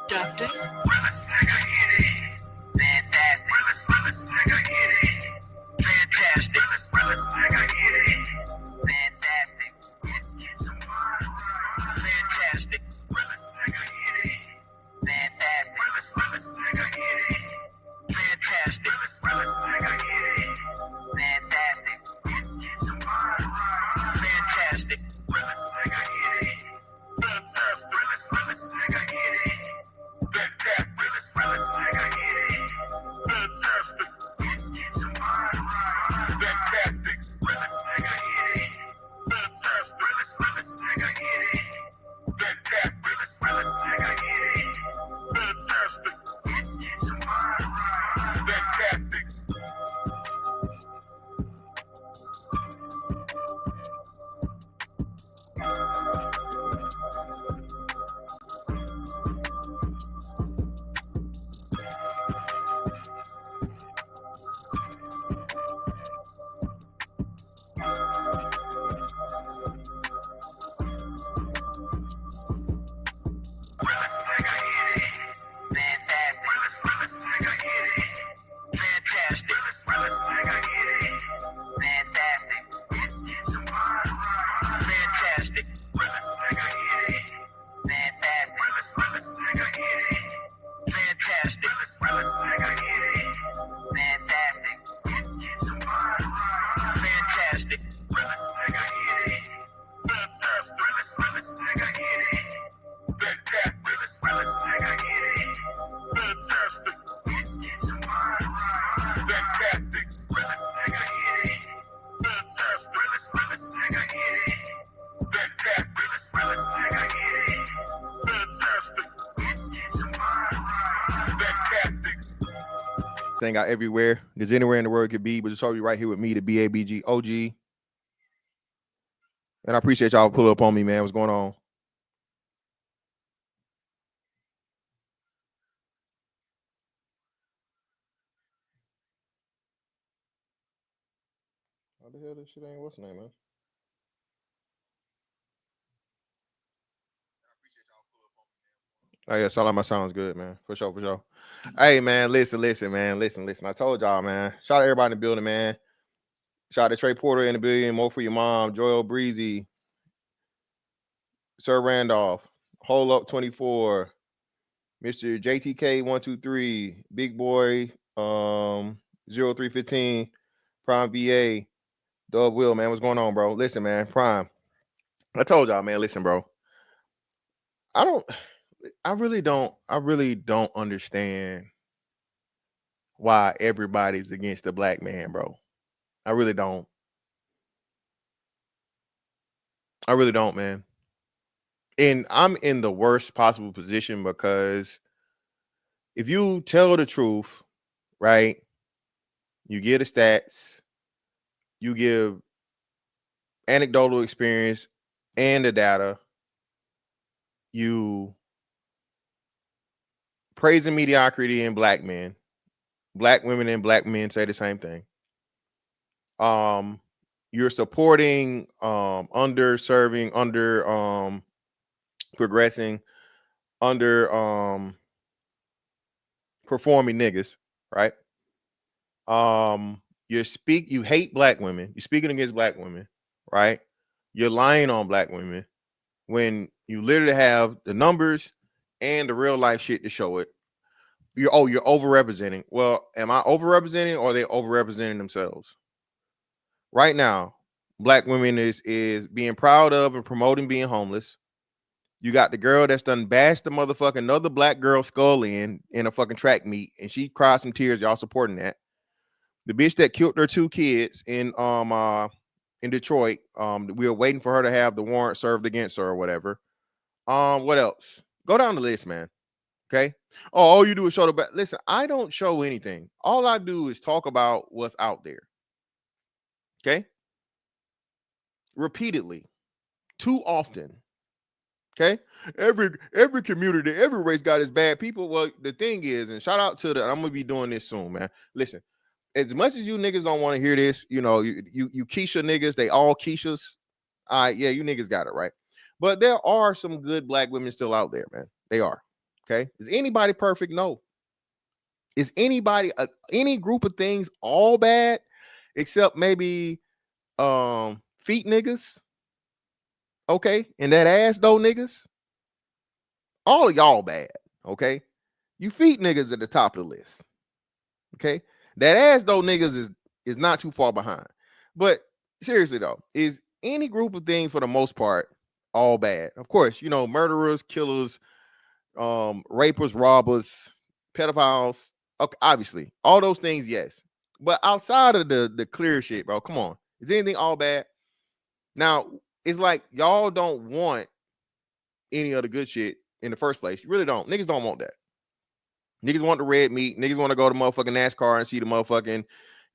Doctor. Thing out everywhere. There's anywhere in the world it could be, but just hope you right here with me, the BABG OG. And I appreciate y'all pull up on me, man. What's going on? How the hell this shit ain't what's the name, man? Oh yeah, sound like my sounds good, man. For sure, for sure. Hey man, listen, man. Listen. I told y'all, man. Shout out to everybody in the building, man. Shout out to Trey Porter in the building, More for Your Mom, Joel Breezy, Sir Randolph, Hold Up 24, Mr. JTK 123, Big Boy 0315, Prime VA, Dub Will, man. What's going on, bro? Listen, man, Prime. I told y'all, man, listen, bro. I really don't understand why everybody's against the black man, bro. I really don't, man. And I'm in the worst possible position because if you tell the truth, right, you give the stats, you give anecdotal experience and the data, you praising mediocrity in black men, black women and black men say the same thing. You're supporting underserving, progressing, performing niggas, right? You hate black women, you're speaking against black women, right? You're lying on black women when you literally have the numbers and the real life shit to show it. You're overrepresenting. Well, am I overrepresenting or are they overrepresenting themselves? Right now, black women is being proud of and promoting being homeless. You got the girl that's done bashed the motherfucking another black girl skull in a fucking track meet, and she cried some tears. Y'all supporting that. The bitch that killed her 2 kids in Detroit. We were waiting for her to have the warrant served against her or whatever. What else? Go down the list, man. Okay. Oh, all you do is show the back. Listen, I don't show anything. All I do is talk about what's out there. Okay. Repeatedly, too often. Okay. Every community, every race got its bad people. Well, the thing is, and shout out to I'm gonna be doing this soon, man. Listen, as much as you niggas don't want to hear this, you know, you Keisha niggas, they all Keishas. All right, yeah, you niggas got it right. But there are some good black women still out there, man. They are. Okay. Is anybody perfect? No. Is anybody any group of things all bad except maybe feet niggas? Okay. And that ass though niggas? All of y'all bad. Okay. You feet niggas at the top of the list. Okay. That ass though niggas is not too far behind. But seriously though, is any group of things for the most part all bad? Of course, you know, murderers, killers, rapers, robbers, pedophiles. Okay, obviously, all those things, yes. But outside of the clear shit, bro, come on. Is anything all bad? Now, it's like y'all don't want any of the good shit in the first place. You really don't. Niggas don't want that. Niggas want the red meat. Niggas want to go to motherfucking NASCAR and see the motherfucking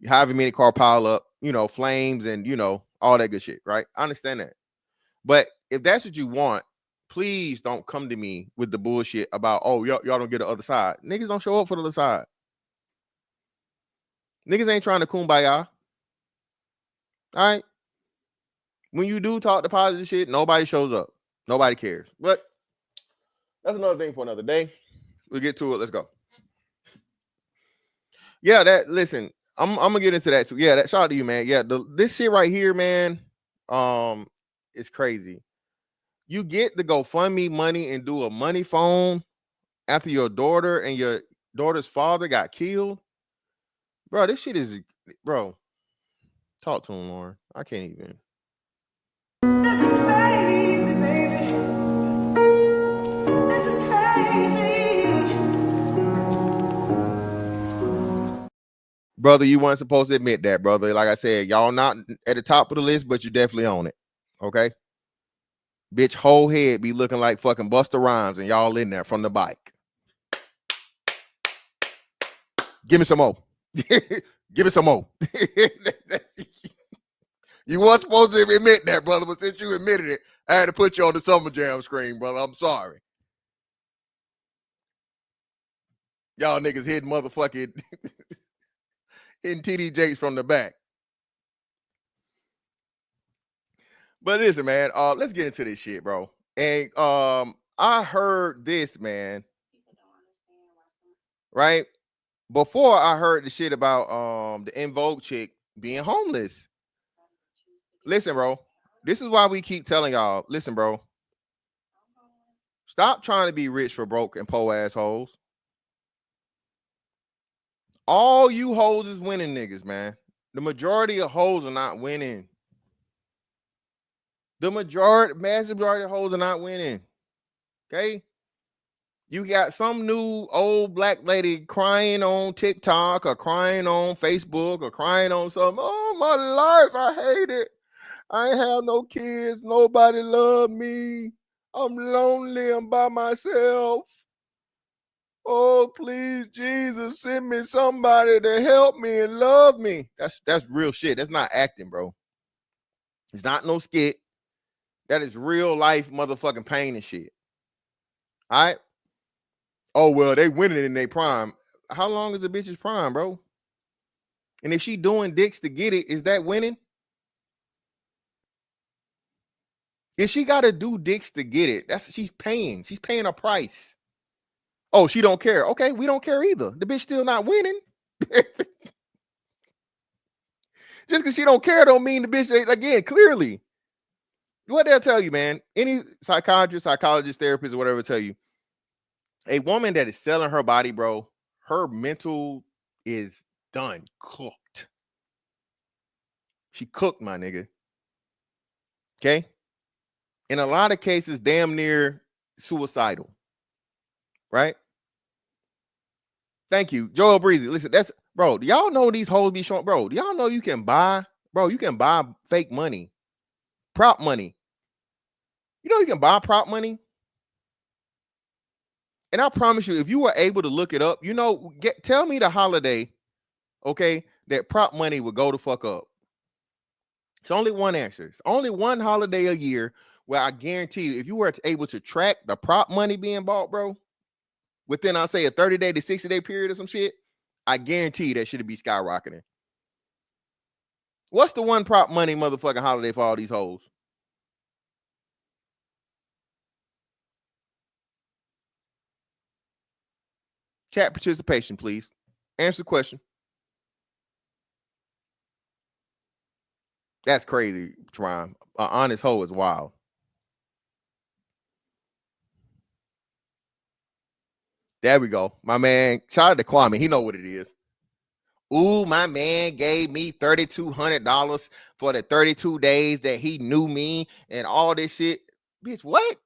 however many car pile up, you know, flames and, you know, all that good shit, right? I understand that. But if that's what you want, please don't come to me with the bullshit about, oh, y'all don't get the other side. Niggas don't show up for the other side. Niggas ain't trying to kumbaya. All right. When you do talk the positive shit, nobody shows up. Nobody cares. But that's another thing for another day. We'll get to it. Let's go. Yeah, that listen, I'm gonna get into that too. Yeah, that shout out to you, man. Yeah, this shit right here, man, is crazy. You get the GoFundMe money and do a money phone after your daughter and your daughter's father got killed. Bro, this shit is, bro. Talk to him, Lauren. I can't even. This is crazy, baby. This is crazy. Brother, you weren't supposed to admit that, brother. Like I said, y'all not at the top of the list, but you definitely own it. Okay? Bitch, whole head be looking like fucking Busta Rhymes and y'all in there from the bike. Give me some more. Give me some more. You weren't supposed to admit that, brother, but since you admitted it, I had to put you on the Summer Jam screen, brother. I'm sorry. Y'all niggas hitting motherfucking hitting TD Jakes from the back. But listen, man, let's get into this shit, bro. And I heard this, man. Right? Before I heard the shit about the In Vogue chick being homeless. Listen, bro. This is why we keep telling y'all. Listen, bro. Stop trying to be rich for broke and poor assholes. All you hoes is winning niggas, man. The majority of hoes are not winning. The massive majority of hoes are not winning. Okay? You got some new old black lady crying on TikTok or crying on Facebook or crying on something. Oh, my life, I hate it. I ain't have no kids. Nobody love me. I'm lonely. I'm by myself. Oh, please, Jesus, send me somebody to help me and love me. That's real shit. That's not acting, bro. It's not no skit. That is real life motherfucking pain and shit. All right? Oh, well, they winning in their prime. How long is the bitch's prime, bro? And if she doing dicks to get it, is that winning? If she got to do dicks to get it, she's paying. She's paying a price. Oh, she don't care. Okay, we don't care either. The bitch still not winning. Just because she don't care don't mean the bitch, again, clearly. What they'll tell you, man, any psychiatrist, psychologist, therapist, or whatever tell you, a woman that is selling her body, bro, her mental is done, cooked. She cooked, my nigga. Okay? In a lot of cases, damn near suicidal. Right? Thank you. Joel Breezy. Listen, that's, bro, do y'all know these hoes be showing? Bro, do y'all know you can buy fake money, prop money. You know you can buy prop money? And I promise you, if you were able to look it up, you know, tell me the holiday, okay, that prop money would go the fuck up. It's only one answer. It's only one holiday a year where I guarantee you, if you were able to track the prop money being bought, bro, within, I'll say, a 30-day to 60-day period or some shit, I guarantee that should be skyrocketing. What's the one prop money motherfucking holiday for all these hoes? Chat participation, please. Answer the question. That's crazy, Tron. An honest hoe is wild. There we go. My man, shout out to Kwame. He know what it is. Ooh, my man gave me $3,200 for the 32 days that he knew me and all this shit. Bitch, what?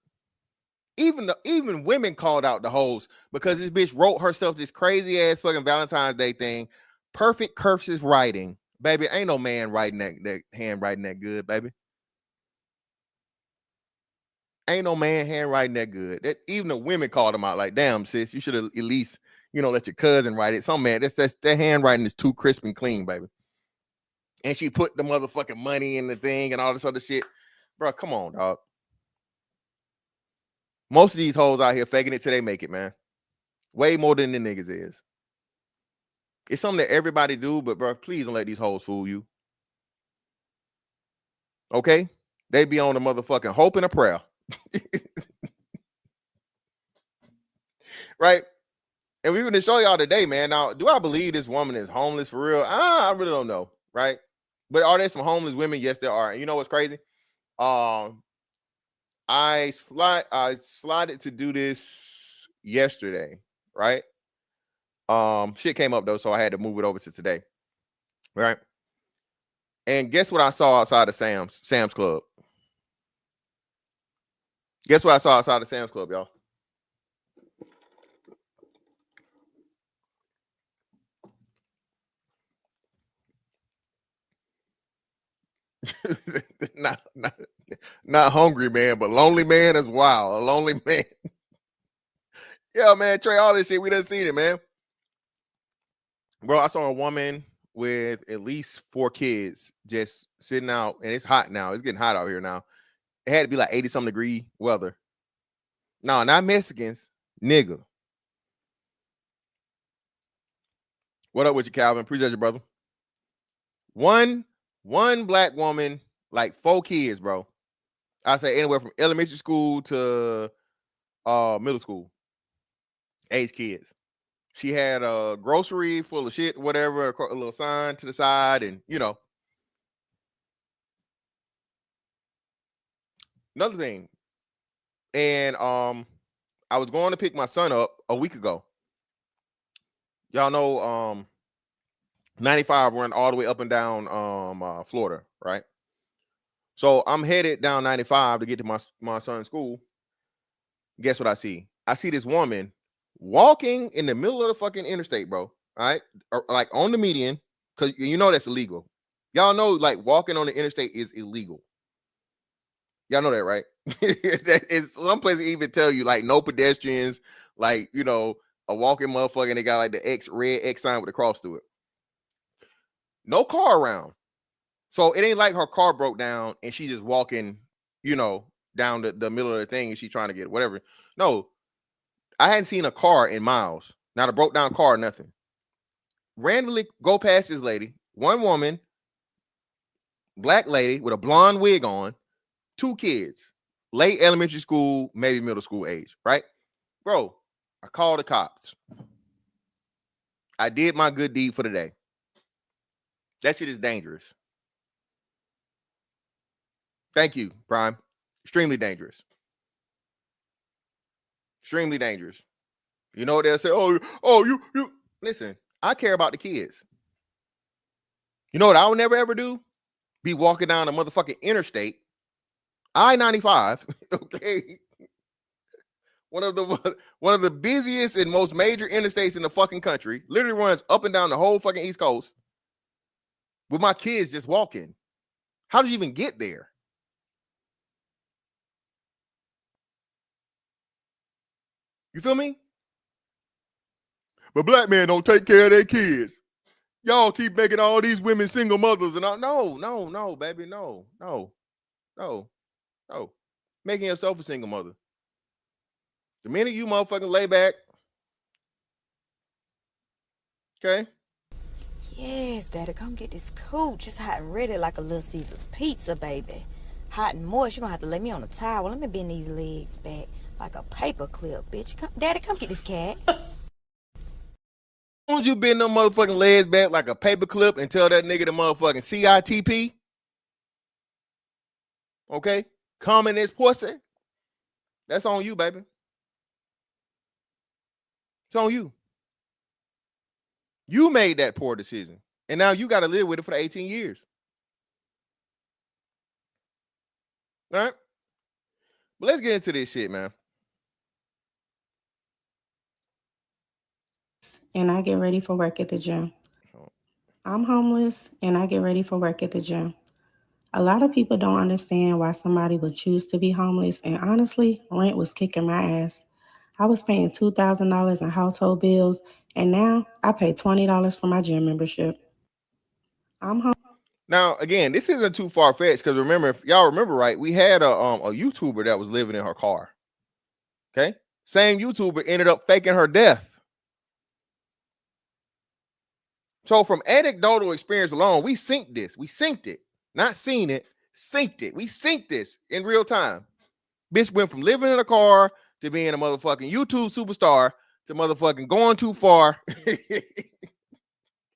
Even women called out the hoes because this bitch wrote herself this crazy ass fucking Valentine's Day thing. Perfect cursive writing. Baby, ain't no man writing that handwriting that good, baby. Ain't no man handwriting that good. That even the women called him out like, damn, sis, you should have at least, let your cousin write it. Some man, that handwriting is too crisp and clean, baby. And she put the motherfucking money in the thing and all this other shit. Bro, come on, dog. Most of these hoes out here faking it till they make it, man. Way more than the niggas is. It's something that everybody do, but bro, please don't let these hoes fool you. Okay? They be on the motherfucking hope and a prayer. Right? And we're going to show y'all today, man. Now, do I believe this woman is homeless for real? I really don't know, right? But are there some homeless women? Yes, there are. And you know what's crazy? I slided to do this yesterday, right? Shit came up though, so I had to move it over to today, right? And guess what I saw outside of Sam's Club? Guess what I saw outside of Sam's Club, y'all? not hungry man, but lonely man as well. A lonely man. Yeah, man, Trey, all this shit, we done seen it, man. Bro, I saw a woman with at least 4 kids just sitting out, and it's hot now. It's getting hot out here now. It had to be like 80-something degree weather. No, not Mexicans, nigga. What up with you, Calvin? Appreciate you, brother. One black woman, like 4 kids, bro. I say anywhere from elementary school to middle school age kids. She had a grocery full of shit, whatever, a little sign to the side, and another thing. And I was going to pick my son up a week ago. Y'all know 95 run all the way up and down Florida, right? So I'm headed down 95 to get to my son's school. Guess what I see? I see this woman walking in the middle of the fucking interstate, bro. All right, or like on the median, because that's illegal. Y'all know, like, walking on the interstate is illegal. Y'all know that, right? That is, some places even tell you, like, no pedestrians, like, a walking motherfucker, and they got like the red X sign with a cross through it. No car around. So it ain't like her car broke down and she just walking, down the middle of the thing and she trying to get whatever. No, I hadn't seen a car in miles. Not a broke down car, nothing. Randomly go past this lady, one woman, black lady with a blonde wig on, 2 kids, late elementary school, maybe middle school age, right? Bro, I called the cops. I did my good deed for the day. That shit is dangerous. Thank you, Prime. Extremely dangerous. Extremely dangerous. You know what they'll say? Oh, you. Listen, I care about the kids. You know what I would never ever do? Be walking down a motherfucking interstate, I-95, okay? One of the busiest and most major interstates in the fucking country. Literally runs up and down the whole fucking East Coast. With my kids just walking. How did you even get there? You feel me? But black men don't take care of their kids. Y'all keep making all these women single mothers and all. No, baby, no. Making yourself a single mother. The minute you motherfucking lay back, okay? Yes, Daddy, come get this cooch. It's hot and ready like a Little Caesar's pizza, baby. Hot and moist. You're gonna have to lay me on a towel. Let me bend these legs back like a paper clip, bitch. Daddy, come get this cat. Don't you bend them motherfucking legs back like a paperclip and tell that nigga the motherfucking CITP? Okay? Come in this pussy. That's on you, baby. It's on you. You made that poor decision. And now you got to live with it for the 18 years. All right? But let's get into this shit, man. And I get ready for work at the gym. I'm homeless and I get ready for work at the gym. A lot of people don't understand why somebody would choose to be homeless, and honestly, rent was kicking my ass. I was paying $2,000 in household bills, and now I pay $20 for my gym membership. Now, again, this isn't too far fetched because remember, if y'all remember right, we had a YouTuber that was living in her car. Okay, same YouTuber ended up faking her death. So, from anecdotal experience alone, we synced this. We synced it, not seen it, synced it. We synced this in real time. Bitch went from living in a car to being a motherfucking YouTube superstar to motherfucking going too far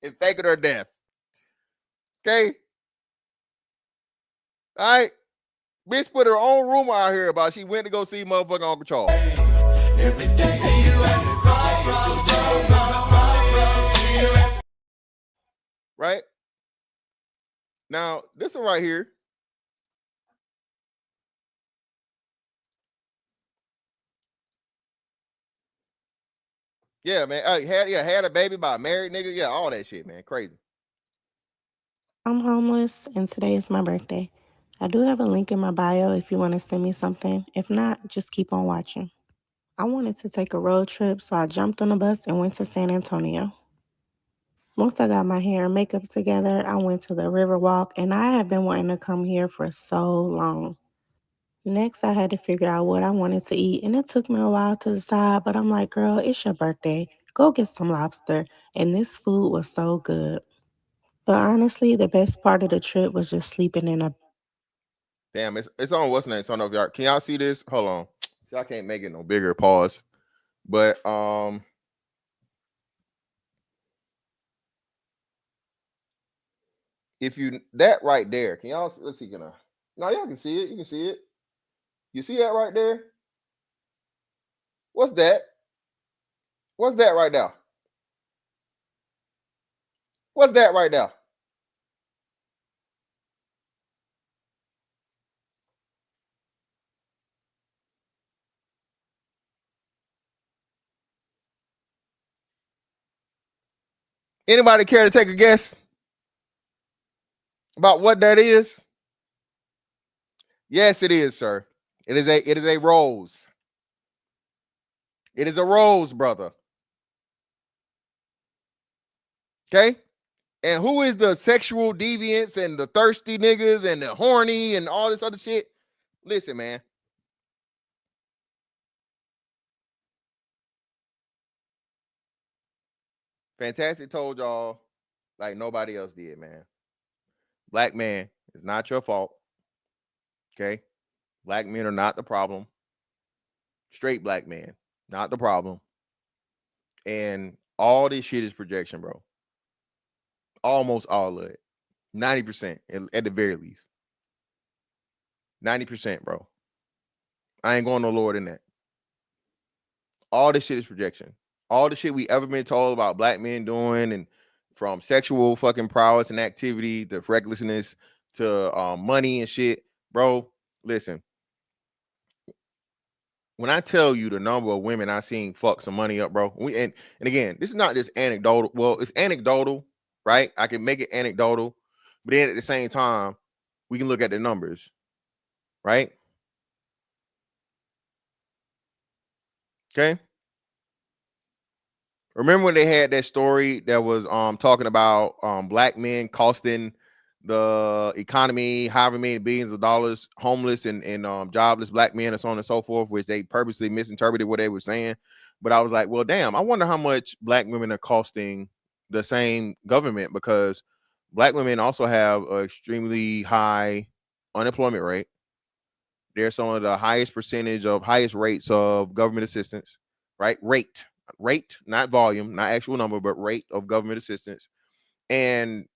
and faking her death. Okay. All right. Bitch put her own rumor out here about she went to go see motherfucking Uncle Charles. Every day. Right? Now, this one right here. Yeah, man. Had a baby by a married nigga. Yeah, all that shit, man. Crazy. I'm homeless and today is my birthday. I do have a link in my bio if you want to send me something. If not, just keep on watching. I wanted to take a road trip, so I jumped on a bus and went to San Antonio. Once I got my hair and makeup together, I went to the river walk, and I have been wanting to come here for so long. Next, I had to figure out what I wanted to eat, and it took me a while to decide, but I'm like, girl, it's your birthday. Go get some lobster. And this food was so good. But honestly, the best part of the trip was just sleeping in a... Damn, it's on what's name? It's on over y'all. Can y'all see this? Hold on. See, I can't make it no bigger. Pause. But if you that right there, can y'all let's see, no, y'all can see it. You can see it. You see that right there? What's that? What's that right now? What's that right now? Anybody care to take a guess about what that is? Yes, it is, sir. It is a rose. It is a rose, brother. Okay? And who is the sexual deviants and the thirsty niggas and the horny and all this other shit? Listen, man. Fantastic told y'all like nobody else did, man. Black man, it's not your fault. Okay? Black men are not the problem. Straight black man, not the problem. And all this shit is projection, bro. Almost all of it. 90% at the very least. 90%, bro. I ain't going no lower than that. All this shit is projection. All the shit we ever been told about black men doing, and from sexual fucking prowess and activity to recklessness to money and shit, bro. Listen, when I tell you the number of women I seen fuck some money up, bro. And again, this is not just anecdotal. Well, it's anecdotal, right? I can make it anecdotal, but then at the same time, we can look at the numbers, right? Okay. Remember when they had that story that was talking about black men costing the economy however many billions of dollars, homeless and jobless black men and so on and so forth, which they purposely misinterpreted what they were saying. But I was like, well, damn, I wonder how much black women are costing the same government, because black women also have an extremely high unemployment rate. They're some of the highest rates of government assistance, right? rate, not volume, not actual number, but rate of government assistance. And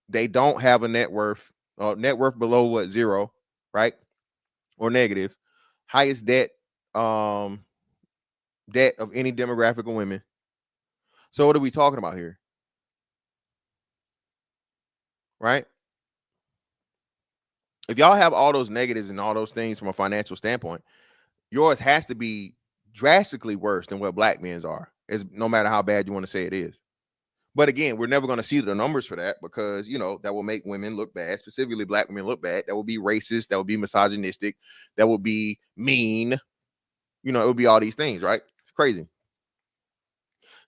they don't have a net worth below what, zero, right? Or negative. Highest debt of any demographic of women. So what are we talking about here? Right? If y'all have all those negatives and all those things from a financial standpoint, yours has to be drastically worse than what black men's are, is no matter how bad you want to say it is. But again, we're never going to see the numbers for that because, that will make women look bad, specifically black women look bad. That will be racist. That will be misogynistic. That will be mean. It would be all these things, right? Crazy.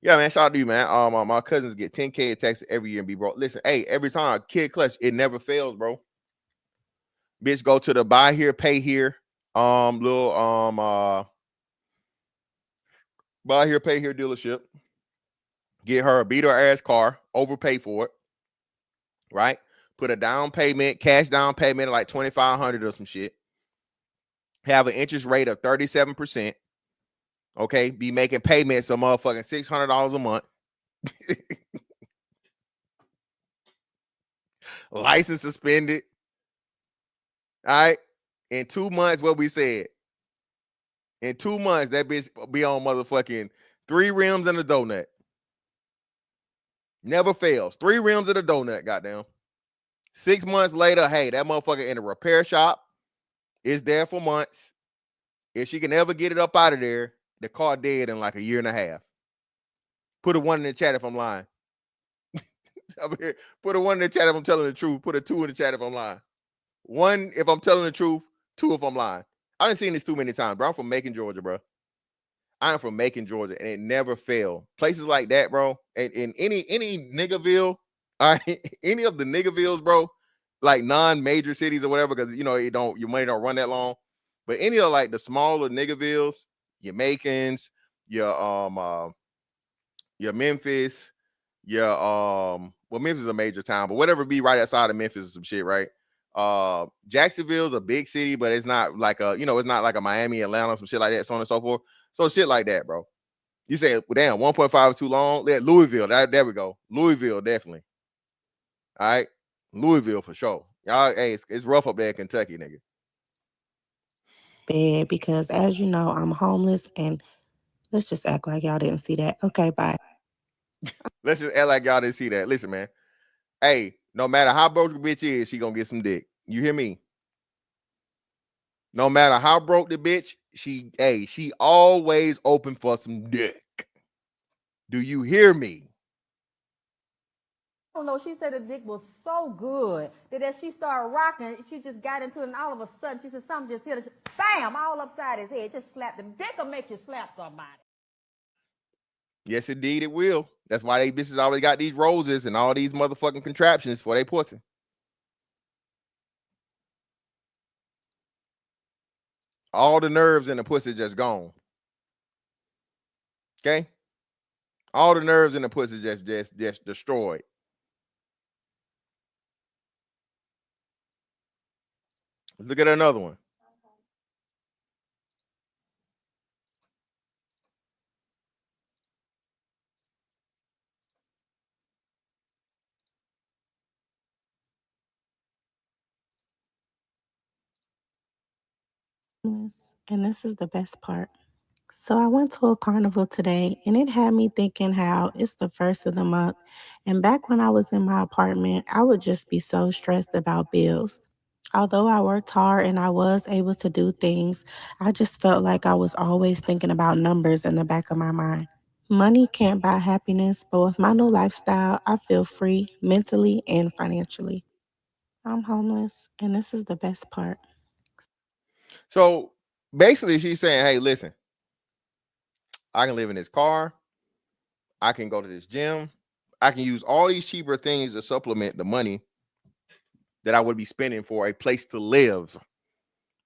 Yeah, man. Shout out to you, man. My cousins get 10K in taxes every year and be broke. Listen, hey, every time kid clutch, it never fails, bro. Bitch, go to the buy here, pay here, buy here, pay here dealership. Get her a beat her ass car, overpay for it, right? Put a cash down payment of like $2,500 or some shit. Have an interest rate of 37%. Okay, be making payments of motherfucking $600 a month. License suspended. All right. In 2 months, what we said. In 2 months, that bitch be on motherfucking 3 rims and a donut. Never fails. 3 rims and a donut, goddamn. 6 months later, hey, that motherfucker in a repair shop is there for months. If she can ever get it up out of there, the car dead in like a year and a half. Put a 1 in the chat if I'm lying. Put a 1 in the chat if I'm telling the truth. Put a 2 in the chat if I'm lying. 1 if I'm telling the truth. 2 if I'm lying. I done seen this too many times, bro. I'm from Macon, Georgia, bro. I am from Macon, Georgia, and it never failed. Places like that, bro, and in any niggerville, all right, any of the niggervilles, bro, like non-major cities or whatever, because your money don't run that long. But any of like the smaller niggervilles, your Macons, your Memphis, well, Memphis is a major town, but whatever be right outside of Memphis or some shit, right? Jacksonville's a big city, but it's not like it's not like a Miami, Atlanta, some shit like that, so on and so forth. So shit like that, bro. You say, well, damn, 1.5 is too long. Louisville, there we go. Louisville, definitely. All right, Louisville for sure. Y'all, hey, it's rough up there in Kentucky, nigga. Bad, because as you know, I'm homeless, and let's just act like y'all didn't see that. Okay, bye. Let's just act like y'all didn't see that. Listen, man. Hey, no matter how broke the bitch is, she gonna get some dick. You hear me? No matter how broke the bitch, she always open for some dick. Do you hear me? I don't know. She said the dick was so good that as she started rocking, she just got into it, and all of a sudden she said something just hit her, bam, all upside his head. Just slapped him. Dick will make you slap somebody. Yes, indeed, it will. That's why they bitches always got these roses and all these motherfucking contraptions for their pussy. All the nerves in the pussy just gone. Okay? All the nerves in the pussy just destroyed. Let's look at another one. And this is the best part. So I went to a carnival today, and it had me thinking how it's the first of the month. And back when I was in my apartment, I would just be so stressed about bills. Although I worked hard and I was able to do things, I just felt like I was always thinking about numbers in the back of my mind. Money can't buy happiness, but with my new lifestyle, I feel free mentally and financially. I'm homeless, and this is the best part. So basically, she's saying, hey, listen, I can live in this car. I can go to this gym. I can use all these cheaper things to supplement the money that I would be spending for a place to live,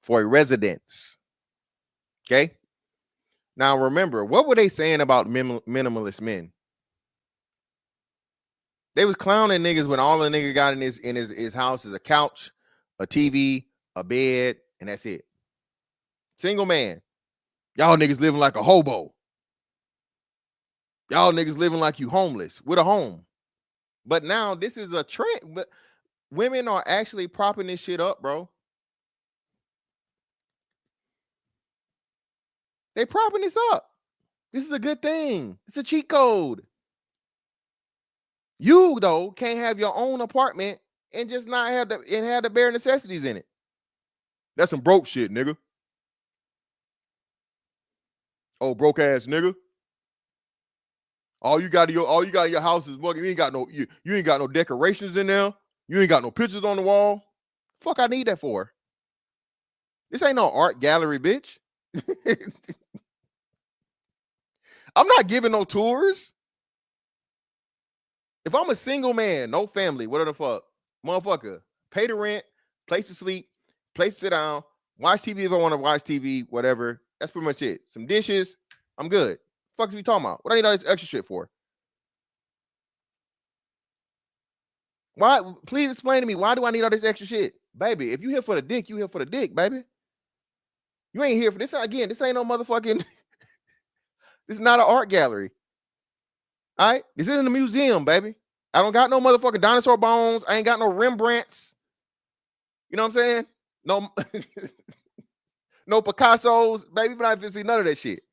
for a residence. Okay. Now, remember, what were they saying about minimalist men? They was clowning niggas when all the nigga got in his house is a couch, a TV, a bed, and that's it. Single man. Y'all niggas living like a hobo. Y'all niggas living like you homeless with a home. But now this is a trend. But women are actually propping this shit up, bro. They propping this up. This is a good thing. It's a cheat code. You though can't have your own apartment and just not have the bare necessities in it. That's some broke shit, nigga. Oh, broke ass nigga. All you got in your house is money. You ain't got no decorations in there. You ain't got no pictures on the wall. Fuck, I need that for. This ain't no art gallery, bitch. I'm not giving no tours. If I'm a single man, no family, whatever the fuck, motherfucker, pay the rent, place to sleep, place to sit down, watch TV if I want to watch TV, whatever. That's pretty much it. Some dishes, I'm good. Fuck is we talking about? What do I need all this extra shit for? Why? Please explain to me, why do I need all this extra shit? Baby, if you here for the dick, you here for the dick, baby. You ain't here for this. Again, this ain't no motherfucking, this is not an art gallery. All right? This isn't a museum, baby. I don't got no motherfucking dinosaur bones. I ain't got no Rembrandts. You know what I'm saying? No, no Picassos. Baby, but I didn't see none of that shit.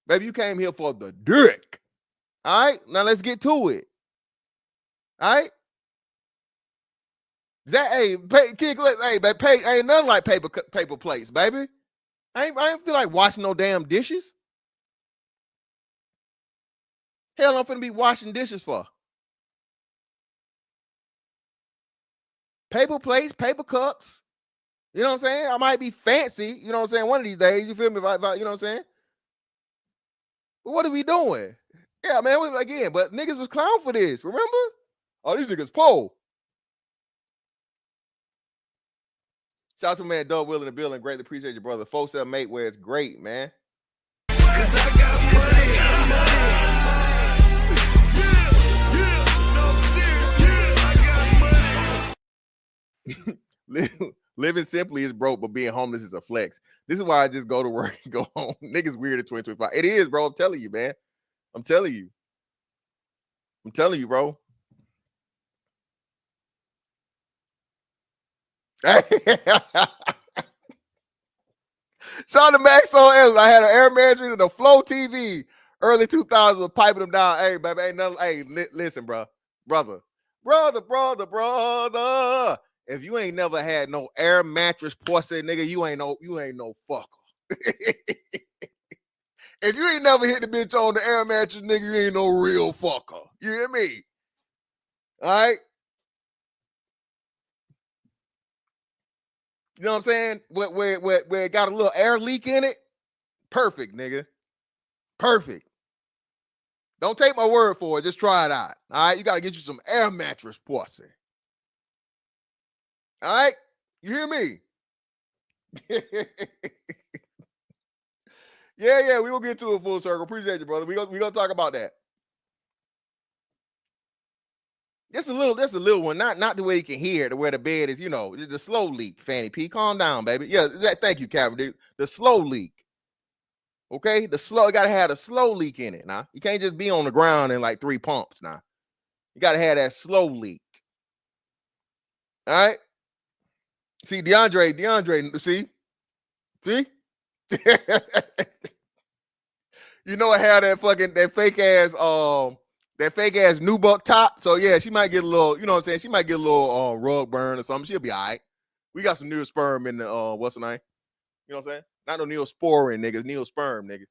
Baby, you came here for the dick. All right? Now let's get to it. All right? Hey, baby, ain't nothing like paper plates, baby. I ain't feel like washing no damn dishes. Hell, I'm finna be washing dishes for. Paper plates, paper cups. You know what I'm saying? I might be fancy, you know what I'm saying, one of these days. You feel me? If I, you know what I'm saying? But what are we doing? Yeah, man, again, but niggas was clown for this, remember? Oh, these niggas pole. Shout out to man Doug Will in the building. Greatly appreciate your brother. 47 mate where it's great, man. Living simply is broke, but being homeless is a flex. This is why I just go to work and go home. Niggas weird at 2025. It is, bro. I'm telling you, man. I'm telling you, bro. Shout out to Max on L. I had an air mattress and a Flow TV. Early 2000s was piping them down. Hey, baby, ain't nothing. Hey, listen, bro. Brother. If you ain't never had no air mattress pussy, nigga, you ain't no fucker. If you ain't never hit the bitch on the air mattress, nigga, you ain't no real fucker. You hear me? All right? You know what I'm saying? Where it got a little air leak in it? Perfect, nigga. Perfect. Don't take my word for it. Just try it out. All right? You got to get you some air mattress pussy. All right? You hear me? Yeah, we will get to it full circle. Appreciate you, brother. We gonna talk about that. Just a little one, not the way you can hear it, where the bed is, it's a slow leak, Fanny P. Calm down, baby. Yeah, thank you, Calvin, dude. The slow leak. Okay? You gotta have a slow leak in it now. You can't just be on the ground in like 3 pumps now. You gotta have that slow leak. All right? See, DeAndre, see? You know I had that fake ass nubuck top. So yeah, she might get a little, you know what I'm saying? She might get a little rug burn or something. She'll be all right. We got some Neosporin in the what's the name? You know what I'm saying? Not no Neosporin, niggas. Neosperm, nigga.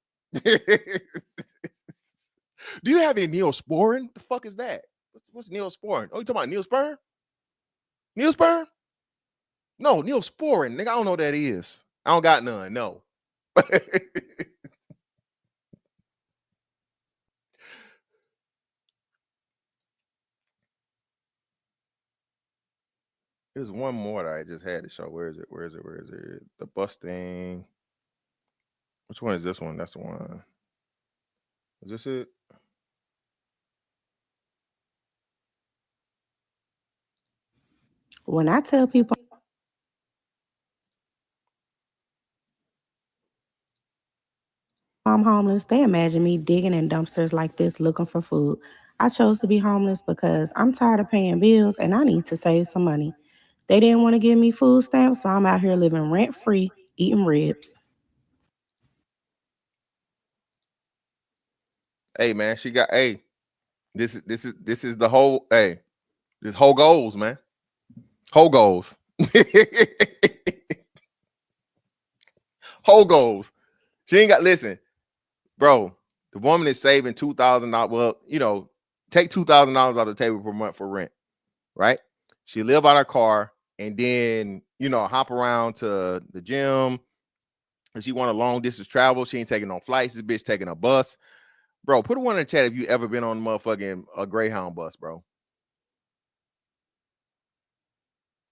Do you have any Neosporin? The fuck is that? What's Neosporin? Oh, you talking about Neosperm? Neosperm? No, Neosporin, nigga. I don't know what that is. I don't got none. No. There's one more that I just had to show. Where is it? The busting. Which one is this one? That's the one. Is this it? When I tell people I'm homeless. They imagine me digging in dumpsters like this looking for food. I chose to be homeless because I'm tired of paying bills and I need to save some money. They didn't want to give me food stamps, so I'm out here living rent free, eating ribs. Hey man, she got this is the whole this whole goals, man. Whole goals. Whole goals. She ain't got listen, bro. The woman is saving $2,000. Well, take $2,000 off the table per month for rent, right? She live out her car and then hop around to the gym. If she want a long distance travel, she ain't taking no flights. This bitch taking a bus. Bro, put a one in the chat if you ever been on motherfucking a Greyhound bus, bro.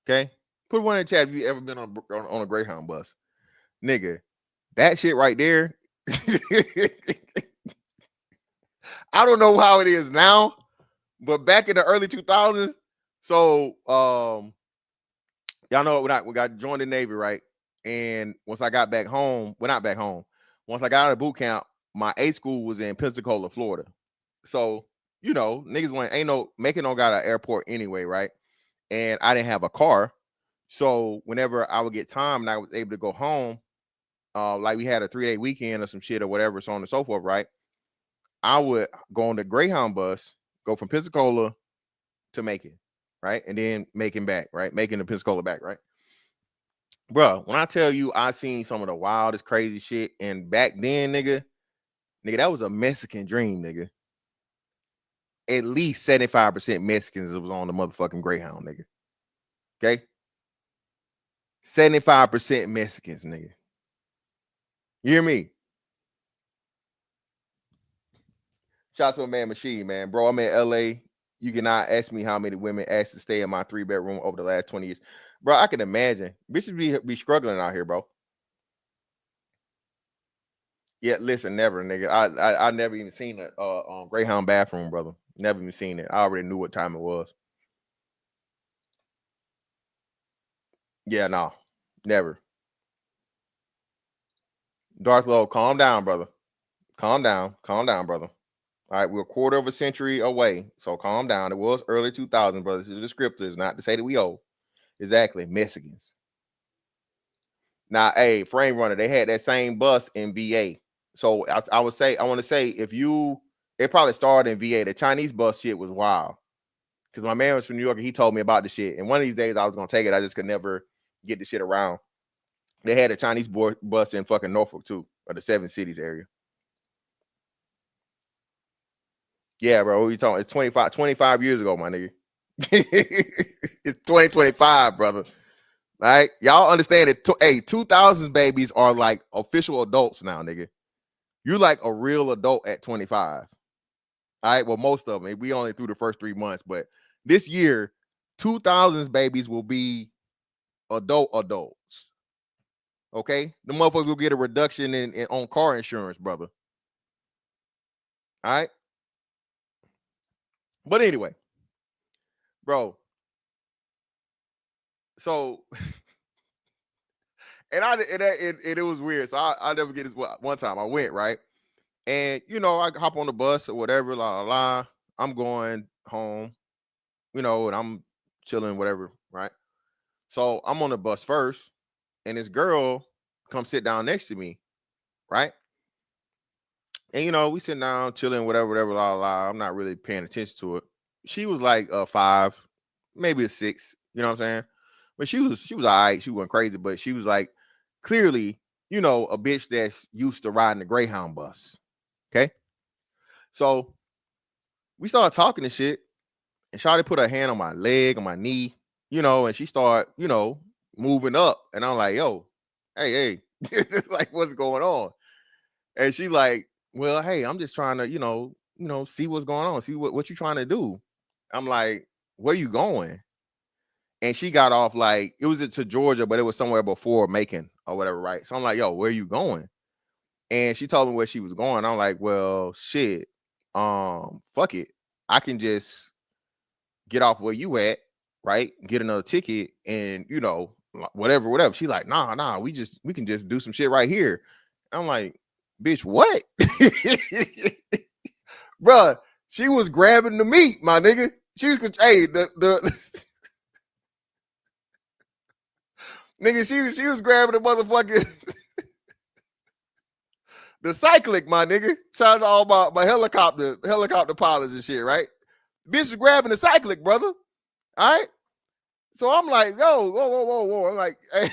Okay? Put one in the chat if you ever been on a Greyhound bus. Nigga, that shit right there. I don't know how it is now, but back in the early 2000s, so y'all know we got joined the Navy, right? And once I got back home, well, not back home. Once I got out of boot camp, my A school was in Pensacola, Florida. So, niggas Macon don't got an airport anyway, right? And I didn't have a car. So whenever I would get time and I was able to go home, like we had a 3-day weekend or some shit or whatever, so on and so forth, right? I would go on the Greyhound bus, go from Pensacola to Macon, right? And then Macon back, right? Macon to Pensacola back, right? Bro, when I tell you I seen some of the wildest, crazy shit, and back then, nigga, that was a Mexican dream, nigga. At least 75% Mexicans was on the motherfucking Greyhound, nigga. Okay? 75% Mexicans, nigga. You hear me? Shout out to a man machine, man. Bro, I'm in LA. You cannot ask me how many women asked to stay in my 3-bedroom over the last 20 years. Bro, I can imagine. Bitches be struggling out here, bro. Yeah, listen, never, nigga. I never even seen a Greyhound bathroom, brother. Never even seen it. I already knew what time it was. Yeah, no, never. Darth Lord, calm down, brother. Calm down, brother. All right, we're a quarter of a century away, so calm down. It was early 2000, brothers. The descriptors, not to say that we old. Exactly, Mexicans. Now, hey, Frame Runner, they had that same bus in VA. So I want to say, it probably started in VA. The Chinese bus shit was wild. Because my man was from New York and he told me about the shit. And one of these days I was gonna take it. I just could never get the shit around. They had a Chinese bus in fucking Norfolk too, or the 7 cities area. Yeah, bro. What are you talking? It's 25 years ago, my nigga. It's 2025, brother. All right. Y'all understand it. 2000s babies are like official adults now, nigga. You're like a real adult at 25. All right. Well, most of them. We only through the first 3 months, but this year, 2000s babies will be adults. Okay. The motherfuckers will get a reduction in on car insurance, brother. All right. But anyway, bro. So, and it was weird. So I never get this. One time I went, right, and I hop on the bus or whatever, la la la. I'm going home, and I'm chilling, whatever, right. So I'm on the bus first, and this girl comes sit down next to me, right, and we sitting down chilling, whatever, la la la. I'm not really paying attention to it. She was like 5, maybe a 6. You know what I'm saying? But she was all right. She wasn't crazy, but she was like clearly, a bitch that's used to riding the Greyhound bus. Okay. So we started talking and shit, and Shawty put her hand on my leg, on my knee, and she started, moving up. And I'm like, yo, hey, like, what's going on? And she like, well, hey, I'm just trying to, see what's going on, see what you trying to do. I'm like, where you going? And she got off like, it was to Georgia, but it was somewhere before Macon or whatever, right? So I'm like, yo, where you going? And she told me where she was going. I'm like, well, shit, fuck it. I can just get off where you at, right? Get another ticket and, whatever. She's like, nah, we can just do some shit right here. I'm like, bitch, what? Bruh, she was grabbing the meat, my nigga. She was, hey, the nigga, she was grabbing the motherfucking the cyclic, my nigga. Shout out to all my helicopter pilots and shit, right? Bitch is grabbing the cyclic, brother. All right. So I'm like, yo, whoa. I'm like, hey.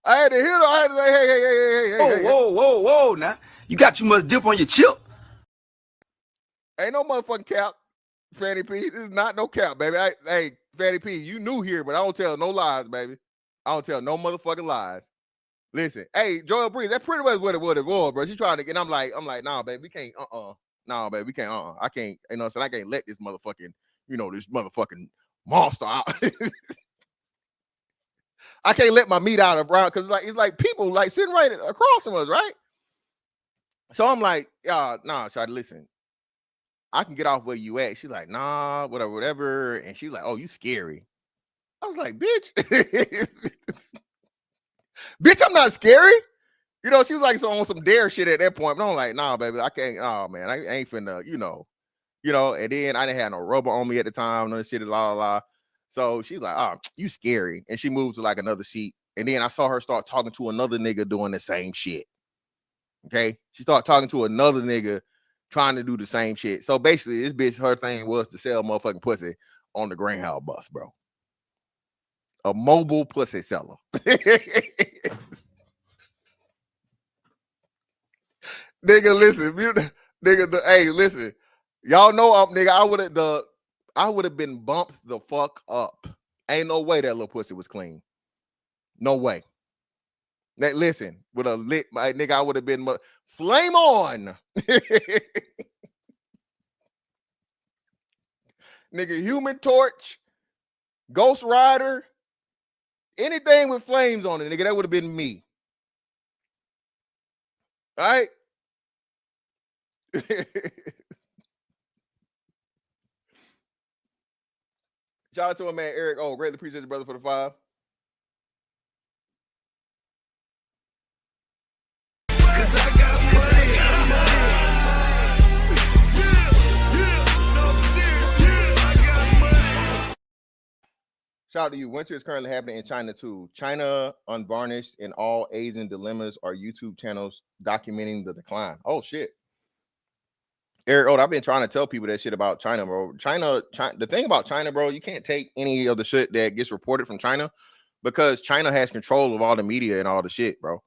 I had to hit her. I had to say, hey. Whoa. Now, you got too much dip on your chip. Ain't no motherfucking cap, Fatty P. This is not no cap, baby. Hey, Fatty P, you new here, but I don't tell no lies, baby. I don't tell no motherfucking lies. Listen, hey, Joel Breeze, that pretty much what it was, bro. She trying to get, I'm like, nah, baby, we can't, nah, baby, we can't, I can't, you know what I'm saying? I can't let this motherfucking, this motherfucking monster out. I can't let my meat out of brown because it's like people like sitting right across from us, right? So I'm like, nah, Shawty, listen, I can get off where you at. She's like, nah, whatever. And she's like, oh, you scary. I was like, bitch. Bitch, I'm not scary. She was like on some dare shit at that point. But I'm like, nah, baby, I can't. Oh, man, I ain't finna, And then I didn't have no rubber on me at the time. No shit, la. So she's like, oh, you scary. And she moves to like another seat. And then I saw her start talking to another nigga doing the same shit. Okay? She started talking to another nigga trying to do the same shit. So basically, this bitch, her thing was to sell motherfucking pussy on the Greyhound bus, bro. A mobile pussy seller. Nigga, listen. Hey, listen. Y'all know, nigga, I would have been bumped the fuck up. Ain't no way that little pussy was clean. No way. Listen, with a lit, my nigga, I would have been flame on. Nigga, Human Torch, Ghost Rider, anything with flames on it, nigga, that would have been me. All right? Shout out to my man Eric. Oh, greatly appreciate you, brother, for the 5. Shout out to you. Winter is currently happening in China too. China Unvarnished and All Asian Dilemmas are YouTube channels documenting the decline. Oh shit. Eric, I've been trying to tell people that shit about China, bro. China, the thing about China, bro, you can't take any of the shit that gets reported from China because China has control of all the media and all the shit, bro.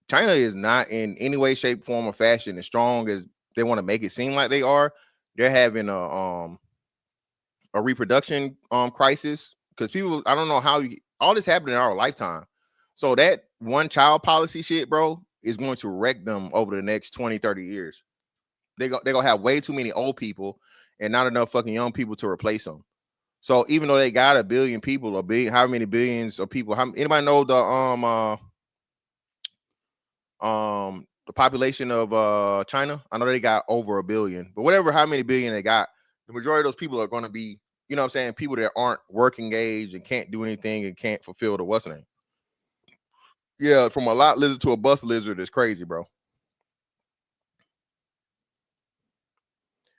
China is not in any way, shape, form, or fashion as strong as they want to make it seem like they are. They're having a reproduction crisis because people, I don't know how all this happened in our lifetime. So that one child policy shit, bro, is going to wreck them over the next 20, 30 years. They're going to have way too many old people and not enough fucking young people to replace them. So even though they got 1 billion people, how many billions of people? Anybody know the population of China? I know they got over 1 billion, but how many billion they got, the majority of those people are going to be, you know what I'm saying, people that aren't working age and can't do anything and can't fulfill the what's name. Yeah, from a lot lizard to a bus lizard is crazy, bro.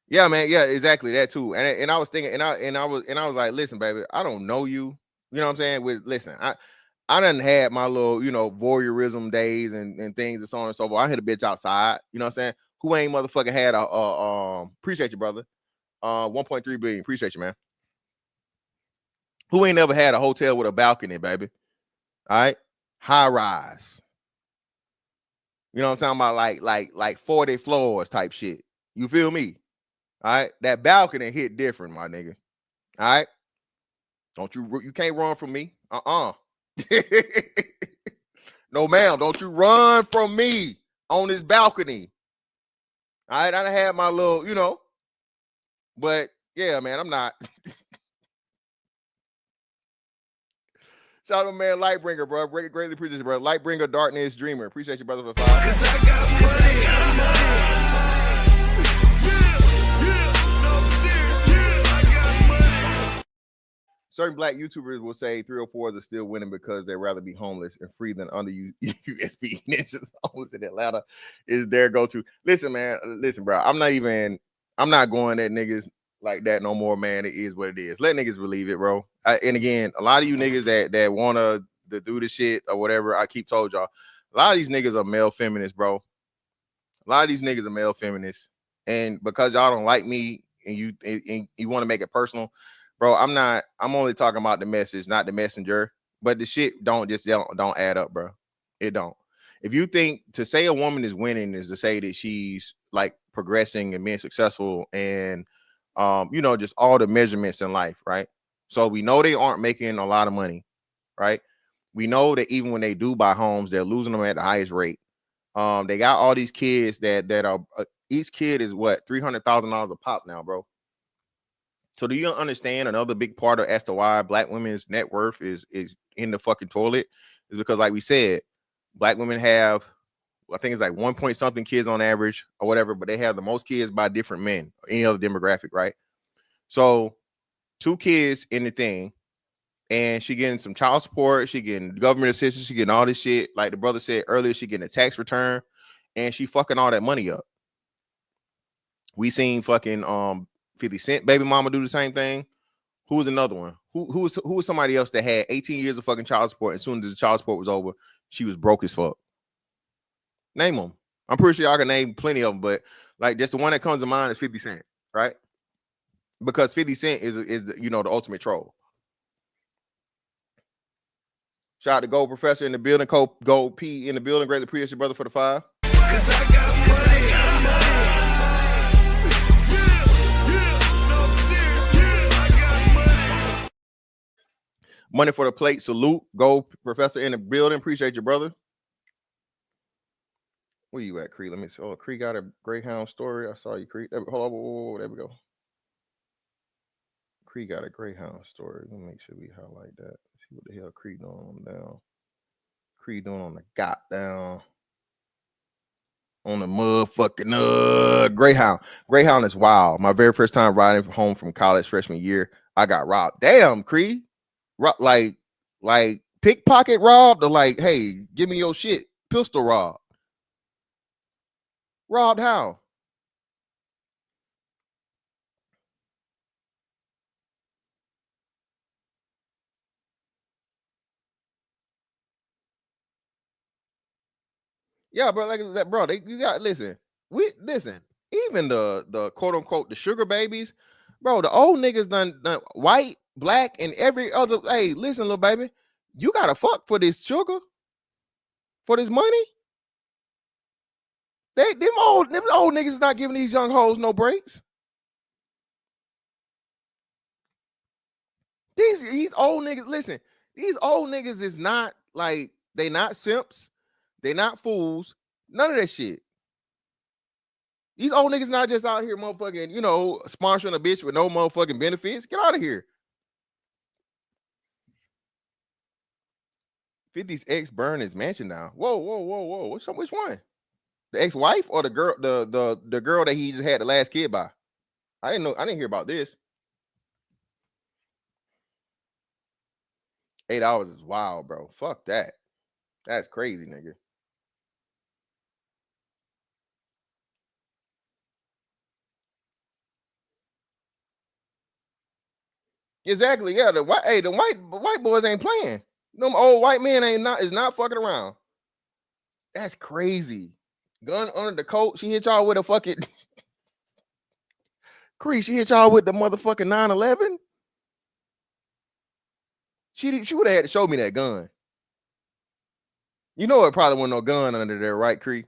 Yeah, man. Yeah, exactly that too. And I was thinking, and I was like, listen, baby, I don't know you. You know what I'm saying? Listen, I done had my little, voyeurism days and things and so on and so forth. I hit a bitch outside. You know what I'm saying? Who ain't motherfucking had appreciate you, brother. 1.3 billion. Appreciate you, man. Who ain't never had a hotel with a balcony, baby? All right, high rise. You know what I'm talking about? Like 40 floors type shit. You feel me? All right, that balcony hit different, my nigga. All right, you can't run from me. No, ma'am, don't you run from me on this balcony. All right, I done had my little, but yeah, man, I'm not. Shout out to man Lightbringer, bro. Greatly appreciate you, bro. Lightbringer, Darkness, Dreamer. Appreciate you, brother, for the 5. certain black YouTubers will say 304s are still winning because they'd rather be homeless and free than under USB. Ninjas homeless in Atlanta is their go-to. Listen, man. Listen, bro. I'm not going at niggas like that no more, man. It is what it is. Let niggas believe it, bro. And again, a lot of you niggas that want to do the shit or whatever, I keep told y'all, a lot of these niggas are male feminists, bro. A lot of these niggas are male feminists. And because y'all don't like me and you want to make it personal, bro, I'm only talking about the message, not the messenger. But the shit don't add up, bro. It don't. If you think to say a woman is winning is to say that she's like progressing and being successful and just all the measurements in life, right? So we know they aren't making a lot of money, right? We know that even when they do buy homes, they're losing them at the highest rate. They got all these kids that are each kid is what $300,000 a pop now, bro. So do you understand another big part of as to why black women's net worth is in the fucking toilet is because, like we said, black women have, I think it's like 1 point something kids on average or whatever, but they have the most kids by different men or any other demographic, right? So 2 kids in the thing, and she getting some child support, she getting government assistance, she getting all this shit. Like the brother said earlier, she getting a tax return, and she fucking all that money up. We seen fucking 50 Cent baby mama do the same thing. Who was another one? Who was somebody else that had 18 years of fucking child support, and as soon as the child support was over, she was broke as fuck? Name them. I'm pretty sure y'all can name plenty of them, but like just the one that comes to mind is 50 Cent, right? Because 50 Cent is the ultimate troll. Shout out to Gold Professor in the building, Gold P in the building. Greatly appreciate your brother for the 5. Money for the plate. Salute. Gold Professor in the building. Appreciate your brother. Where you at, Cree? Let me see. Oh, Cree got a Greyhound story. I saw you, Cree. Hold on. Whoa, there we go. Cree got a Greyhound story. Let me make sure we highlight that. See what the hell Cree doing on down. Cree doing on the goddamn on the motherfucking Greyhound. Greyhound is wild. My very first time riding home from college freshman year, I got robbed. Damn, Cree. Like pickpocket robbed or like, hey, give me your shit. Pistol robbed. Robbed how? Yeah, bro, like that, bro. You got listen. Even the quote unquote the sugar babies, bro. The old niggas done white, black, and every other. Hey, listen, little baby, you gotta fuck for this sugar, for this money. Them old niggas is not giving these young hoes no breaks. These old niggas, listen. These old niggas is not like they not simps, they not fools. None of that shit. These old niggas not just out here motherfucking, sponsoring a bitch with no motherfucking benefits. Get out of here. 50's ex burned his mansion down. Whoa. Which one? The ex-wife or the girl, the girl that he just had the last kid by? I didn't hear about this. 8 hours is wild, bro. Fuck that. That's crazy, nigga. Exactly. Yeah, the white boys ain't playing. Them old white men is not fucking around. That's crazy. Gun under the coat. She hit y'all with a fucking Cree. She hit y'all with the motherfucking 911. She would have had to show me that gun. You know it probably wasn't no gun under there, right, Cree?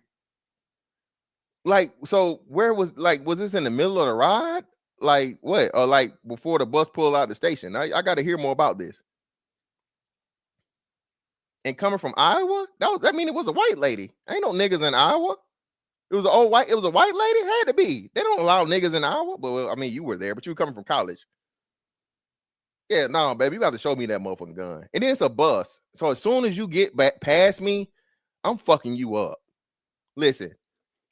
Like, so where was this in the middle of the ride? Like what? Or like before the bus pulled out the station? I got to hear more about this. And coming from Iowa, that mean it was a white lady. Ain't no niggas in Iowa. It was a white lady. Had to be. They don't allow niggas in Iowa. But well, I mean, you were there, but you were coming from college. Yeah, no, baby, you got to show me that motherfucking gun. And then it's a bus. So as soon as you get back past me, I'm fucking you up. Listen,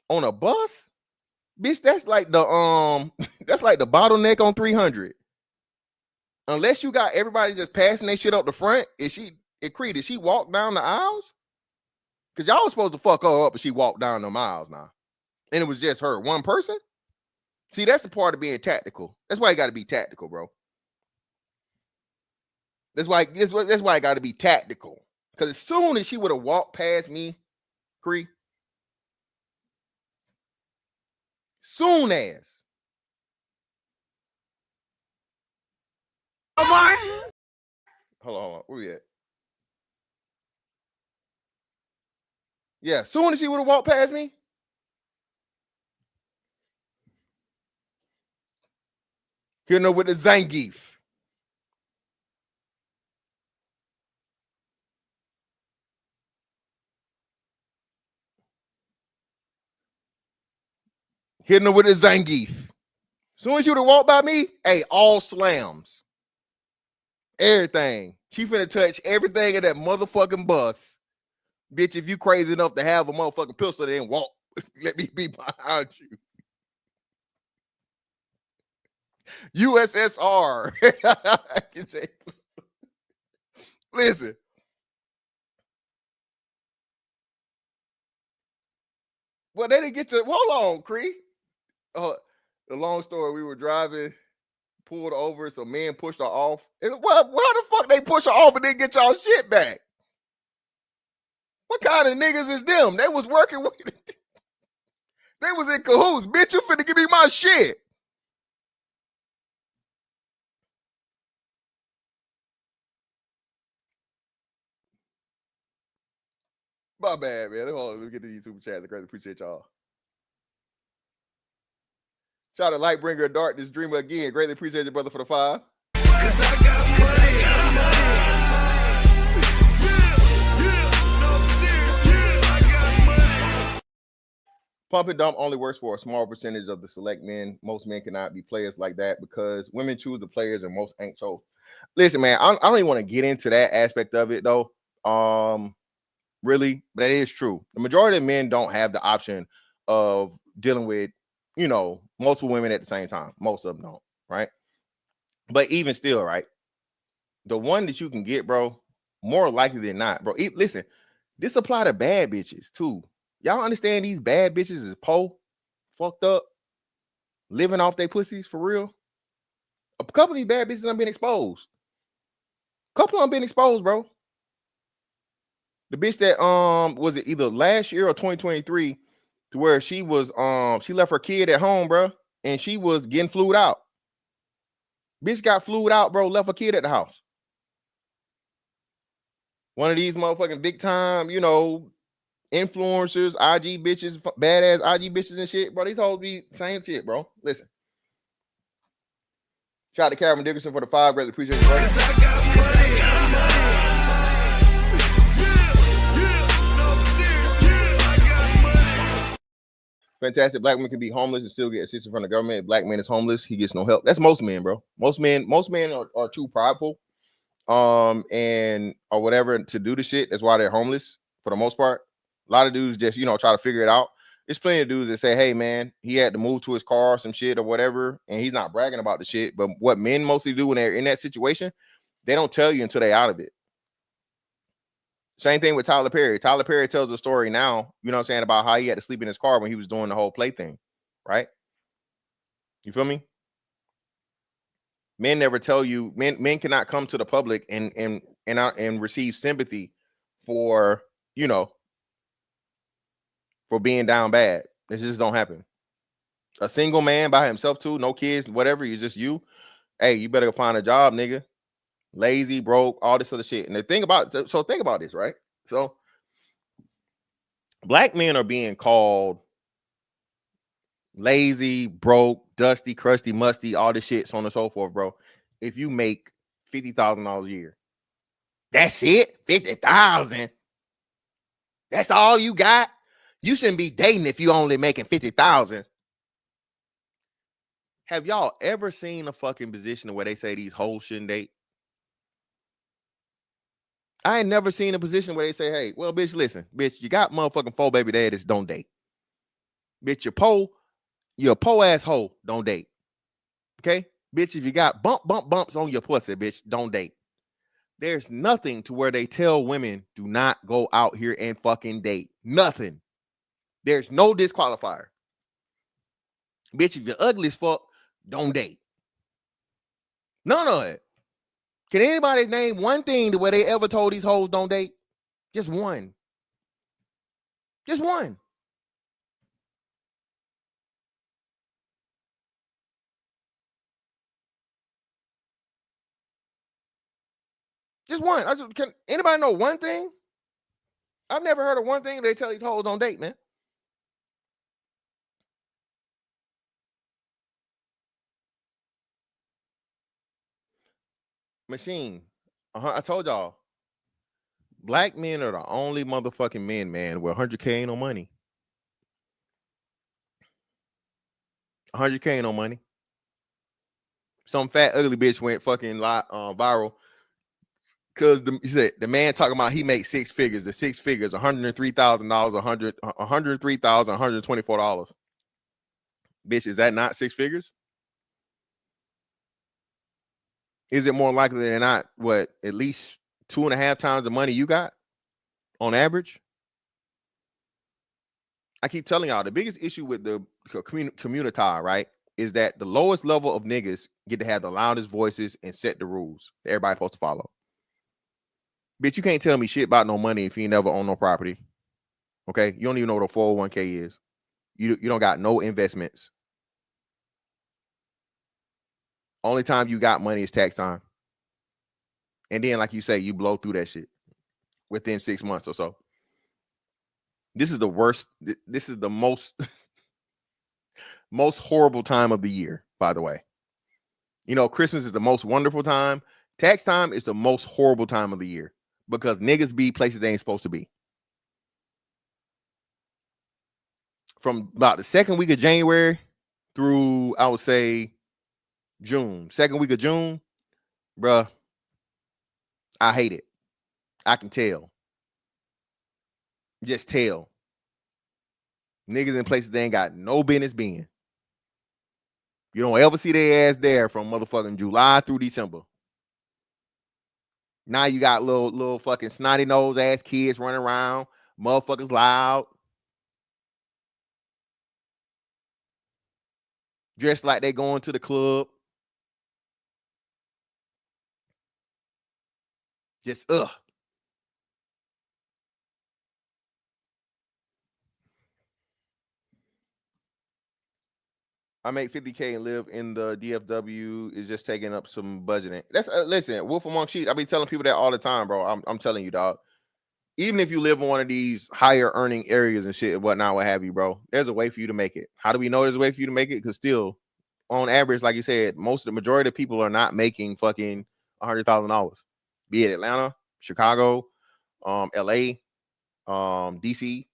on a bus, bitch, that's like the bottleneck on 300. Unless you got everybody just passing their shit up the front, did she walk down the aisles? Because y'all was supposed to fuck her up and she walked down the aisles now. And it was just her, one person. See, that's the part of being tactical. That's why you got to be tactical, bro. That's why I got to be tactical. Because as soon as she would have walked past me, Cree, soon as. Hold on. Where we at? Yeah, soon as she would have walked past me. Hitting her with the Zangief. Hitting her with the Zangief. Soon as she would have walked by me, hey, all slams. Everything. She finna touch everything in that motherfucking bus. Bitch, if you crazy enough to have a motherfucking pistol, then walk. Let me be behind you. USSR. Listen. Well, they didn't get to. Hold on, Cree. The long story, we were driving, pulled over, so men pushed her off. And well, how the fuck they push her off and then get y'all shit back? What kind of niggas is them? They was working with it. They was in cahoots. Bitch, you finna give me my shit. My bad, man. Hold on, let me get to these super chats. I greatly appreciate y'all. Shout out to Lightbringer Darkness Dreamer again. Greatly appreciate you, brother, for the 5. Pump and dump only works for a small percentage of the select men. Most men cannot be players like that because women choose the players and most ain't chose. Listen, man, I don't even want to get into that aspect of it, though. Really, but that is true. The majority of men don't have the option of dealing with, multiple women at the same time. Most of them don't, right? But even still, right? The one that you can get, bro, more likely than not, bro. Listen, this apply to bad bitches too. Y'all understand these bad bitches is fucked up, living off their pussies for real? A couple of these bad bitches have been exposed. A couple of them been exposed, bro. The bitch that was it either last year or 2023 to where she was she left her kid at home, bro, and she was getting flued out. Bitch got flued out, bro, left her kid at the house. One of these motherfucking big time, influencers, IG bitches, badass IG bitches and shit, bro. These hoes be same shit, bro. Listen. Shout out to Karen Dickerson for the 5. Greatly appreciate you, brother. Fantastic. Black women can be homeless and still get assistance from the government. If black man is homeless, he gets no help. That's most men, bro. Most men are too prideful, and or whatever to do the shit. That's why they're homeless for the most part. A lot of dudes just try to figure it out. There's plenty of dudes that say, "Hey, man, he had to move to his car or some shit or whatever," and he's not bragging about the shit. But what men mostly do when they're in that situation, they don't tell you until they're out of it. Same thing with Tyler Perry. Tyler Perry tells a story now, about how he had to sleep in his car when he was doing the whole play thing, right? You feel me? Men never tell you. Men cannot come to the public and receive sympathy for for being down bad. This just don't happen. A single man by himself too, no kids, whatever. You're just you. Hey, you better go find a job, nigga. Lazy, broke, all this other shit. And the thing about so think about this, right? So black men are being called lazy, broke, dusty, crusty, musty, all this shit, so on and so forth, bro. If you make $50,000 a year, that's it. 50,000. That's all you got. You shouldn't be dating if you only making 50,000. Have y'all ever seen a fucking position where they say these hoes shouldn't date? I ain't never seen a position where they say, "Hey, well, bitch, listen, bitch, you got motherfucking 4 baby daddies, don't date. Bitch, you're a po ass hoe, don't date. Okay? Bitch, if you got bumps on your pussy, bitch, don't date. There's nothing to where they tell women do not go out here and fucking date. Nothing. There's no disqualifier. Bitch, if you're ugly as fuck, don't date. None of it. Can anybody name one thing to where they ever told these hoes don't date? Just one. Just one. Just one. Can anybody know one thing? I've never heard of one thing they tell these hoes don't date, man. Machine. I told y'all. Black men are the only motherfucking men, man, where 100K ain't no money. 100K ain't no money. Some fat ugly bitch went fucking viral because he said the man talking about he makes six figures. The six figures, $103,000, $103,124. Bitch, is that not six figures? Is it more likely than not? What, at least 2.5 times the money you got on average? I keep telling y'all the biggest issue with the community, right, is that the lowest level of niggas get to have the loudest voices and set the rules that everybody's supposed to follow. Bitch, you can't tell me shit about no money if you ain't never own no property. Okay? You don't even know what a 401k is. You don't got no investments. Only time you got money is tax time. And then, like you say, you blow through that shit within 6 months or so. This is the worst. This is the most horrible time of the year, by the way. You know, Christmas is the most wonderful time. Tax time is the most horrible time of the year because niggas be places they ain't supposed to be. From about the second week of January through, I would say, June. Second week of June, bruh, I hate it. I can tell. Just tell. Niggas in places they ain't got no business being. You don't ever see their ass there from motherfucking July through December. Now you got little fucking snotty nose ass kids running around, motherfuckers loud, dressed like they going to the club. Just I make 50K and live in the DFW is just taking up some budgeting. That's listen, Wolf Among Sheep. I be telling people that all the time, bro. I'm telling you, dog. Even if you live in one of these higher earning areas and shit and whatnot, what have you, bro, there's a way for you to make it. How do we know there's a way for you to make it? Because still, on average, like you said, the majority of people are not making fucking $100,000. Be it Atlanta, Chicago, LA, DC,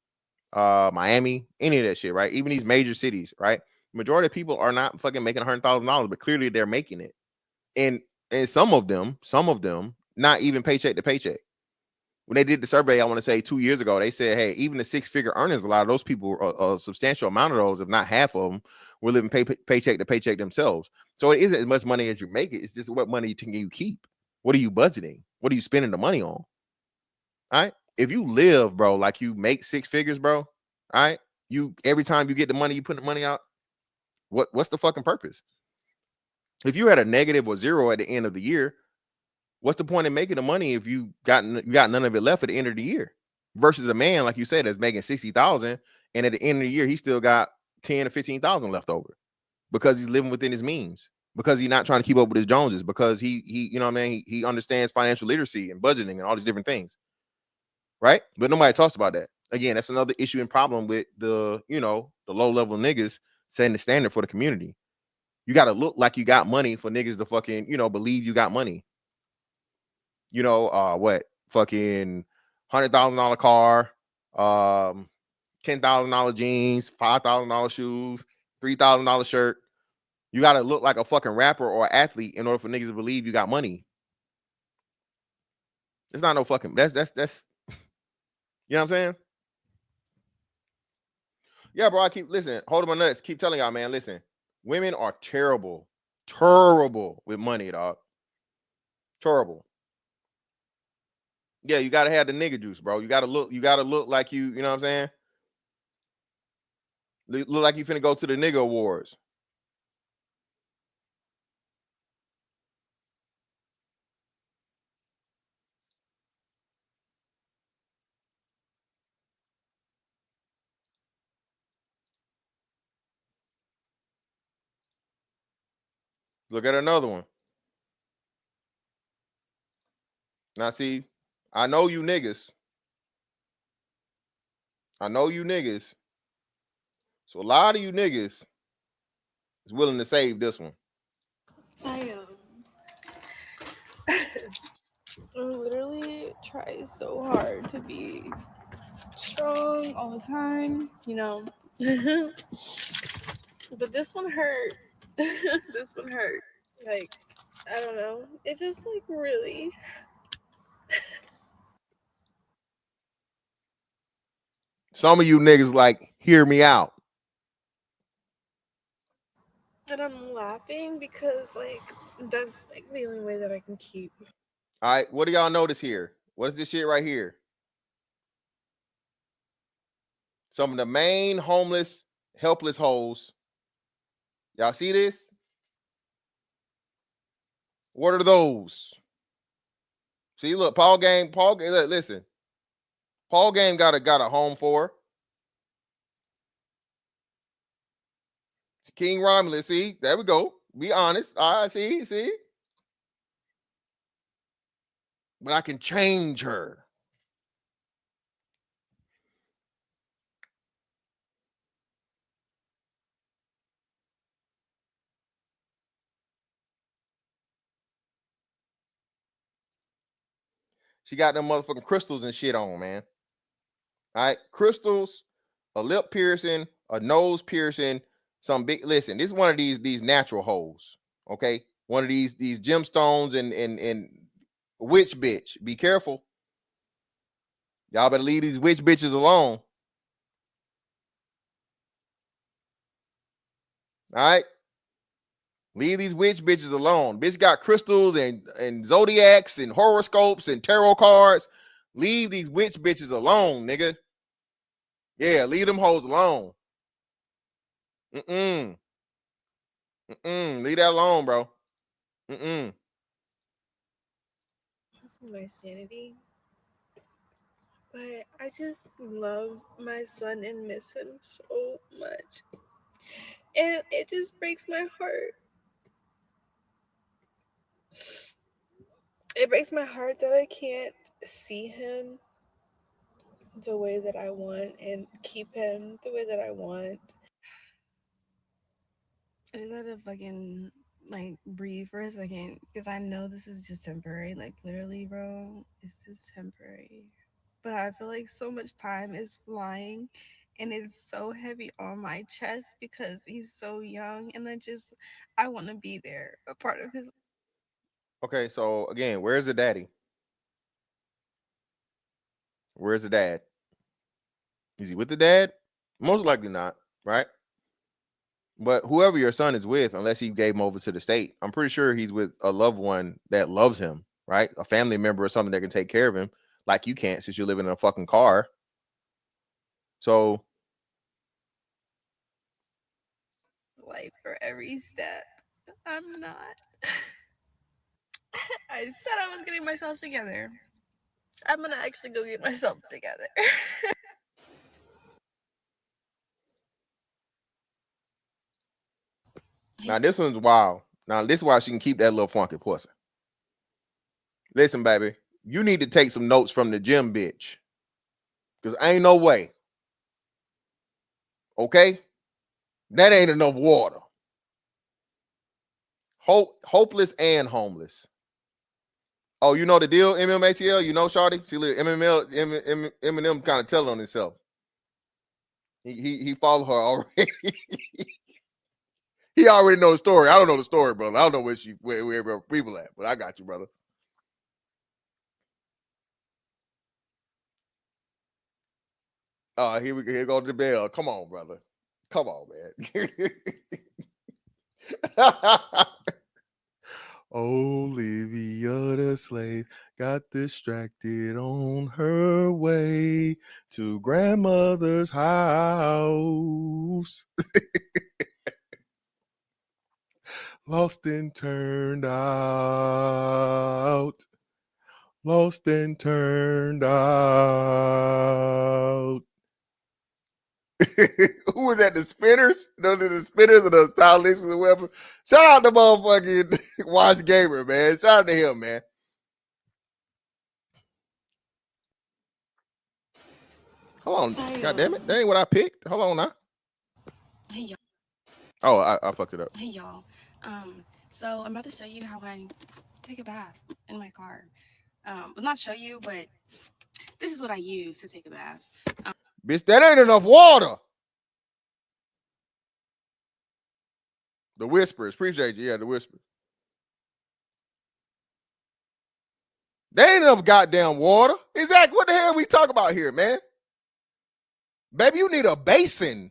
Miami, any of that shit, right? Even these major cities, right? Majority of people are not fucking making $100,000, but clearly they're making it. And some of them, not even paycheck to paycheck. When they did the survey, I want to say 2 years ago, they said, hey, even the six-figure earnings, a lot of those people, a substantial amount of those, if not half of them, were living paycheck to paycheck themselves. So it isn't as much money as you make it. It's just what money can you keep? What are you budgeting? What are you spending the money on? All right. If you live, bro, like you make six figures, bro, all right, you every time you get the money, you put the money out. What's the fucking purpose? If you had a negative or zero at the end of the year, what's the point in making the money if you got none of it left at the end of the year? Versus a man, like you said, that's making 60,000, and at the end of the year, he still got 10 or 15,000 left over because he's living within his means, because he's not trying to keep up with his Joneses, because he you know what I mean, he understands financial literacy and budgeting and all these different things, right? But nobody talks about that. Again, that's another issue and problem with the low level niggas setting the standard for the community. You got to look like you got money for niggas to fucking believe you got money. What fucking $100,000 car, $10,000 jeans, $5,000 shoes, $3,000 shirt. You got to look like a fucking rapper or athlete in order for niggas to believe you got money. It's not no fucking that's you know what I'm saying? Yeah, bro. I keep hold my nuts. Keep telling y'all, man. Listen, women are terrible terrible with money, dog. Terrible. Yeah, you gotta have the nigga juice, bro. You gotta look like you know what I'm saying? Look like you finna go to the nigga awards. Look at another one. Now see, I know you niggas. I know you niggas. So a lot of you niggas is willing to save this one. I literally try so hard to be strong all the time, you know. But this one hurt. This one hurt. Like, I don't know. It just like really. Some of you niggas like hear me out. And I'm laughing because like that's like the only way that I can keep. All right, what do y'all notice here? What is this shit right here? Some of the main homeless, helpless hoes. Y'all see this? What are those? See, look, Paul Game, listen. Paul Game got a home for her. King Romulus, see, there we go. Be honest. All right, see. But I can change her. She got them motherfucking crystals and shit on, man. All right, crystals, a lip piercing, a nose piercing, some big. Listen, this is one of these natural hoes. Okay, one of these gemstones and witch bitch. Be careful. Y'all better leave these witch bitches alone. All right, leave these witch bitches alone. Bitch got crystals and zodiacs and horoscopes and tarot cards. Leave these witch bitches alone, nigga. Yeah, leave them hoes alone. Leave that alone, bro. My sanity. But I just love my son and miss him so much. And it just breaks my heart. It breaks my heart that I can't see him the way that I want and keep him the way that I want. I just had to fucking like breathe for a second because I know this is just temporary. Like literally, bro, it's just temporary. But I feel like so much time is flying and it's so heavy on my chest because he's so young and I want to be there, a part of his. Okay, so again, where's the daddy? Where's the dad? Is he with the dad? Most likely not, right? But whoever your son is with, unless he gave him over to the state, I'm pretty sure he's with a loved one that loves him, right? A family member or something that can take care of him, like you can't since you're living in a fucking car. So, Life for every step. I'm not. I said I was getting myself together. I'm gonna actually go get myself together. now this one's wild. Now, this is why she can keep that little funky pussy. Listen, baby, you need to take some notes from the gym bitch. Because ain't no way. Okay? That ain't enough water. Hopeless and homeless. Oh, you know the deal, MMATL? You know, Shawty? See, look, Eminem kind of telling on himself. He followed her already. He already know the story. I don't know the story, brother. I don't know where people at, but I got you, brother. Here go the bell. Come on, brother. Come on, man. Olivia the slave got distracted on her way to grandmother's house. Lost and turned out. Lost and turned out. Who was at the Spinners? The Spinners or the Stylists or whatever. Shout out to motherfucking Watch Gamer, man. Shout out to him, man. Hold on. God damn it. That ain't what I picked. Hold on now. Hey y'all. Oh, I fucked it up. Hey y'all. So I'm about to show you how I take a bath in my car. Well, not show you, but this is what I use to take a bath. Bitch, that ain't enough water. The Whispers. Appreciate you. Yeah, the Whispers. They ain't enough goddamn water. Exactly. What the hell we talk about here, man? Baby, you need a basin.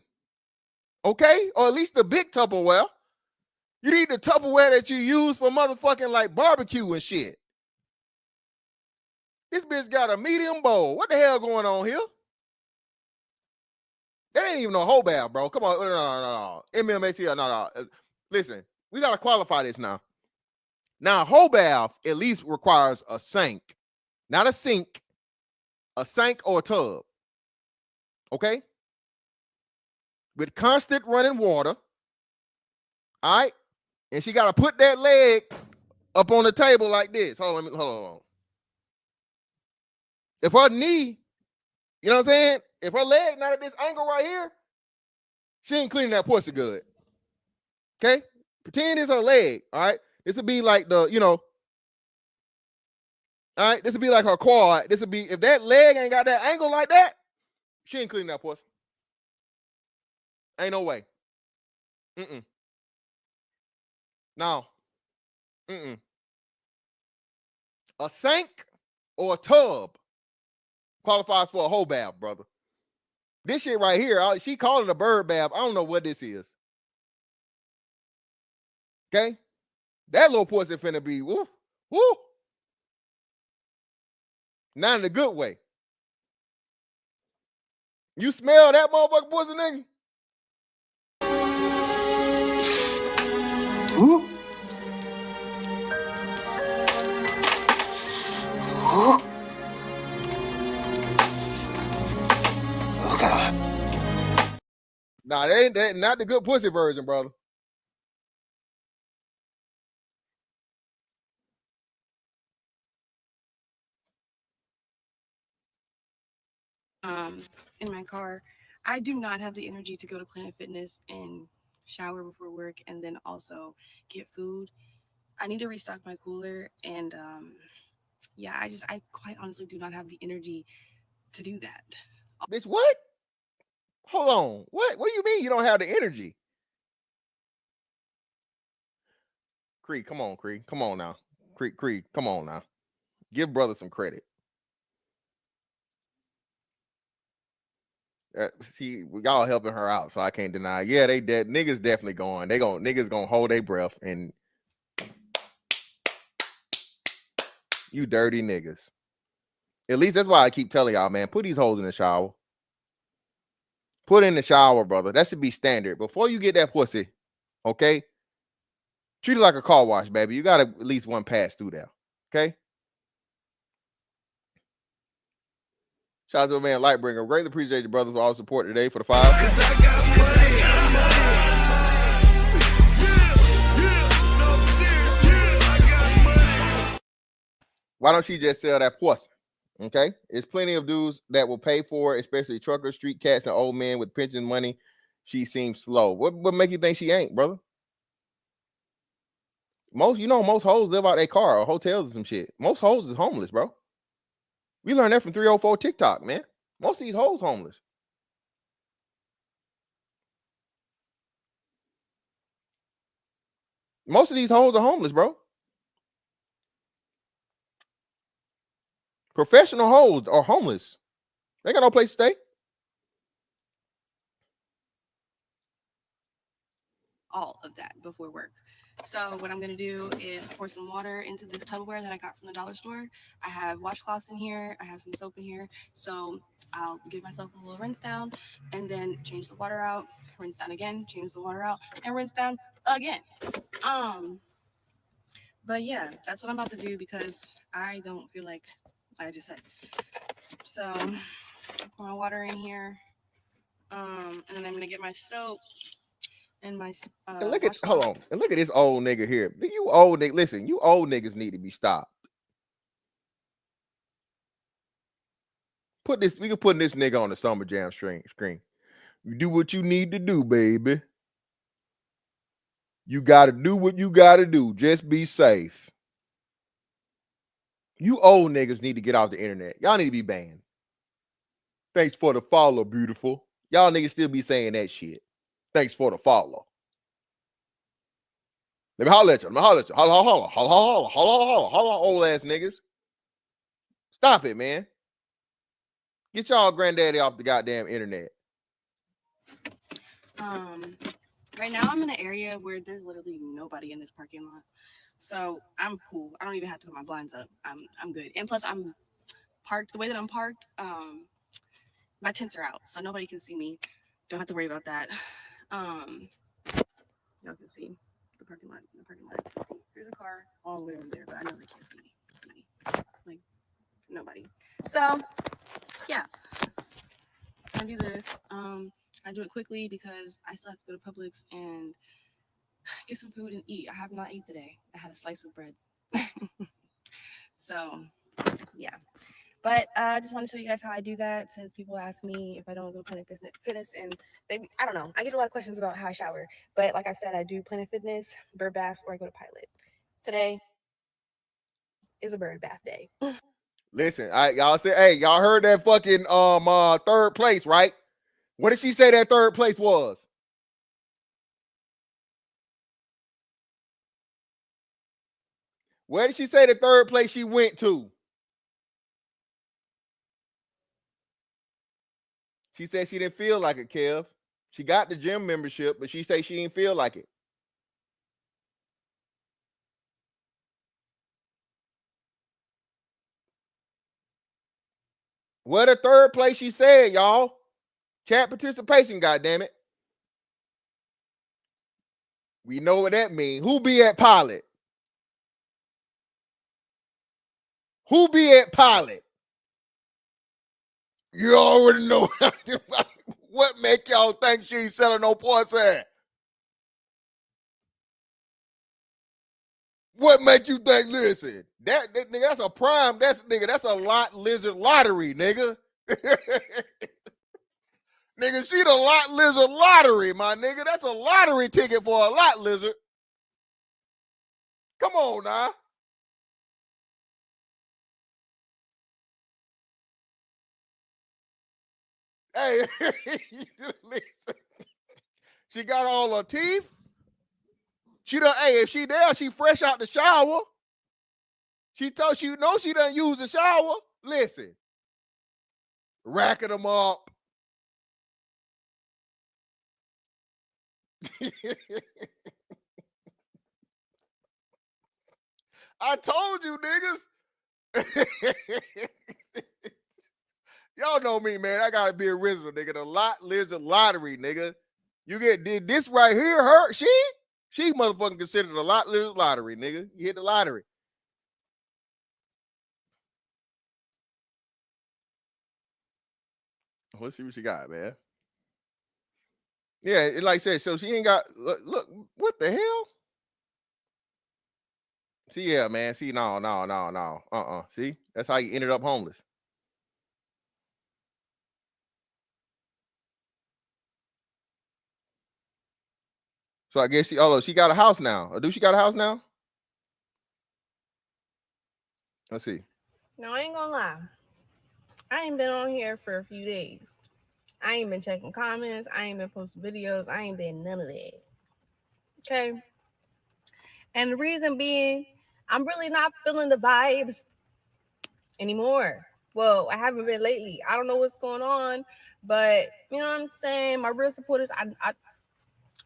Okay? Or at least a big Tupperware. You need the Tupperware that you use for motherfucking like barbecue and shit. This bitch got a medium bowl. What the hell going on here? That ain't even no whole bath, bro. Come on. No. MMATL, no. Listen, we got to qualify this now. Now, a whole bath at least requires a sink. Not a sink. A sink or a tub. Okay? With constant running water. All right? And she got to put that leg up on the table like this. Hold on. If her knee, you know what I'm saying? If her leg not at this angle right here, she ain't cleaning that pussy good. Okay? Pretend it's her leg. All right? This would be like the, you know, all right? This would be like her quad. This would be, if that leg ain't got that angle like that, she ain't cleaning that pussy. Ain't no way. No. A sink or a tub qualifies for a whole bath, brother. This shit right here, she called it a bird bath. I don't know what this is. Okay? That little pussy finna be, woo. Not in a good way. You smell that motherfucking pussy, nigga? Who? Who? Oh, God. Nah, that ain't not the good pussy version, brother. In my car, I do not have the energy to go to Planet Fitness and shower before work and then also get food. I need to restock my cooler and yeah, I quite honestly do not have the energy to do that. Bitch, what? Hold on. What do you mean you don't have the energy? Creed, come on, Creed. Come on now. Creed, come on now. Give brother some credit. See, y'all helping her out, so I can't deny. Yeah, they dead. Niggas definitely going. Niggas gonna hold their breath and you dirty niggas. At least that's why I keep telling y'all, man, put these hoes in the shower. Put in the shower, brother. That should be standard. Before you get that pussy, okay? Treat it like a car wash, baby. You got at least one pass through there, okay? Shout out to the man Lightbringer. Greatly appreciate you, brother, for all the support today for the 5. Why don't she just sell that pussy? Okay? There's plenty of dudes that will pay for it, especially truckers, street cats, and old men with pension money. She seems slow. What make you think she ain't, brother? Most hoes live out their car or hotels or some shit. Most hoes is homeless, bro. We learned that from 304 TikTok, man. Most of these hoes homeless. Most of these hoes are homeless, bro. Professional hoes are homeless. They got no place to stay. All of that before work. So what I'm gonna do is pour some water into this Tupperware that I got from the dollar store. I have washcloths in here. I have some soap in here. So I'll give myself a little rinse down and then change the water out, rinse down again, change the water out, and rinse down again. But yeah, that's what I'm about to do because I don't feel like I just said. So pour my water in here. And then I'm gonna get my soap and my And look at washcloth. hold on. And look at this old nigga here. You old nigga. Listen, you old niggas need to be stopped. We can put this nigga on the Summer Jam screen. You do what you need to do, baby. You gotta do what you gotta do. Just be safe. You old niggas need to get off the internet. Y'all need to be banned. Thanks for the follow, beautiful. Y'all niggas still be saying that shit. Thanks for the follow. Let me holler at you. Holla, old ass niggas. Stop it, man. Get y'all granddaddy off the goddamn internet. Right now I'm in an area where there's literally nobody in this parking lot. So I'm cool. I don't even have to put my blinds up. I'm good. And plus I'm parked the way that I'm parked. My tints are out, so nobody can see me. Don't have to worry about that. Y'all can see the parking lot. There's a car all the way over there, but I know they can't see me. Like nobody. So yeah. I do this. I do it quickly because I still have to go to Publix and get some food and eat. I have not eaten today. I had a slice of bread. So, yeah. But I just want to show you guys how I do that since people ask me if I don't go to Planet Fitness. And I don't know. I get a lot of questions about how I shower. But like I've said, I do Planet Fitness, bird baths, or I go to Pilot. Today is a bird bath day. Listen, y'all say, hey, y'all heard that fucking third place, right? What did she say that third place was? Where did she say the third place she went to? She said she didn't feel like it, Kev. She got the gym membership, but she said she didn't feel like it. What the third place she said, y'all? Chat participation, goddammit. We know what that means. Who be at Pilot? Who be at Pilot? You already know. What make y'all think she ain't selling no pussy? What make you think? Listen, that nigga, that's a prime. That's a lot lizard lottery, nigga. Nigga, she the lot lizard lottery, my nigga. That's a lottery ticket for a lot lizard. Come on now. Hey, listen. She got all her teeth. She done, hey, if she there, she fresh out the shower. She told you know she done use the shower. Listen, racking them up. I told you, niggas. Y'all know me, man. I gotta be original, nigga. The lot lizard lottery, nigga. You did this right here, her, she motherfucking considered a lot lizard lottery, nigga. You hit the lottery. Let's see what she got, man. Yeah, like I said, so she ain't got look what the hell? See, yeah, man. See, no. See, that's how you ended up homeless. So I guess she got a house now. Or do she got a house now? Let's see. No, I ain't gonna lie. I ain't been on here for a few days. I ain't been checking comments. I ain't been posting videos. I ain't been none of that. Okay. And the reason being, I'm really not feeling the vibes anymore. Well, I haven't been lately. I don't know what's going on, but you know what I'm saying? My real supporters,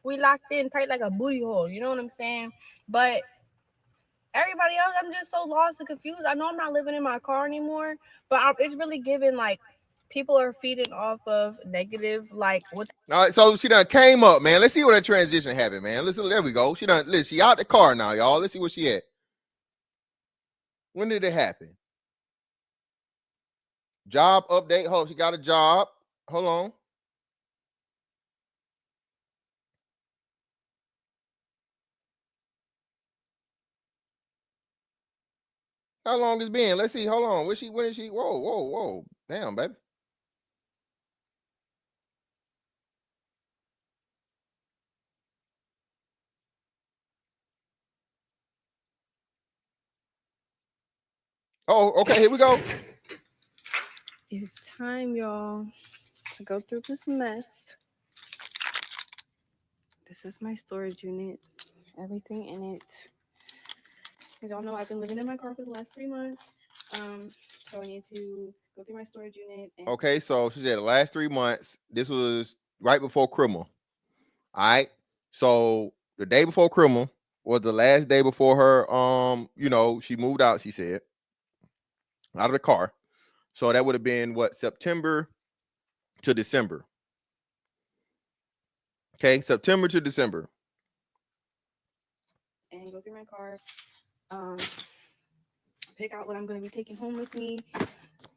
We locked in tight like a booty hole. You know what I'm saying? But everybody else, I'm just so lost and confused. I know I'm not living in my car anymore, but it's really giving like people are feeding off of negative, like what. All right, so she done came up, man. Let's see what that transition happened, man. Listen, there we go. She done. Listen, she out the car now, y'all. Let's see where she at. When did it happen? Job update. Hold, she got a job. Hold on. How long it's been? Let's see. Hold on. When is she? Whoa, whoa, whoa. Damn, baby. Oh, okay. Here we go. It's time, y'all, to go through this mess. This is my storage unit. Everything in it. As y'all know, I've been living in my car for the last 3 months. So I need to go through my storage unit. Okay, so she said the last 3 months. This was right before criminal. All right. So the day before criminal was the last day before her. She moved out. She said out of the car. So that would have been what, September to December. Okay, September to December. And go through my car. Pick out what I'm going to be taking home with me.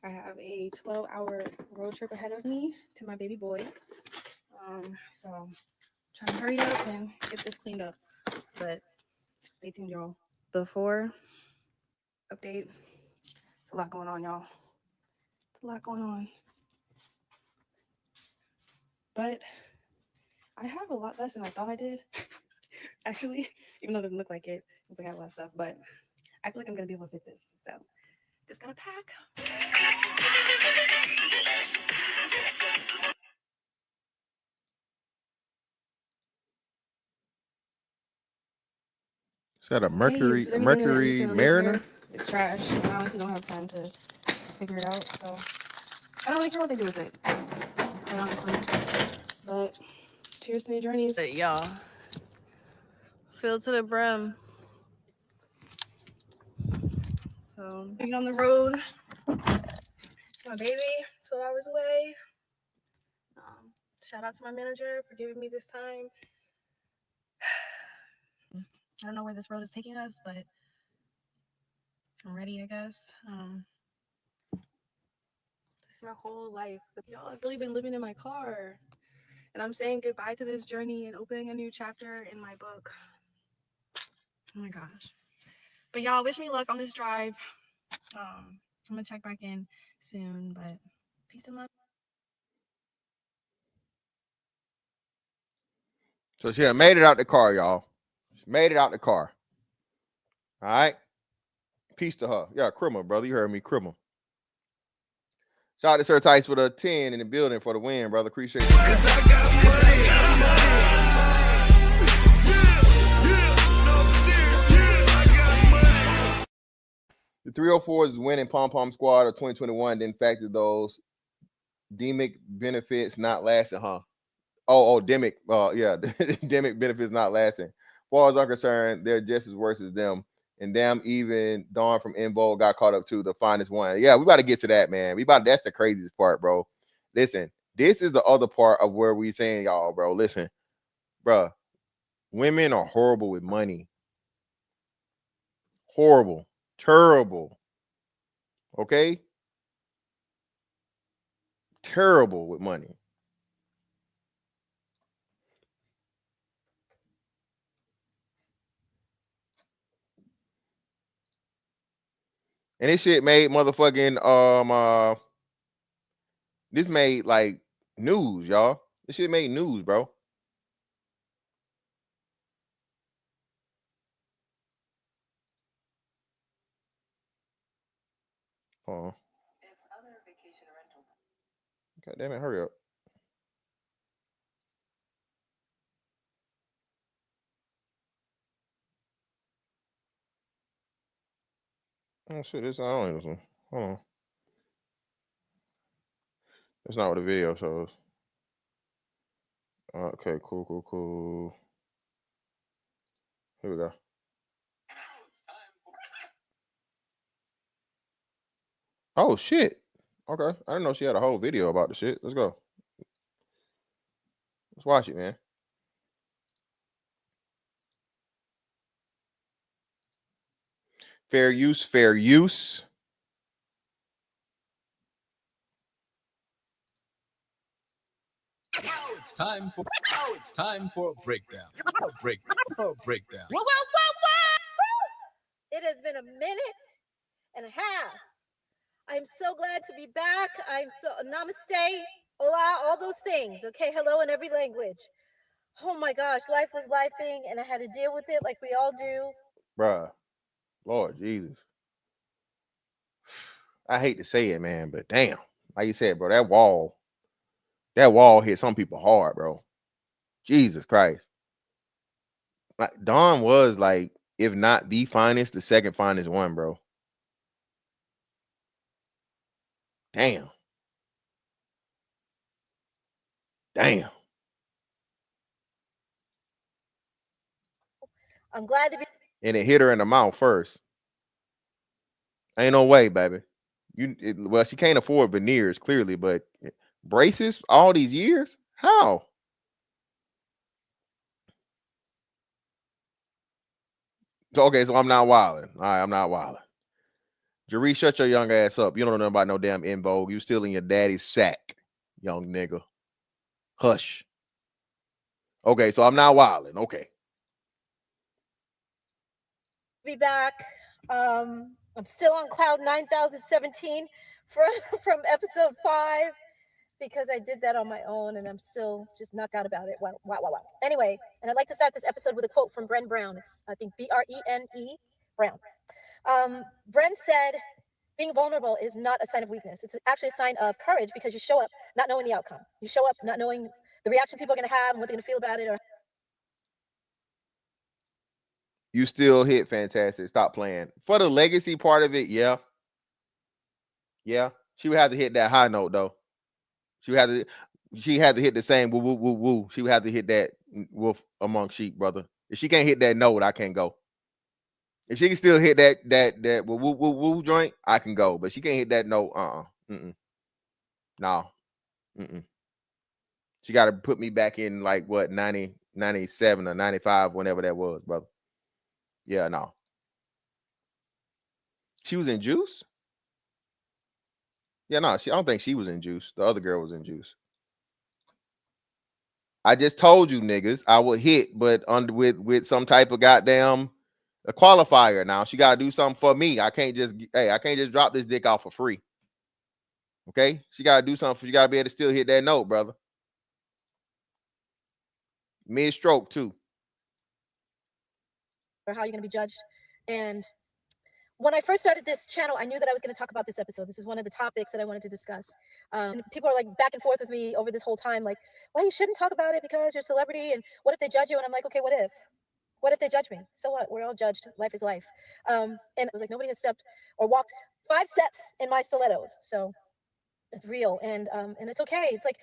I have a 12-hour road trip ahead of me to my baby boy. So I'm trying to hurry up and get this cleaned up. But stay tuned, y'all. Before update, it's a lot going on, y'all. It's a lot going on. But I have a lot less than I thought I did. Actually, even though it doesn't look like it, because I got a lot of stuff. But I feel like I'm going to be able to fit this. So just got to pack. Is that a Mercury Mariner? It's trash. I honestly don't have time to figure it out. So I don't really care what they do with it. Honestly. But cheers to the journey. Y'all. Filled to the brim. So being on the road. My baby, 12 hours away. Shout out to my manager for giving me this time. I don't know where this road is taking us, but I'm ready, I guess. This is my whole life. Y'all, I've really been living in my car. And I'm saying goodbye to this journey and opening a new chapter in my book. Oh my gosh. But y'all, wish me luck on this drive. I'm going to check back in soon, but peace and love. So she done made it out the car, y'all. She made it out the car. All right. Peace to her. Yeah, criminal, brother. You heard me, criminal. Shout out to Sir Tice for the 10 in the building for the win, brother. Appreciate it. The 304s is winning Pom Pom Squad of 2021. Then factor those demic benefits not lasting, huh? Oh, demic. Demic benefits not lasting. As far as I'm concerned, they're just as worse as them. And damn, even Dawn from Invo got caught up to the finest one. Yeah, we got to get to that, man. That's the craziest part, bro. Listen, this is the other part of where we saying, y'all, bro. Listen, bro, women are horrible with money. Horrible, terrible. Okay, terrible with money. And this shit made motherfucking this made like news, y'all. This shit made news, bro. Oh. God damn it, hurry up. Oh shit, this I don't listen. Hold on. That's not what the video shows. Okay, cool. Here we go. Oh shit. Okay, I didn't know she had a whole video about the shit. Let's go. Let's watch it, man. Fair use. Now it's time for a breakdown. Breakdown. It has been a minute and a half. I'm so glad to be back. I'm so namaste, hola, all those things. Okay, hello in every language. Oh my gosh, life was lifing and I had to deal with it like we all do. Bruh. Lord Jesus. I hate to say it, man, but damn. Like you said, bro, that wall hit some people hard, bro. Jesus Christ. Like Dawn was like, if not the finest, the second finest one, bro. Damn. I'm glad to be. And it hit her in the mouth first. Ain't no way, baby. Well, she can't afford veneers, clearly, but braces all these years? How? So I'm not wilding. All right, I'm not wilding. Jeree, shut your young ass up. You don't know about no damn In Vogue. You still in your daddy's sack, young nigga. Hush. Okay, so I'm not wilding. Okay. Be back. I'm still on cloud 9017 from episode 5 because I did that on my own and I'm still just knocked out about it. Wow. Anyway, and I'd like to start this episode with a quote from Bren Brown. It's, I think, Brene Brown. Bren said, being vulnerable is not a sign of weakness. It's actually a sign of courage because you show up not knowing the outcome. You show up not knowing the reaction people are going to have and what they're going to feel about it. Or You still hit fantastic. Stop playing. For the legacy part of it, yeah. She would have to hit that high note though. She had to hit the same woo woo woo woo. She would have to hit that wolf among sheep, brother. If she can't hit that note, I can't go. If she can still hit that woo woo woo woo joint, I can go. But she can't hit that note. No. She got to put me back in like what 90, 97 or 95, whenever that was, brother. Yeah, no. She was in Juice? Yeah, no, I don't think she was in Juice. The other girl was in Juice. I just told you niggas I would hit, but with some type of goddamn a qualifier. Now she gotta do something for me. I can't just drop this dick off for free. Okay, she gotta do something. You gotta be able to still hit that note, brother. Mid stroke too. or how you're going to be judged. And when I first started this channel, I knew that I was going to talk about this episode. This was one of the topics that I wanted to discuss. And people are like back and forth with me over this whole time, like, well, you shouldn't talk about it because you're a celebrity. And what if they judge you? And I'm like, okay, what if? What if they judge me? So what? We're all judged. Life is life. And it was like nobody has stepped or walked 5 steps in my stilettos. So it's real. And it's okay. It's like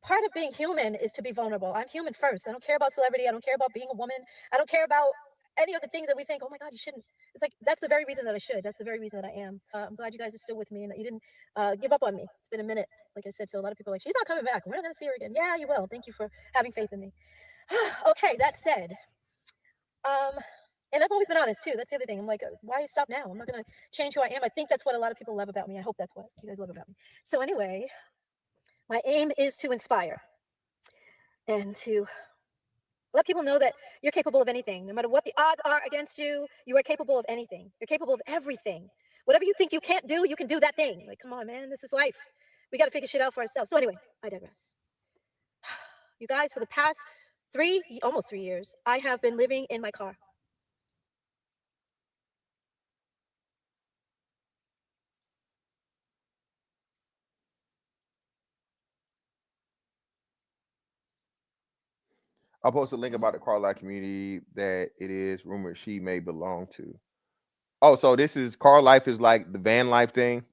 part of being human is to be vulnerable. I'm human first. I don't care about celebrity. I don't care about being a woman. I don't care about any of the things that we think, oh my God, you shouldn't. It's like, that's the very reason that I should. That's the very reason that I am. I'm glad you guys are still with me and that you didn't give up on me. It's been a minute. Like I said, so a lot of people are like, she's not coming back. We're not going to see her again. Yeah, you will. Thank you for having faith in me. Okay, that said, and I've always been honest too. That's the other thing. I'm like, why stop now? I'm not going to change who I am. I think that's what a lot of people love about me. I hope that's what you guys love about me. So anyway, my aim is to inspire and to let people know that you're capable of anything. No matter what the odds are against you, you are capable of anything. You're capable of everything. Whatever you think you can't do, you can do that thing. Like, come on, man, this is life. We got to figure shit out for ourselves. So anyway, I digress. You guys, for the past almost 3 years, I have been living in my car. I'll post a link about the car life community that it is rumored she may belong to. Oh, so this is car life is like the van life thing.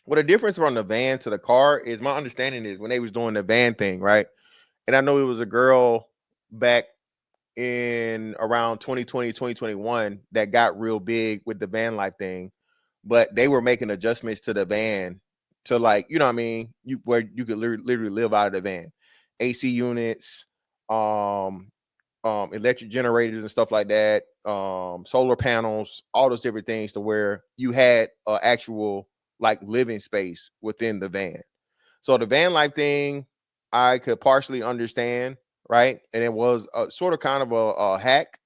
Well, the difference from the van to the car is my understanding is when they was doing the van thing, right? And I know it was a girl back in around 2020, 2021 that got real big with the van life thing, but they were making adjustments to the van to, like, you know what I mean, where you could literally live out of the van. AC units, electric generators and stuff like that, solar panels, all those different things, to where you had an actual like living space within the van. So the van life thing, I could partially understand, right? And it was a sort of kind of a hack,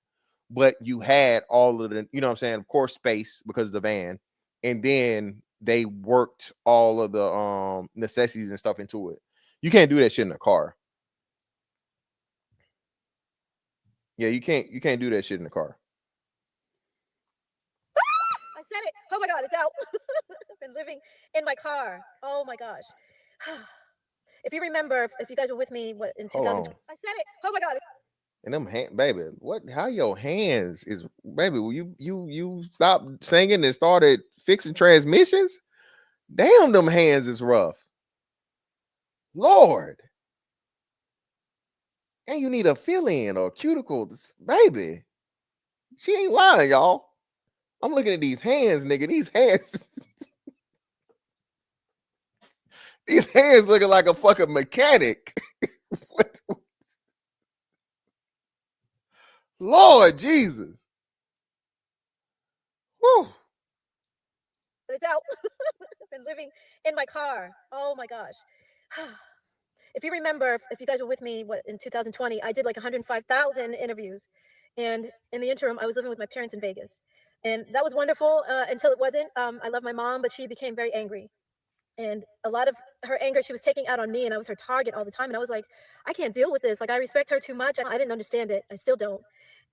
but you had all of the, you know what I'm saying, of course, space because of the van, and then they worked all of the necessities and stuff into it. You can't do that shit in a car. Yeah, you can't do that shit in the car. I said it. Oh my God, it's out. I've been living in my car. Oh my gosh. If you remember, if you guys were with me, what, in 2000, I said it. Oh my God. And them baby, what? How your hands is, baby? Will you stopped singing and started fixing transmissions? Damn, them hands is rough. Lord, and you need a fill-in or cuticles, baby. She ain't lying, y'all. I'm looking at these hands, nigga. These hands, these hands looking like a fucking mechanic. What? Lord Jesus. Whew. It's out. I've been living in my car. Oh my gosh. If you remember, if you guys were with me, what, in 2020, I did like 105,000 interviews. And in the interim, I was living with my parents in Vegas. And that was wonderful until it wasn't. I love my mom, but she became very angry. And a lot of her anger she was taking out on me, and I was her target all the time. And I was like, I can't deal with this. Like, I respect her too much. I didn't understand it. I still don't.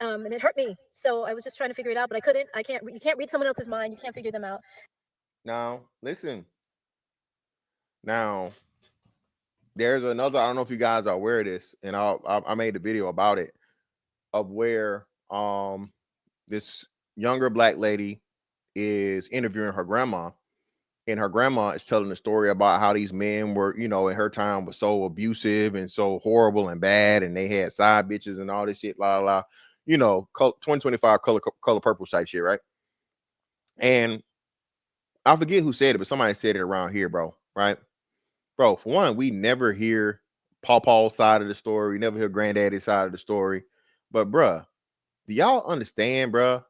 And it hurt me. So I was just trying to figure it out, but I couldn't. You can't read someone else's mind. You can't figure them out. Now, listen. Now, there's another, I don't know if you guys are aware of this, and I made a video about it, of where this younger black lady is interviewing her grandma, and her grandma is telling the story about how these men were, you know, in her time was so abusive and so horrible and bad, and they had side bitches and all this shit, la la, you know, 2025 color purple type shit, right? And I forget who said it, but somebody said it around here, bro, right? Bro, for one, we never hear Pawpaw's side of the story. We never hear Granddaddy's side of the story. But, bruh, do y'all understand, bruh?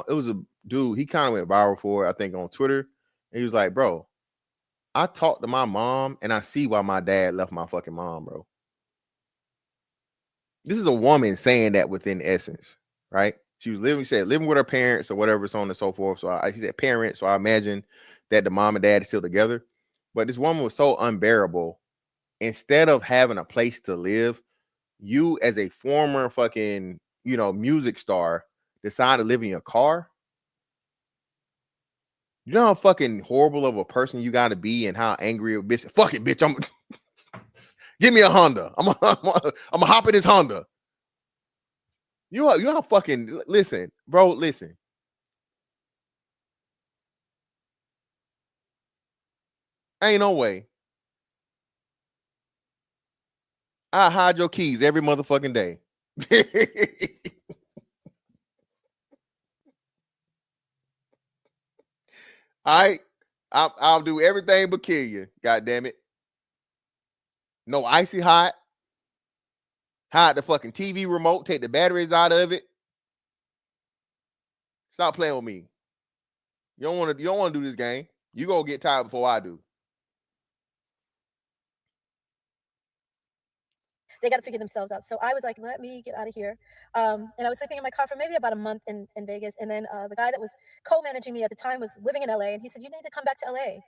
It was a dude, he kind of went viral for it, I think, on Twitter. And he was like, bro, I talked to my mom, and I see why my dad left my fucking mom, bro. This is a woman saying that within essence, right? She was living with her parents or whatever, so on and so forth. So she said parents, so I imagine that the mom and dad is still together. But this woman was so unbearable. Instead of having a place to live, you as a former fucking, you know, music star decide to live in your car. You know how fucking horrible of a person you got to be, and how angry a bitch. Fuck it, bitch. Give me a Honda. I'm gonna hop in this Honda. You know how fucking, listen, bro. Listen. Ain't no way. I hide your keys every motherfucking day. All right, I'll do everything but kill you. God damn it. No icy hot. Hide the fucking TV remote. Take the batteries out of it. Stop playing with me. You don't want to do this game. You gonna get tired before I do. They got to figure themselves out. So I was like, let me get out of here. And I was sleeping in my car for maybe about a month in Vegas. And then the guy that was co-managing me at the time was living in LA. And he said, you need to come back to LA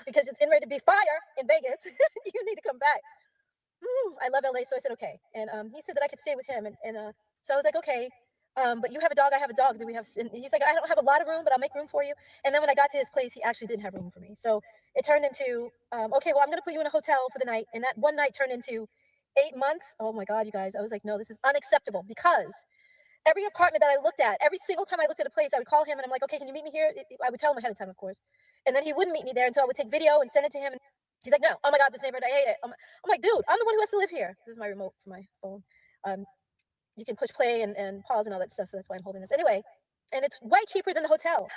because it's getting ready to be fire in Vegas. You need to come back. I love LA. So I said, okay. And he said that I could stay with him. And so I was like, okay. But you have a dog, I have a dog. Do we have? And he's like, I don't have a lot of room, but I'll make room for you. And then when I got to his place, he actually didn't have room for me. So it turned into, okay, well, I'm going to put you in a hotel for the night. And that one night turned into 8 months. Oh my God, you guys. I was like, no, this is unacceptable, because every apartment that I looked at, every single time I looked at a place, I would call him and I'm like, okay, can you meet me here? I would tell him ahead of time, of course. And then he wouldn't meet me there until I would take video and send it to him. He's like, no, oh my God, this neighborhood, I hate it. I'm like, dude, I'm the one who has to live here. This is my remote for my phone. You can push play and pause and all that stuff, so that's why I'm holding this. Anyway, and it's way cheaper than the hotel.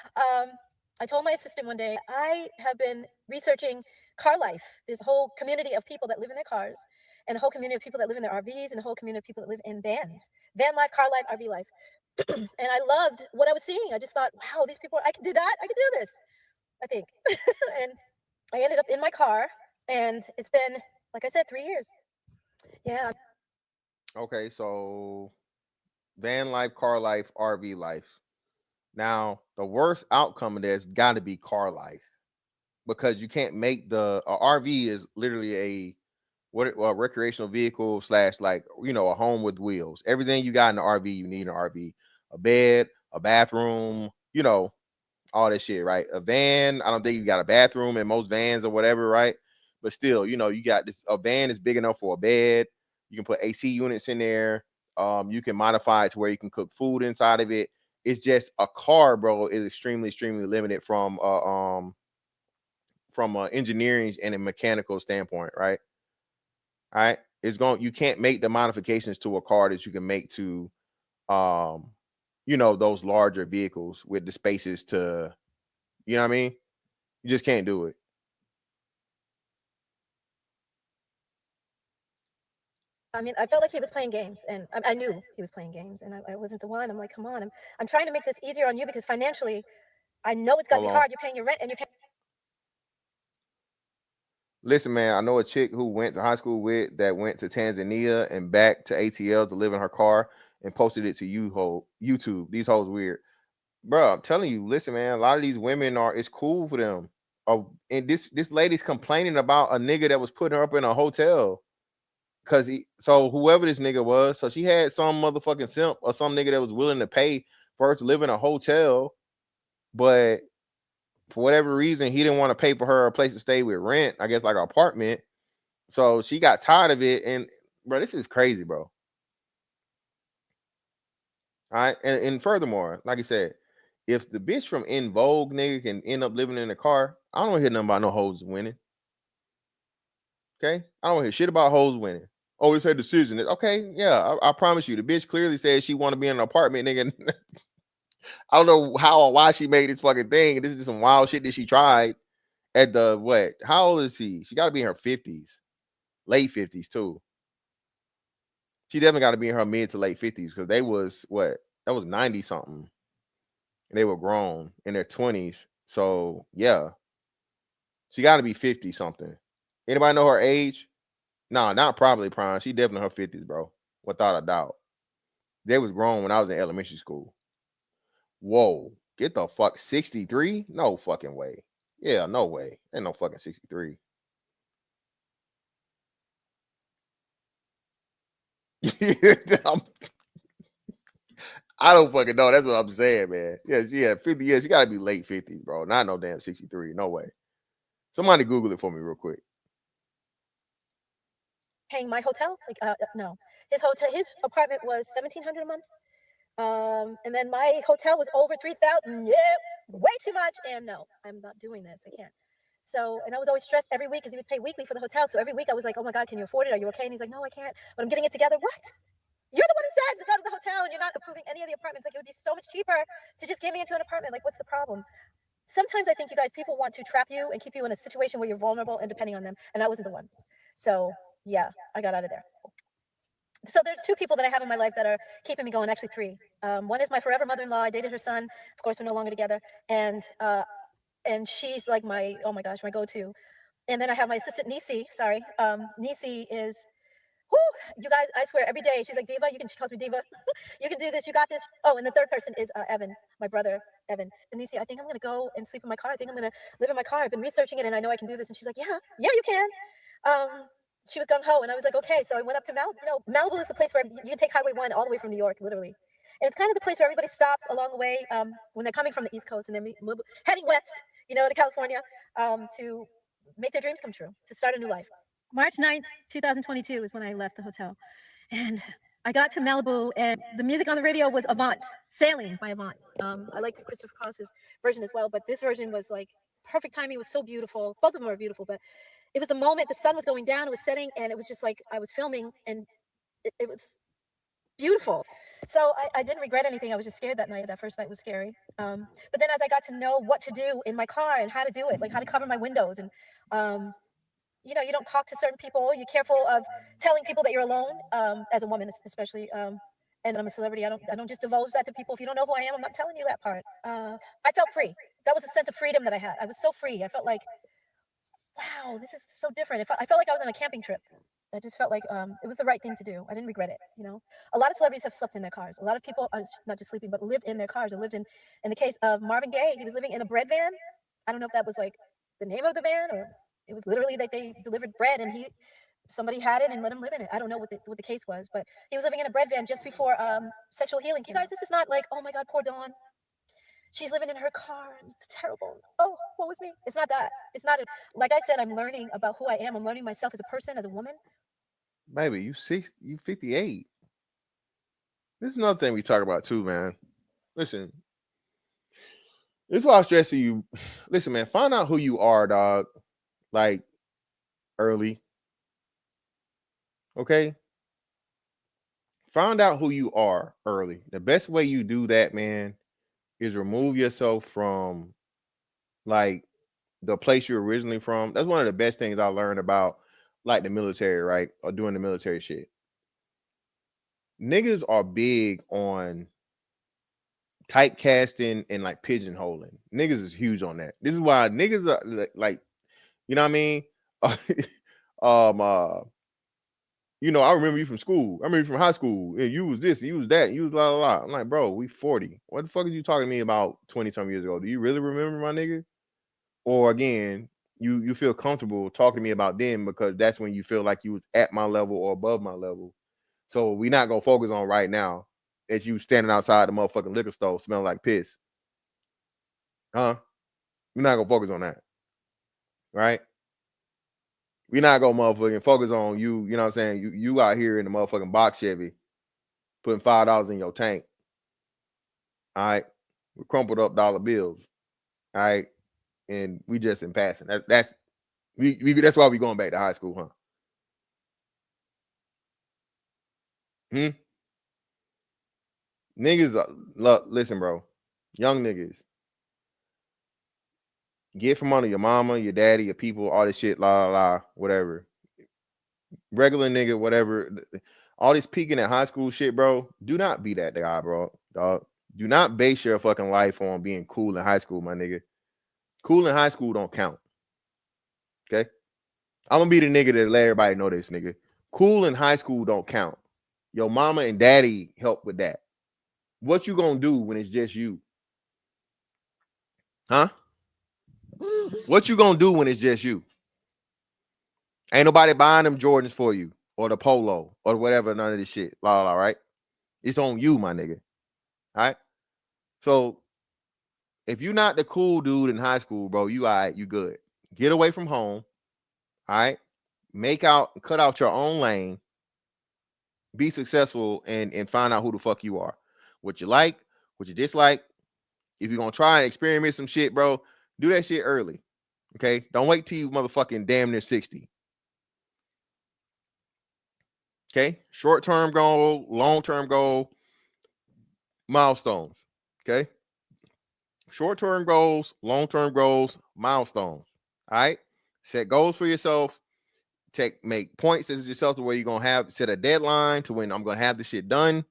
I told my assistant one day, I have been researching car life. There's a whole community of people that live in their cars, and a whole community of people that live in their RVs, and a whole community of people that live in vans. Van life, car life, RV life. And I loved what I was seeing. I just thought, wow, these people, I can do that. I can do this, I think. And I ended up in my car, and it's been, like I said, 3 years. Yeah. Okay, so van life, car life, RV life. Now, the worst outcome of this got to be car life, because you can't make the RV is literally a recreational vehicle / like, you know, a home with wheels. Everything you got in the RV, you need an RV, a bed, a bathroom, you know, all that shit, right? A van, I don't think you got a bathroom in most vans or whatever, right? But still, you know, you got this. A van is big enough for a bed. You can put AC units in there. You can modify it to where you can cook food inside of it. It's just a car, bro, is extremely, extremely limited from engineering and a mechanical standpoint, right? All right, you can't make the modifications to a car that you can make to you know, those larger vehicles with the spaces to, you know what I mean? You just can't do it. I mean, I felt like he was playing games, and I knew he was playing games, and I wasn't the one. I'm like, come on, I'm trying to make this easier on you because financially, I know it's got to be hard. You're paying your rent, and you're paying. Listen, man, I know a chick who went to high school with that went to Tanzania and back to ATL to live in her car and posted it to YouTube. These hoes weird. Bro, I'm telling you, listen, man, a lot of these women it's cool for them. Oh, and this lady's complaining about a nigga that was putting her up in a hotel. So whoever this nigga was, so she had some motherfucking simp or some nigga that was willing to pay for her to live in a hotel, but for whatever reason, he didn't want to pay for her a place to stay with rent, I guess like an apartment. So she got tired of it, and bro, this is crazy, bro. All right, and furthermore, like I said, if the bitch from In Vogue nigga can end up living in a car, I don't hear nothing about no hoes winning. Okay, I don't hear shit about hoes winning. Oh, it's her decision. Okay, yeah, I promise you, the bitch clearly said she want to be in an apartment, nigga. I don't know how or why she made this fucking thing. This is some wild shit that she tried at the what? How old is she? She got to be in her 50s, late 50s too. She definitely got to be in her mid to late 50s because they was what? That was 90 something. And they were grown in their 20s. So yeah, she got to be 50 something. Anybody know her age? No, not probably prime. She definitely in her 50s, bro. Without a doubt. They was grown when I was in elementary school. Whoa, get the fuck 63? No fucking way. Yeah, no way. Ain't no fucking 63. I don't fucking know. That's what I'm saying, man. Yeah, she had 50 years. She gotta be late 50s, bro. Not no damn 63. No way. Somebody Google it for me real quick. Paying my hotel? Like, no. His apartment was $1,700 a month. And then my hotel was over $3,000. Yeah, way too much. And no, I'm not doing this. I can't. So, and I was always stressed every week because he would pay weekly for the hotel. So every week I was like, oh my God, can you afford it? Are you okay? And he's like, no, I can't. But I'm getting it together. What? You're the one who said to go to the hotel and you're not approving any of the apartments. Like, it would be so much cheaper to just get me into an apartment. Like, what's the problem? Sometimes I think you guys, people want to trap you and keep you in a situation where you're vulnerable and depending on them. And I wasn't the one. So yeah, I got out of there. So there's two people that I have in my life that are keeping me going. Actually, three. One is my forever mother-in-law. I dated her son. Of course, we're no longer together. And she's like my, oh my gosh, my go-to. And then I have my assistant, Nisi. Sorry. Nisi is, whoo, you guys, I swear, every day, she's like, Diva, she calls me Diva. You can do this, you got this. Oh, and the third person is Evan, my brother, Evan. And Nisi, I think I'm going to go and sleep in my car. I think I'm going to live in my car. I've been researching it, and I know I can do this. And she's like, yeah, you can. She was gung-ho, and I was like, okay. So I went up to Malibu. Malibu is the place where you can take Highway 1 all the way from New York, literally. And it's kind of the place where everybody stops along the way when they're coming from the East Coast and they're heading west, to California to make their dreams come true, to start a new life. March 9th, 2022 is when I left the hotel. And I got to Malibu, and the music on the radio was Avant, Sailing by Avant. I like Christopher Cross's version as well, but this version was like perfect timing. It was so beautiful. Both of them are beautiful, but it was the moment the sun was going down, it was setting, and it was just like I was filming, and it was beautiful. So I didn't regret anything. I was just scared that night. That first night was scary. But then as I got to know what to do in my car and how to do it, like how to cover my windows, and you know, you don't talk to certain people. You're careful of telling people that you're alone, as a woman, especially. And I'm a celebrity. I don't just divulge that to people. If you don't know who I am, I'm not telling you that part. I felt free. That was a sense of freedom that I had. I was so free. I felt like, wow, this is so different. I felt like I was on a camping trip. I just felt like it was the right thing to do. I didn't regret it. You know, a lot of celebrities have slept in their cars. A lot of people, not just sleeping, but lived in their cars. Or lived in the case of Marvin Gaye, he was living in a bread van. I don't know if that was like the name of the van, or it was literally that they delivered bread and somebody had it and let him live in it. I don't know what the case was, but he was living in a bread van just before sexual healing. You guys, this is not like, oh my God, poor Dawn, she's living in her car and it's terrible. Oh, what was me? It's not that. It's not like I said, I'm learning about who I am. I'm learning myself as a person, as a woman. Baby, you 58. This is another thing we talk about too, man. Listen, this is why I'm stressing you. Listen, man, find out who you are, dog. Like early. Okay? Find out who you are early. The best way you do that, man, is remove yourself from like the place you're originally from. That's one of the best things I learned about like the military, right? Or doing the military shit. Niggas are big on typecasting and like pigeonholing. Niggas is huge on that. This is why niggas are like, you know what I mean? You know, I remember you from school. I remember you from high school. And you was this, and you was that, and you was la la la. I'm like, bro, we 40. What the fuck are you talking to me about 20-some years ago? Do you really remember, my nigga? Or again, you feel comfortable talking to me about them because that's when you feel like you was at my level or above my level. So we not gonna focus on right now as you standing outside the motherfucking liquor store smelling like piss. Huh? We're not gonna focus on that. Right? We're not gonna motherfucking focus on you, you know what I'm saying? You out here in the motherfucking box Chevy putting $5 in your tank. All right. With crumpled up dollar bills. All right. And we just in passing. That's why we going back to high school, huh? Niggas, look, listen, bro. Young niggas, get from under your mama, your daddy, your people, all this shit, la la la, whatever. Regular nigga, whatever. All this peaking at high school shit, bro. Do not be that guy, bro. Dog. Do not base your fucking life on being cool in high school, my nigga. Cool in high school don't count. Okay? I'm gonna be the nigga that let everybody know this, nigga. Cool in high school don't count. Your mama and daddy help with that. What you gonna do when it's just you? Huh? What you gonna do when it's just you? Ain't nobody buying them Jordans for you or the polo or whatever, none of this shit. La la, right? It's on you, my nigga. All right. So if you're not the cool dude in high school, bro, you all right, you good. Get away from home. All right. Cut out your own lane. Be successful and find out who the fuck you are. What you like, what you dislike. If you're gonna try and experiment some shit, bro, do that shit early. Okay. Don't wait till you motherfucking damn near 60. Okay. Short-term goal, long-term goal, milestones. Okay. Short-term goals, long-term goals, milestones. All right. Set goals for yourself. Make points as yourself to where you're gonna set a deadline to when I'm gonna have this shit done.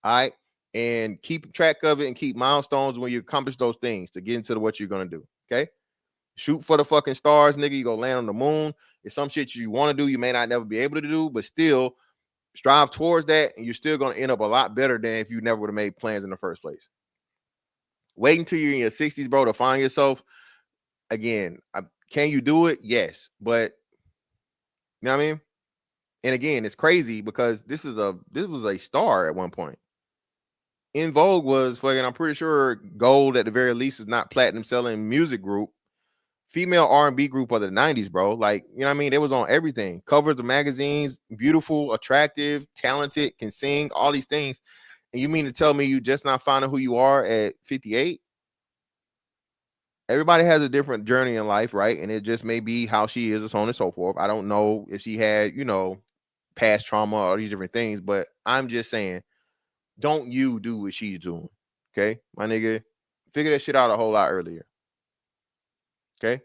All right. And keep track of it and keep milestones when you accomplish those things to get into what you're gonna do. Okay. Shoot for the fucking stars, nigga. You go land on the moon. It's some shit you want to do, you may not never be able to do, but still strive towards that, and you're still gonna end up a lot better than if you never would have made plans in the first place. Wait until you're in your 60s, bro, to find yourself. Again, can you do it? Yes, but you know what I mean? And again, it's crazy because this was a star at one point. In Vogue was fucking, I'm pretty sure gold at the very least is not platinum selling music group. Female R&B group of the 90s, bro. Like, you know what I mean? They was on everything. Covers of magazines, beautiful, attractive, talented, can sing, all these things. And you mean to tell me you just not finding who you are at 58? Everybody has a different journey in life, right? And it just may be how she is, and so on and so forth. I don't know if she had, past trauma or these different things, but I'm just saying, don't you do what she's doing. Okay, my nigga, figure that shit out a whole lot earlier. Okay.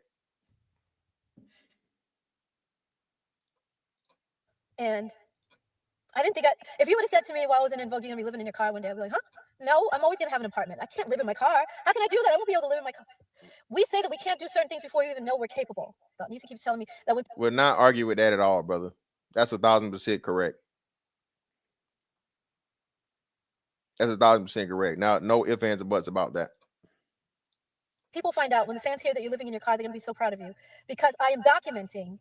And I didn't think if you would have said to me while I was in Vogue, you're gonna be living in your car one day, I'd be like, huh? No, I'm always gonna have an apartment. I can't live in my car. How can I do that? I won't be able to live in my car. We say that we can't do certain things before we even know we're capable. Nisa keeps telling me that when We're not arguing with that at all, brother. That's 1,000% correct. That's 1,000% correct. Now, no ifs, ands, or buts about that. people find out, when the fans hear that you're living in your car, they're gonna be so proud of you, because I am documenting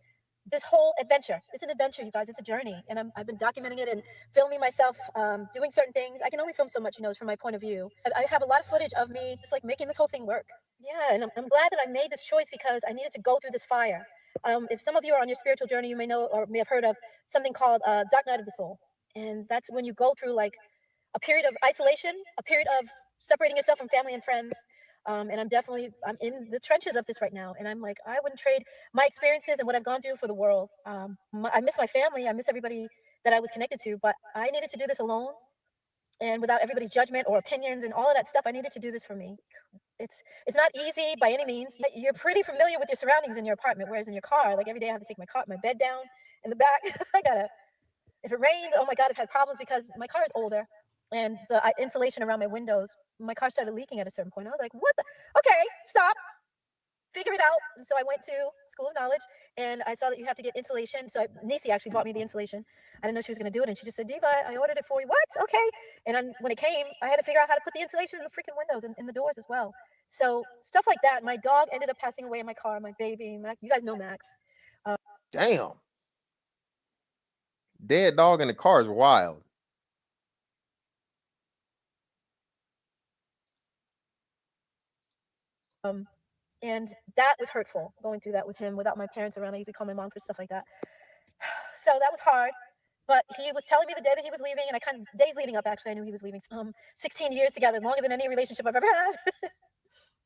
this whole adventure. It's an adventure, you guys. It's a journey, and I've been documenting it and filming myself doing certain things. I can only film so much, it's from my point of view. I have a lot of footage of me just like making this whole thing work. Yeah, and I'm glad that I made this choice because I needed to go through this fire. If some of you are on your spiritual journey, you may know or may have heard of something called Dark Night of the Soul, and that's when you go through like a period of isolation, a period of separating yourself from family and friends. And I'm in the trenches of this right now. And I'm like, I wouldn't trade my experiences and what I've gone through for the world. I miss my family. I miss everybody that I was connected to, but I needed to do this alone and without everybody's judgment or opinions and all of that stuff. I needed to do this for me. It's not easy by any means. You're pretty familiar with your surroundings in your apartment, whereas in your car, like every day I have to take my bed down in the back. If it rains, oh my God, I've had problems because my car is older. And the insulation around my windows, my car started leaking at a certain point. I was like, what the? Okay, stop. Figure it out. And so I went to School of Knowledge, and I saw that you have to get insulation. So Nisi actually bought me the insulation. I didn't know she was going to do it. And she just said, Diva, I ordered it for you. What? Okay. And when it came, I had to figure out how to put the insulation in the freaking windows and in the doors as well. So stuff like that. My dog ended up passing away in my car, my baby, Max. You guys know Max. Damn. Dead dog in the car is wild. And that was hurtful, going through that with him without my parents around. I usually call my mom for stuff like that. So that was hard. But he was telling me the day that he was leaving, and I kind of, days leading up, actually, I knew he was leaving. 16 years together, longer than any relationship I've ever had.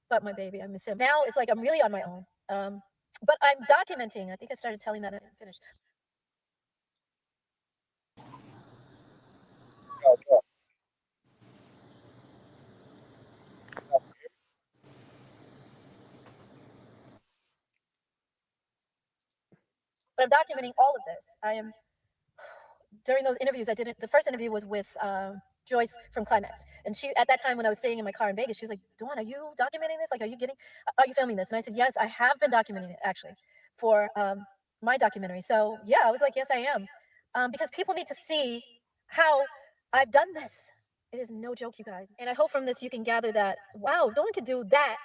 But my baby, I miss him. Now it's like I'm really on my own. But I'm documenting. I think I started telling that I didn't finish. But I'm documenting all of this. I am, during those interviews, the first interview was with Joyce from Climax. And she, at that time when I was staying in my car in Vegas, she was like, Dawn, are you documenting this? Like, are you filming this? And I said, yes, I have been documenting it actually for my documentary. So yeah, I was like, yes, I am. Because people need to see how I've done this. It is no joke, you guys. And I hope from this you can gather that, wow, Dawn could do that.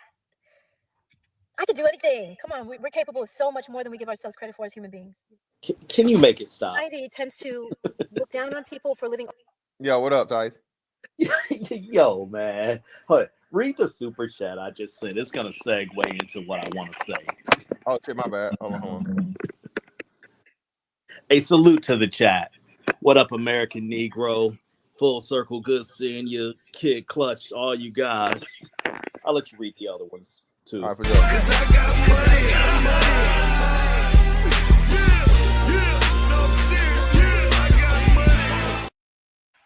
I could do anything. Come on, we're capable of so much more than we give ourselves credit for as human beings. Can you make it stop? Society tends to look down on people for living. Yo, what up, Tice? Yo, man. Hold on. Read the super chat I just sent. It's gonna segue into what I want to say. Oh shit, my bad. Hold on. A salute to the chat. What up, American Negro? Full circle, good seeing you. Kid Clutch, all you guys. I'll let you read the other ones too. All right, for sure.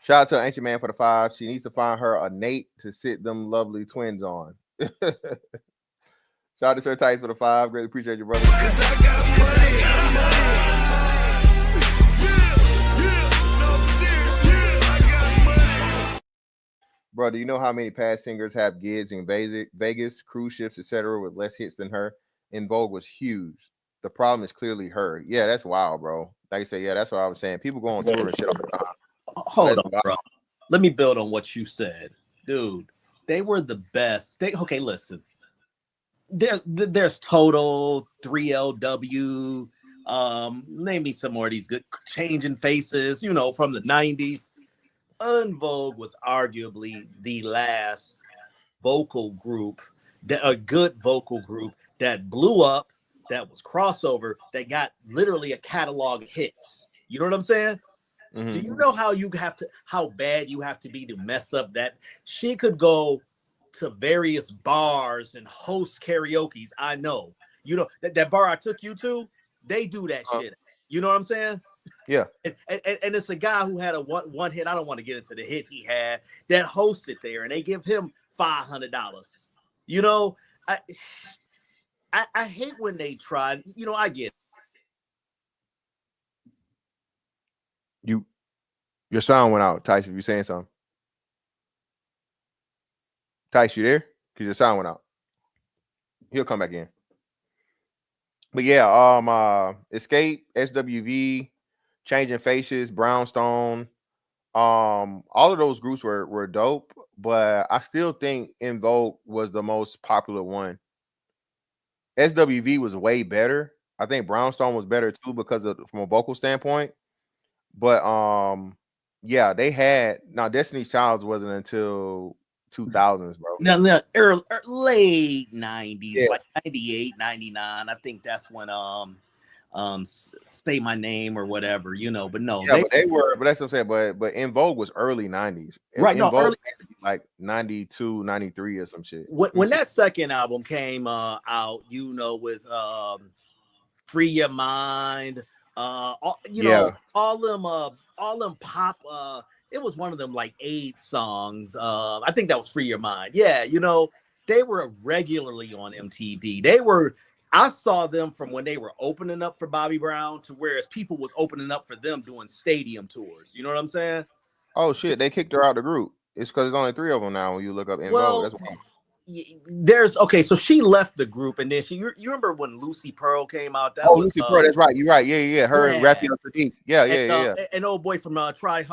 Shout out to Ancient Man for the 5. She needs to find her a Nate to sit them lovely twins on. Shout out to Sir Tice for the 5. Greatly appreciate you, brother. Bro, do you know how many past singers have gigs in Vegas, cruise ships, etc., with less hits than her? In Vogue was huge. The problem is clearly her. Yeah, that's wild, bro. Like I said, yeah, that's what I was saying. People go on tour and shit all the time. Hold on, bro. Let me build on what you said, dude. They were the best. Okay, listen. There's Total, 3LW. Name me some more of these good Changing Faces. From the 90s. En Vogue was arguably the last vocal group, a good vocal group that blew up, that was crossover, that got literally a catalog of hits. You know what I'm saying? Mm-hmm. Do you know how bad you have to be to mess up that? She could go to various bars and host karaoke's. I know. You know, that bar I took you to, they do that shit. You know what I'm saying? Yeah. And it's a guy who had a one hit. I don't want to get into the hit he had that hosted there, and they give him $500. You know, I hate when they try. You know, I get it. Your sound went out, Tyson. If you're saying something, Tyson, you there? Because your sound went out. He'll come back in. But yeah, Escape, SWV, Changing Faces, Brownstone, all of those groups were dope, but I still think In Vogue was the most popular one. SWV was way better. I think Brownstone was better too because from a vocal standpoint. But yeah, they had Destiny's Child wasn't until 2000s, bro. Now late 90s, like 98, 99. I think that's when Say My Name or whatever, you know. But no, but they were, but that's what I'm saying. But In Vogue was early 90s, right? In Vogue like 92, 93 or some shit. When that second album came out, you know, with Free Your Mind, you know, all them pop. It was one of them like 8 songs. I think that was Free Your Mind. Yeah, you know, they were regularly on MTV. I saw them from when they were opening up for Bobby Brown to whereas people was opening up for them doing stadium tours. You know what I'm saying? Oh shit, they kicked her out the group. It's because there's only 3 of them now. When you look up In Vogue, that's why. So she left the group, and then you remember when Lucy Pearl came out? Lucy Pearl, that's right. You're right. Yeah. Her and Raphael Sadiq. Yeah. An old boy from Tribe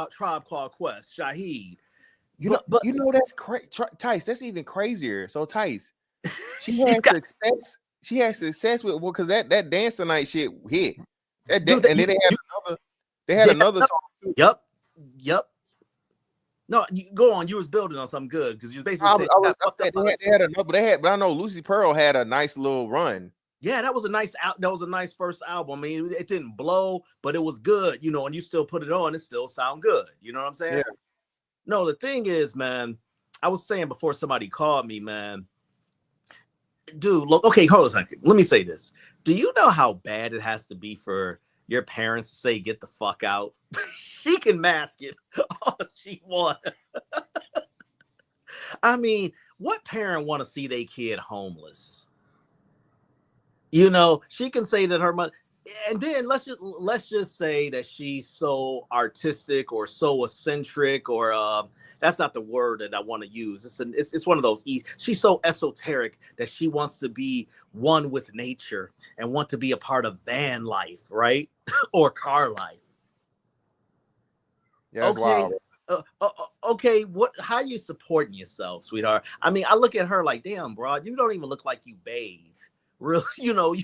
Called Quest, Shaheed. You know that's crazy, Tice. That's even crazier. So Tice, she had success. She had success with because that Dance Tonight shit hit. And then they had another song too. Yep. No, go on. You was building on something good because you basically but I know Lucy Pearl had a nice little run. Yeah, that was a nice first album. I mean, it didn't blow, but it was good, you know. And you still put it on, it still sound good. You know what I'm saying? Yeah. No, the thing is, man, I was saying before somebody called me, man. Dude, look, okay, hold on a second. Let me say this. Do you know how bad it has to be for your parents to say, get the fuck out? She can mask it all she wants. I mean, what parent want to see their kid homeless? You know, she can say that her mother, and then let's just say that she's so artistic or so eccentric or that's not the word that I want to use. It's one of those. She's so esoteric that she wants to be one with nature and want to be a part of van life, right? Or car life. Yeah, okay. Wow. Okay, how you supporting yourself, sweetheart? I mean, I look at her like, damn, bro, you don't even look like you bathe. Really, you know.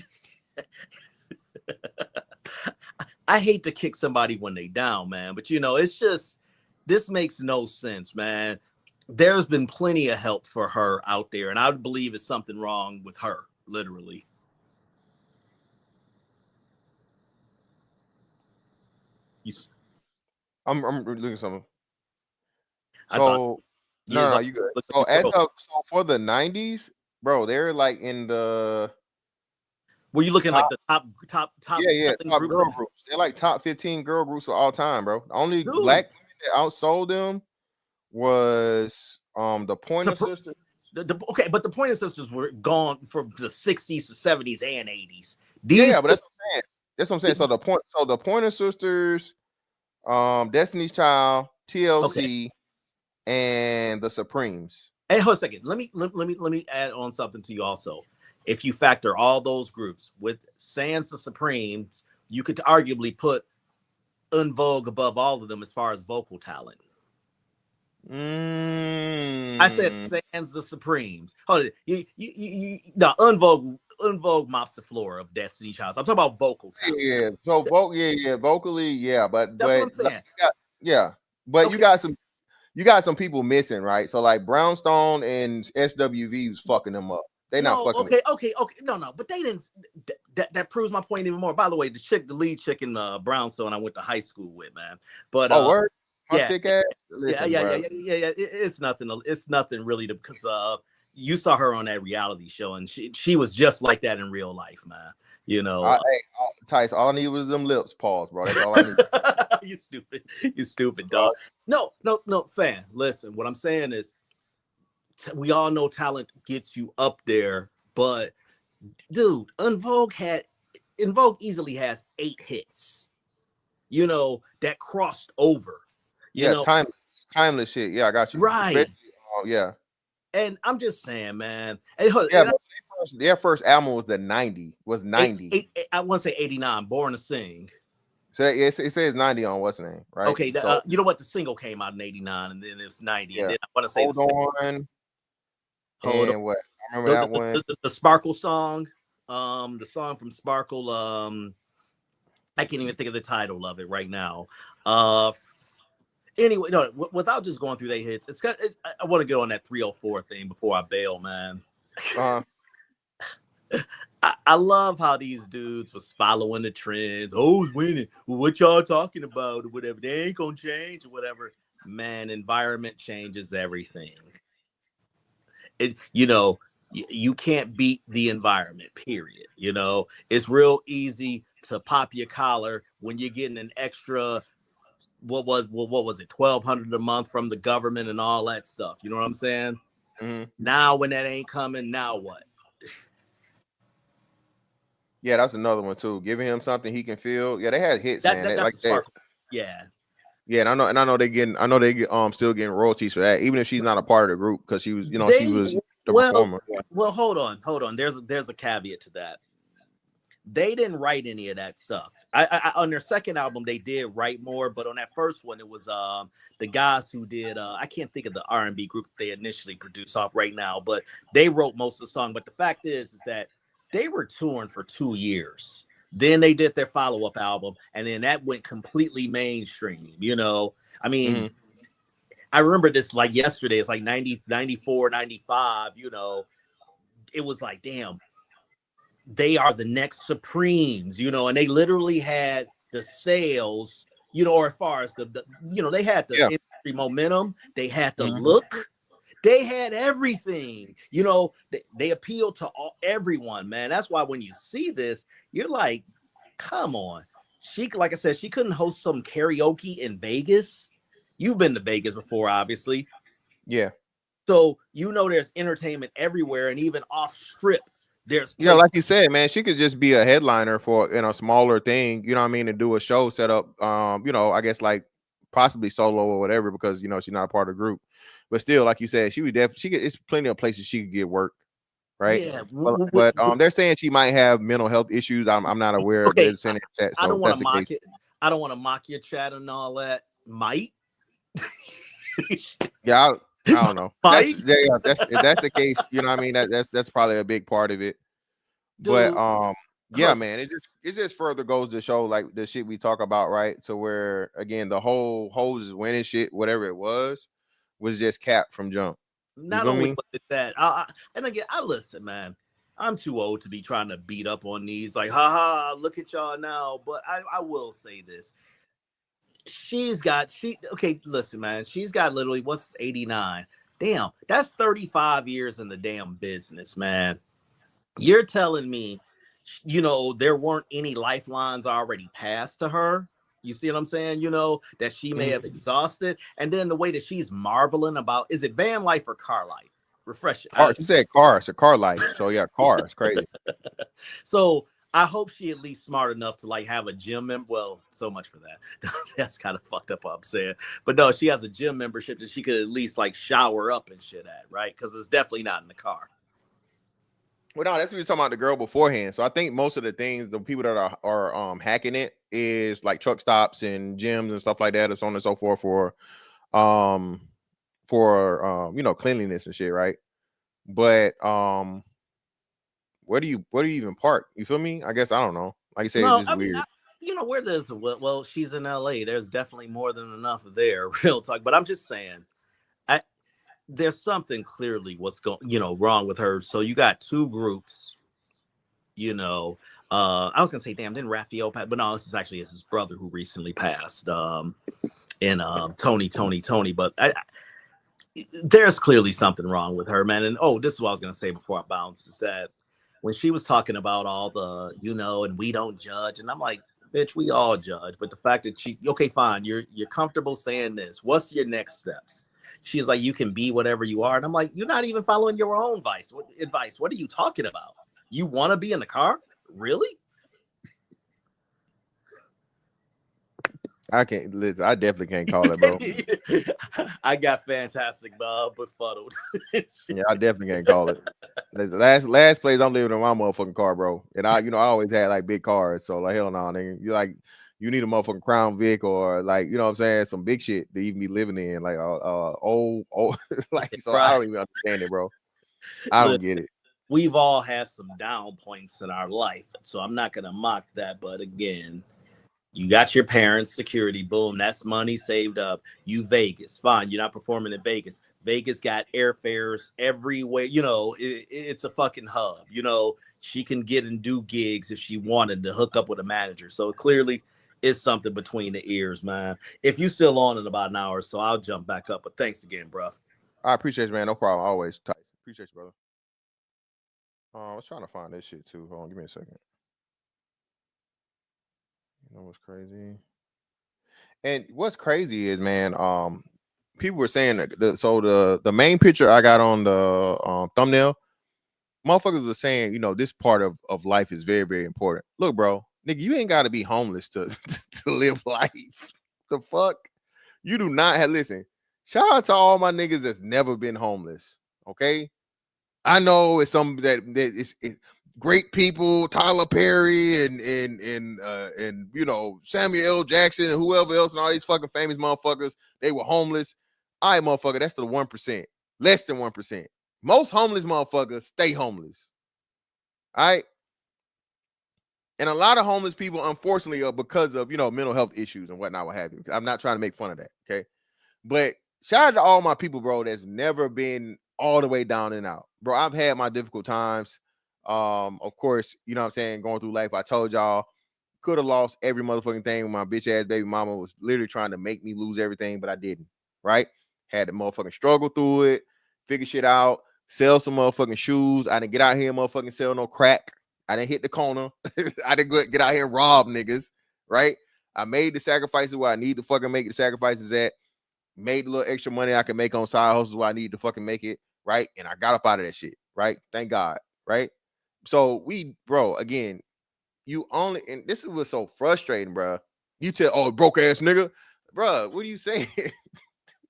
I hate to kick somebody when they down, man, but you know, it's just this makes no sense, man. There's been plenty of help for her out there, and I believe it's something wrong with her, literally. I'm looking at something. So no, you good. So for the 90s, bro, they're like in the. Were you looking like the top? Yeah, top girl groups. They're like top 15 girl groups of all time, bro. The only black women that outsold them was the Pointer Sisters. Okay, but the Pointer Sisters were gone from the 60s to 70s and 80s. But that's what I'm saying. That's what I'm saying. So the Pointer Sisters, Destiny's Child, TLC, and the Supremes. Hey, hold a second. Let me add on something to you also. If you factor all those groups with sans the Supremes, you could arguably put En Vogue above all of them as far as vocal talent. I said sans the Supremes. Hold it. En Vogue mops the floor of Destiny Child. I'm talking about vocal talent. Yeah. So vocally, yeah, but that's what I'm saying. But you got some people missing, right? So like Brownstone and SWV was fucking them up. They not fucking. Okay. No, but they didn't. That proves my point even more. By the way, the lead chick in Brownstone, I went to high school with, man. But word? Her Yeah, thick ass. yeah, Listen, yeah, bro. yeah, yeah, yeah. It's nothing. It's nothing really to because you saw her on that reality show, and she was just like that in real life, man. You know, Tice, all I need was them lips. Pause, bro. That's all I need. you stupid dog. No, fan. Listen, what I'm saying is, we all know talent gets you up there, but dude, En Vogue easily has 8 hits. You know that crossed over. You know, timeless shit. Yeah, I got you. Right. Especially, yeah. And I'm just saying, man. Yeah, but their first album was 90. I want to say 89, Born to Sing. So it says 90 on what's the name, right? Okay, you know what? The single came out in 89, and then it's 90. Yeah. And then I want to say Hold On. And what? I remember that one. The Sparkle song. The song from Sparkle. I can't even think of the title of it right now. Anyway, no, without just going through their hits, I want to go on that 304 thing before I bail, man. I love how these dudes was following the trends. Who's winning? What y'all talking about? Or whatever. They ain't gonna change or whatever. Man, environment changes everything. You can't beat the environment, period. You know, it's real easy to pop your collar when you're getting an extra, what was it, $1,200 a month from the government and all that stuff. You know what I'm saying? Mm-hmm. Now, when that ain't coming, now what? Yeah, that's another one too. Giving him something he can feel. Yeah, they had hits, man. That's like Sparkle. Yeah. Yeah, and I know they still getting royalties for that, even if she's not a part of the group, because she was the performer. Well, hold on. There's a caveat to that. They didn't write any of that stuff. I on their second album they did write more, but on that first one it was the guys who did I can't think of the R&B group they initially produced off right now, but they wrote most of the song. But the fact is that they were touring for 2 years. Then they did their follow-up album, and then that went completely mainstream. You know, I mean, I remember this like yesterday. It's like 90, 94, 95, you know, it was like, damn, they are the next Supremes, you know, and they literally had the sales, you know, or as far as the you know, they had the industry momentum, they had the look, they had everything, you know, they appealed to everyone, man. That's why when you see this, you're like, come on. Like I said, she couldn't host some karaoke in Vegas. You've been to Vegas before, obviously. Yeah. So, you know, there's entertainment everywhere, and even off strip, there's places. Yeah, like you said, man, she could just be a headliner for a smaller thing, you know what I mean, and do a show set up, you know, I guess like possibly solo or whatever, because you know she's not a part of the group. But still, like you said, it's plenty of places she could get work, right? Yeah, but they're saying she might have mental health issues. I'm not aware. Okay, of it. So I don't want to mock it. I don't want to mock your chat and all that. Might. Yeah, I don't know. If that's the case, you know what I mean, that's probably a big part of it. Dude, but yeah, man, it just further goes to show like the shit we talk about, right? To where again the whole hoes is winning shit, whatever it was just capped from jump. Not only was that, and again, I listen, man. I'm too old to be trying to beat up on these, like, haha, look at y'all now. But I will say this. Okay, listen, man. She's got literally, what's 89? Damn, that's 35 years in the damn business, man. You're telling me, you know, there weren't any lifelines already passed to her? You see what I'm saying? You know, that she may have exhausted. And then the way that she's marveling about, is it van life or car life? Refresh it. You said car. It's a car life. So yeah, car. It's crazy. So I hope she at least smart enough to like have a gym member. Well, so much for that. That's kind of fucked up what I'm saying. But no, she has a gym membership that she could at least like shower up and shit at, right? Because it's definitely not in the car. Well, no, that's what we were talking about the girl beforehand. So I think most of the things, the people that are hacking it is like truck stops and gyms and stuff like that, and so on and so forth for you know, cleanliness and shit, right? But where do you even park? You feel me? I guess I don't know. Like I said, it's just weird. You know, where there's well, she's in LA. There's definitely more than enough there, real talk. But I'm just saying, there's something clearly what's going, you know, wrong with her. So you got two groups, you know, I was gonna say, damn, didn't Raphael pass? But no, this is actually his brother who recently passed. And Tony. But there's clearly something wrong with her, man. And this is what I was gonna say before I bounce, is that when she was talking about all the, and we don't judge, and I'm like, bitch, we all judge. But the fact that okay, fine, you're comfortable saying this. What's your next steps? She's like, you can be whatever you are. And I'm like, you're not even following your own advice. What are you talking about? You want to be in the car? Really? I can't listen. I definitely can't call it, bro. I got fantastic, but befuddled. Yeah, I definitely can't call it. Last place I'm living in my motherfucking car, bro. And I always had like big cars. So like, hell no, nigga. You need a motherfucking Crown Vic or like, you know what I'm saying, some big shit to even be living in. Like old like, so right. I don't even understand it, bro. I don't get it. We've all had some down points in our life, so I'm not gonna mock that. But again, you got your parents' security, boom, that's money saved up. You Vegas, fine, you're not performing in Vegas. Vegas got airfares everywhere. It's a fucking hub. She can get and do gigs if she wanted to hook up with a manager. So clearly, it's something between the ears, man. If you still on in about an hour, so I'll jump back up. But thanks again, bro. I appreciate you, man. No problem. Always, Tyson. Appreciate you, brother. I was trying to find this shit too. Hold on, give me a second. You know what's crazy? And what's crazy is, man, people were saying that the main picture I got on the thumbnail, motherfuckers were saying, this part of life is very, very important. Look, bro, nigga, you ain't got to be homeless to live life. The fuck? You do not have, listen, shout out to all my niggas that's never been homeless, okay? I know it's some that it's great people, Tyler Perry and Samuel L. Jackson and whoever else and all these fucking famous motherfuckers, they were homeless. All right, motherfucker, that's the 1%, less than 1%. Most homeless motherfuckers stay homeless. All right. And a lot of homeless people, unfortunately, are because of, mental health issues and whatnot, what have you. I'm not trying to make fun of that. Okay. But shout out to all my people, bro, that's never been all the way down and out. Bro, I've had my difficult times. Of course, you know what I'm saying, going through life. I told y'all, could have lost every motherfucking thing when my bitch ass baby mama was literally trying to make me lose everything, but I didn't. Right? Had to motherfucking struggle through it, figure shit out, sell some motherfucking shoes. I didn't get out here and motherfucking sell no crack. I didn't hit the corner. I didn't get out here and rob niggas. Right? I made the sacrifices where I need to fucking make the sacrifices at. Made a little extra money I can make on side hustles where I need to fucking make it, right? And I got up out of that shit, right? Thank God, right? So bro, again, and this is what's so frustrating, bro. You tell, broke ass nigga, bro, what are you saying?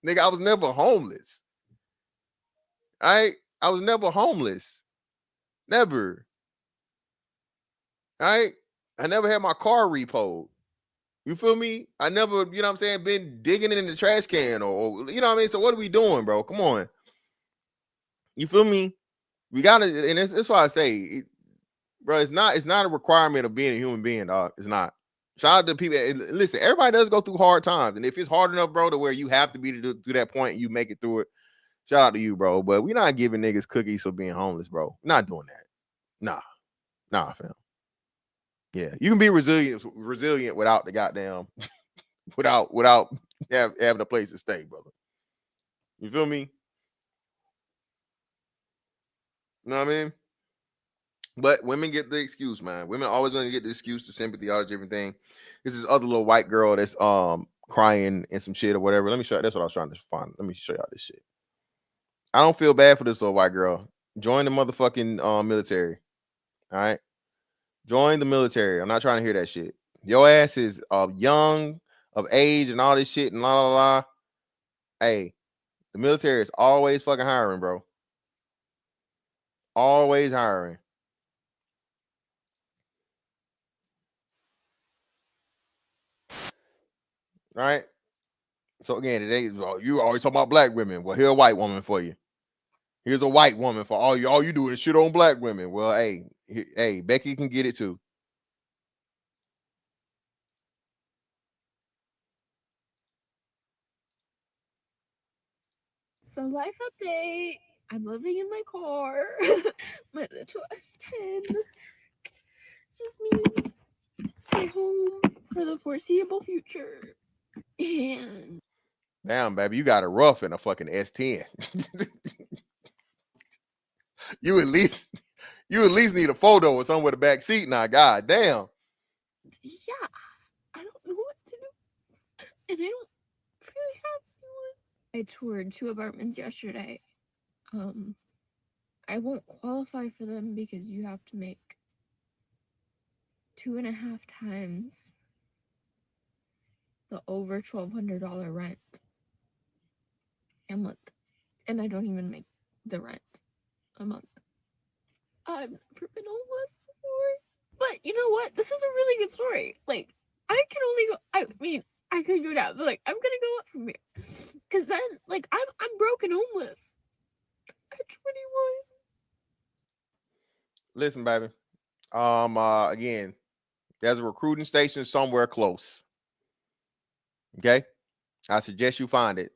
Nigga, I was never homeless. All right? I was never homeless. Never. All right? I never had my car repoed. You feel me? I never, you know what I'm saying, been digging in the trash can or you know what I mean? So what are we doing, bro? Come on. You feel me? We gotta, and that's why I say, bro, it's not a requirement of being a human being, dog. It's not. Shout out to people. Listen, everybody does go through hard times. And if it's hard enough, bro, to where you have to be to that point and you make it through it, shout out to you, bro. But we're not giving niggas cookies for being homeless, bro. We're not doing that. Nah, fam. Yeah, you can be resilient without the goddamn, without having a place to stay, brother. You feel me? You know what I mean? But women get the excuse, man. Women always going to get the excuse, the sympathy, all that everything. This is other little white girl that's crying and some shit or whatever. Let me show you. That's what I was trying to find. Let me show y'all this shit. I don't feel bad for this little white girl. Join the motherfucking military. All right. Join the military. I'm not trying to hear that shit. Your ass is young, of age, and all this shit and la la la. Hey, the military is always fucking hiring, bro. Always hiring. Right? So again, today you always talk about black women. Well, here's a white woman for you. Here's a white woman for all you do is shit on black women. Well, hey, Becky can get it too. So life update. I'm living in my car. My little S10. This is me. Stay home for the foreseeable future. And Damn, baby, you got it rough in a fucking S10. you at least need a photo or something with a back seat now. God damn. yeah, I don't know what to do. And I don't really have anyone. I toured 2 apartments yesterday. I won't qualify for them because you have to make 2.5 times the over $1,200 rent a month. And I don't even make the rent a month. I've never been homeless before. But you know what? This is a really good story. Like, I can only go, I mean, I could go down, but like, I'm gonna go up from here. Cause then, like, I'm broke and homeless at 21. Listen, baby. Again, there's a recruiting station somewhere close. Okay? I suggest you find it.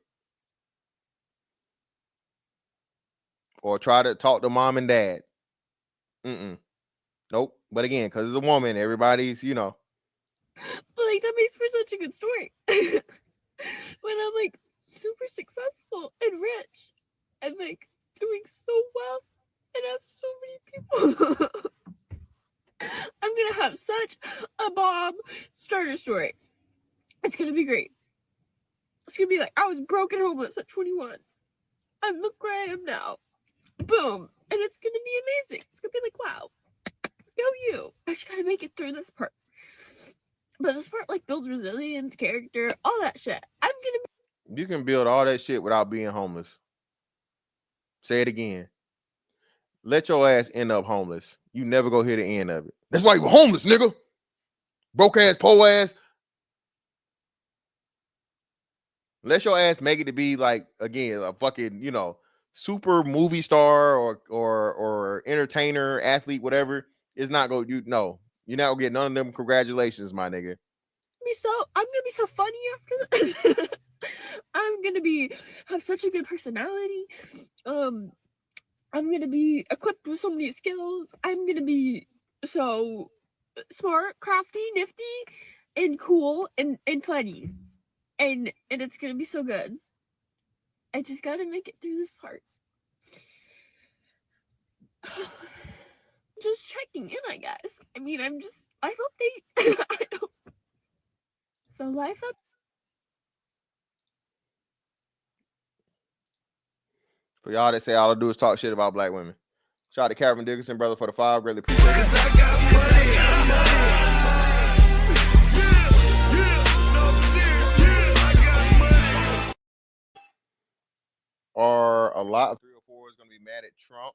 Or try to talk to mom and dad. Nope. But again, because it's a woman, everybody's, you know. But like, that makes for such a good story. When I'm like super successful and rich and like doing so well and have so many people. I'm gonna have such a bomb starter story. It's gonna be great. It's gonna be like, I was broke and homeless at 21. And look where I am now. Boom. And it's gonna be amazing. It's gonna be like, wow. Go you. I just gotta make it through this part. But this part like builds resilience, character, all that shit. I'm gonna You can build all that shit without being homeless. Say it again. Let your ass end up homeless. You never go hear the end of it. That's why you were homeless, nigga. Broke ass, po ass. Let your ass make it to be like, again, a fucking, you know, super movie star or entertainer, athlete, whatever. It's not going to, no. You're not gonna get none of them congratulations, my nigga. I'm gonna be so funny after this. I'm gonna have such a good personality. I'm gonna be equipped with so many skills. I'm gonna be so smart, crafty, nifty, and cool and funny. And it's gonna be so good. I just gotta make it through this part. Just checking in, I guess. I mean, life update. I don't. So life up. For y'all that say all I do is talk shit about black women. Shout out to Kevin Dickerson, brother, for the 5. Greatly appreciate it. Are a lot of 304s going to be mad at Trump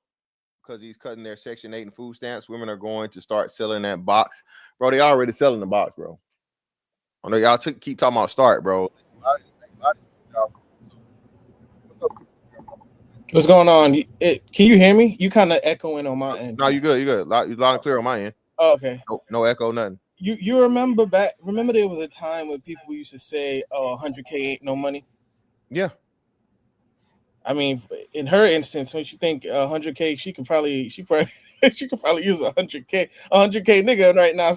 because he's cutting their Section 8 and food stamps? Women are going to start selling that box. Bro, they already selling the box, bro. I know y'all keep talking about start, bro. What's going on? Can you hear me? You kind of echoing on my end. No, you good. You good. You loud and clear on my end. Oh, okay. No echo, nothing. You remember there was a time when people used to say, "Oh, 100K ain't no money." Yeah. I mean, in her instance, when she think 100K, she could probably use 100K nigga right now.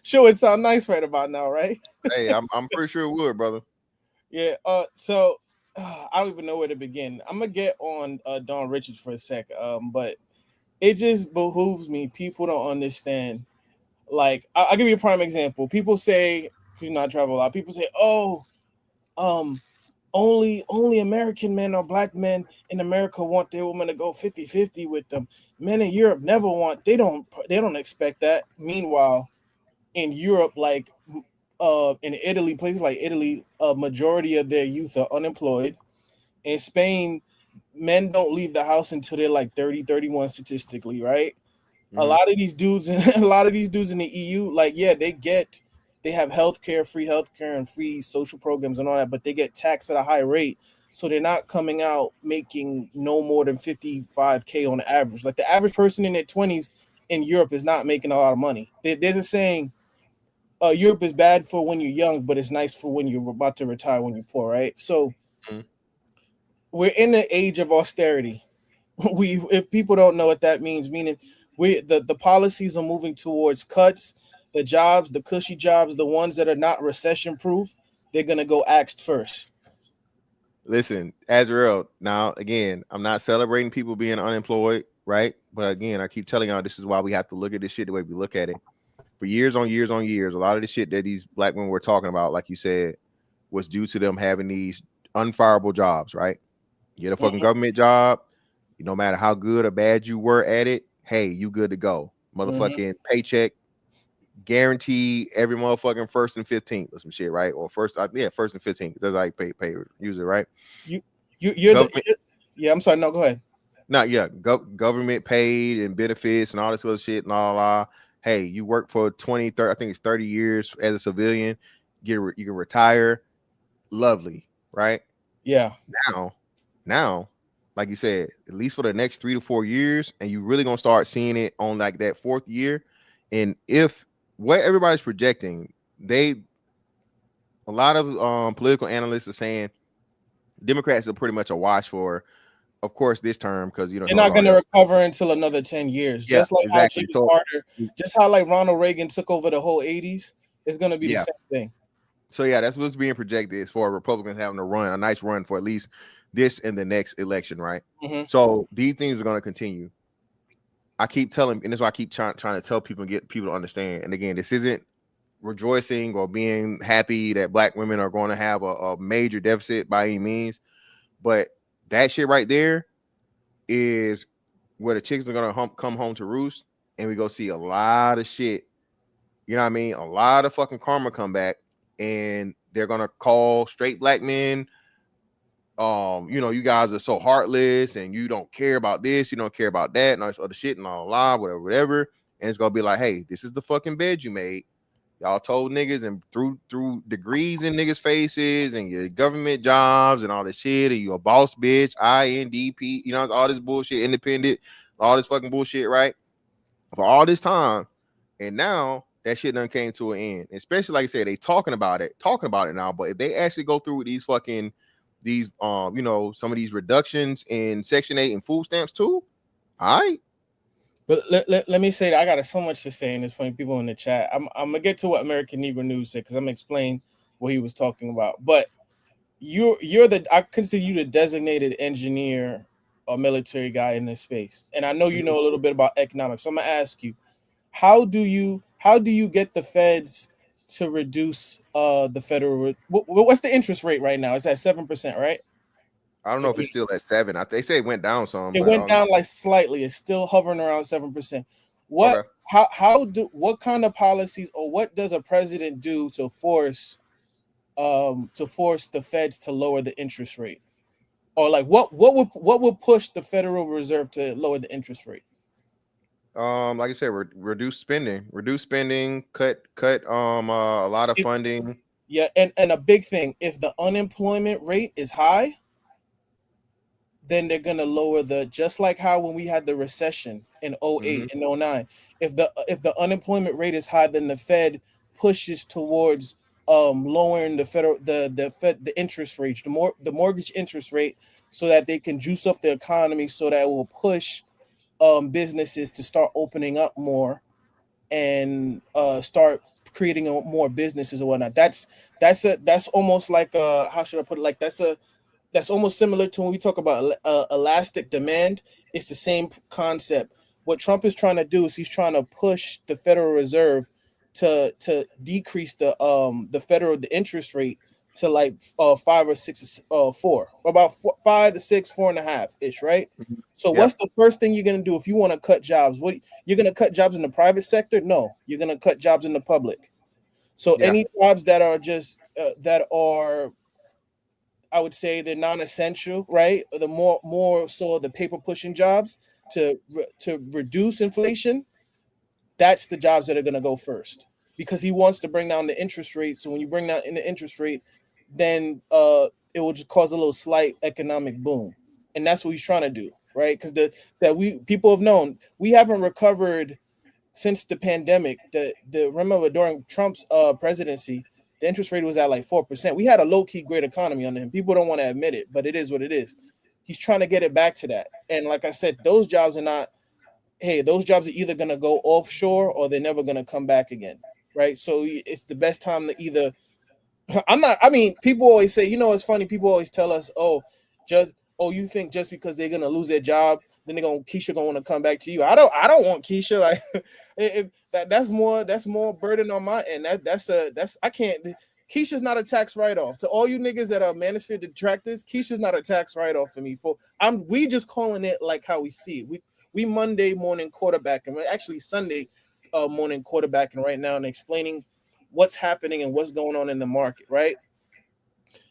She would sound nice right about now, right? Hey, I'm pretty sure it would, brother. Yeah. So I don't even know where to begin. I'm gonna get on Dawn Richards for a sec. But it just behooves me. People don't understand. Like, I'll give you a prime example. People say, because I travel a lot. People say, "Oh, only American men or black men in America want their women to go 50-50 with them. Men in Europe never want. They don't expect that." Meanwhile, in Europe, like in Italy, places like Italy, a majority of their youth are unemployed. In Spain, men don't leave the house until they're like 30, 31 statistically, right? Mm-hmm. A lot of these dudes in the EU, like, yeah, they have healthcare, free healthcare and free social programs and all that, but they get taxed at a high rate. So they're not coming out making no more than 55K on average. Like, the average person in their 20s in Europe is not making a lot of money. There's a saying, Europe is bad for when you're young, but it's nice for when you're about to retire when you're poor, right? So we're in the age of austerity. If people don't know what that means, meaning The policies are moving towards cuts. The jobs, the cushy jobs, the ones that are not recession proof, they're gonna go axed first. Listen, Azrael, now again, I'm not celebrating people being unemployed, right? But again, I keep telling y'all this is why we have to look at this shit the way we look at it. For years on years on years, a lot of the shit that these black women were talking about, like you said, was due to them having these unfireable jobs, right? You get a fucking government job, no matter how good or bad you were at it, hey, you good to go. Motherfucking paycheck guaranteed every motherfucking 1st and 15th or some shit, right? Or first and 15th. That's how you pay use it, right? You're yeah. I'm sorry. No, go ahead. Government paid and benefits and all this other shit and all. Hey, you work for 20, 30, I think it's 30 years as a civilian. You can retire. Lovely, right? Yeah. Now, like you said, at least for the next 3 to 4 years, and you really gonna start seeing it on like that 4th year. And if what everybody's projecting, a lot of political analysts are saying Democrats are pretty much a wash for, of course, this term, because they're not going to recover until another 10 years. Yeah, just like exactly. how Jimmy Carter, just how like Ronald Reagan took over the whole 80s, it's going to be the same thing. So yeah, that's what's being projected is for Republicans having a nice run for at least this and the next election, right? So these things are going to continue. I keep telling, and that's why I keep trying to tell people and get people to understand. And again, this isn't rejoicing or being happy that black women are going to have a major deficit by any means, but that shit right there is where the chicks are going to come home to roost, and we go see a lot of shit. You know what I mean? A lot of fucking karma come back, and they're going to call straight black men, you guys are so heartless and you don't care about this, you don't care about that, and all this other shit and whatever. And it's gonna be like, hey, this is the fucking bed you made. Y'all told niggas and threw degrees in niggas' faces and your government jobs and all this shit, and you a boss bitch, INDP, all this bullshit, independent, all this fucking bullshit, right? For all this time, and now that shit done came to an end. Especially like I said, they talking about it now. But if they actually go through with some of these reductions in Section 8 and food stamps too, all right. But let me say that I got so much to say, and it's funny people in the chat. I'm gonna get to what American Negro News said because I'm gonna explain what he was talking about. But I consider you the designated engineer or military guy in this space, and I know you know a little bit about economics. So I'm gonna ask you, how do you get the feds to reduce the federal? What's the interest rate right now? It's at 7%, right? I don't know if it's still at 7. They say it went down some. It went down like slightly. It's still hovering around 7%. What kind of policies or what does a president do to force the feds to lower the interest rate? Or like what would push the Federal Reserve to lower the interest rate? Like I said, reduce spending, cut a lot of funding. Yeah, and a big thing, if the unemployment rate is high, then they're gonna lower just like how when we had the recession in 08 and 09. If the unemployment rate is high, then the Fed pushes towards lowering the interest rate, the mortgage interest rate, so that they can juice up the economy, so that it will push businesses to start opening up more and start creating more businesses and whatnot. That's almost like how should I put it? Like that's almost similar to when we talk about elastic demand. It's the same concept. What Trump is trying to do is he's trying to push the Federal Reserve to decrease the interest rate to like 5 or 6 or 4, about 5 to 6, 4.5 ish, right? So what's the first thing you're gonna do if you want to cut jobs? What you're gonna cut jobs in the private sector? No, you're gonna cut jobs in the public. So any jobs that are just I would say they're non-essential, right? The more so the paper pushing jobs to reduce inflation, that's the jobs that are going to go first, because he wants to bring down the interest rate. So when you bring down the interest rate, then it will just cause a little slight economic boom, and that's what he's trying to do, right? Because people have known we haven't recovered since the pandemic. Remember during Trump's presidency, the interest rate was at like 4%. We had a low-key great economy under him. People don't want to admit it, but it is what it is. He's trying to get it back to that. And like I said, those jobs are not hey, those jobs are either gonna go offshore or they're never gonna come back again, right? So it's the best time to either. I mean, people always say, it's funny. People always tell us, you think just because they're gonna lose their job, then Keisha gonna want to come back to you. I don't want Keisha. Like, if that's more burden on my end. I can't. Keisha's not a tax write-off. To all you niggas that are manosphere detractors, Keisha's not a tax write-off for me. We just calling it like how we see it. We Monday morning quarterbacking. We're actually Sunday morning quarterbacking right now and explaining what's happening and what's going on in the market, right?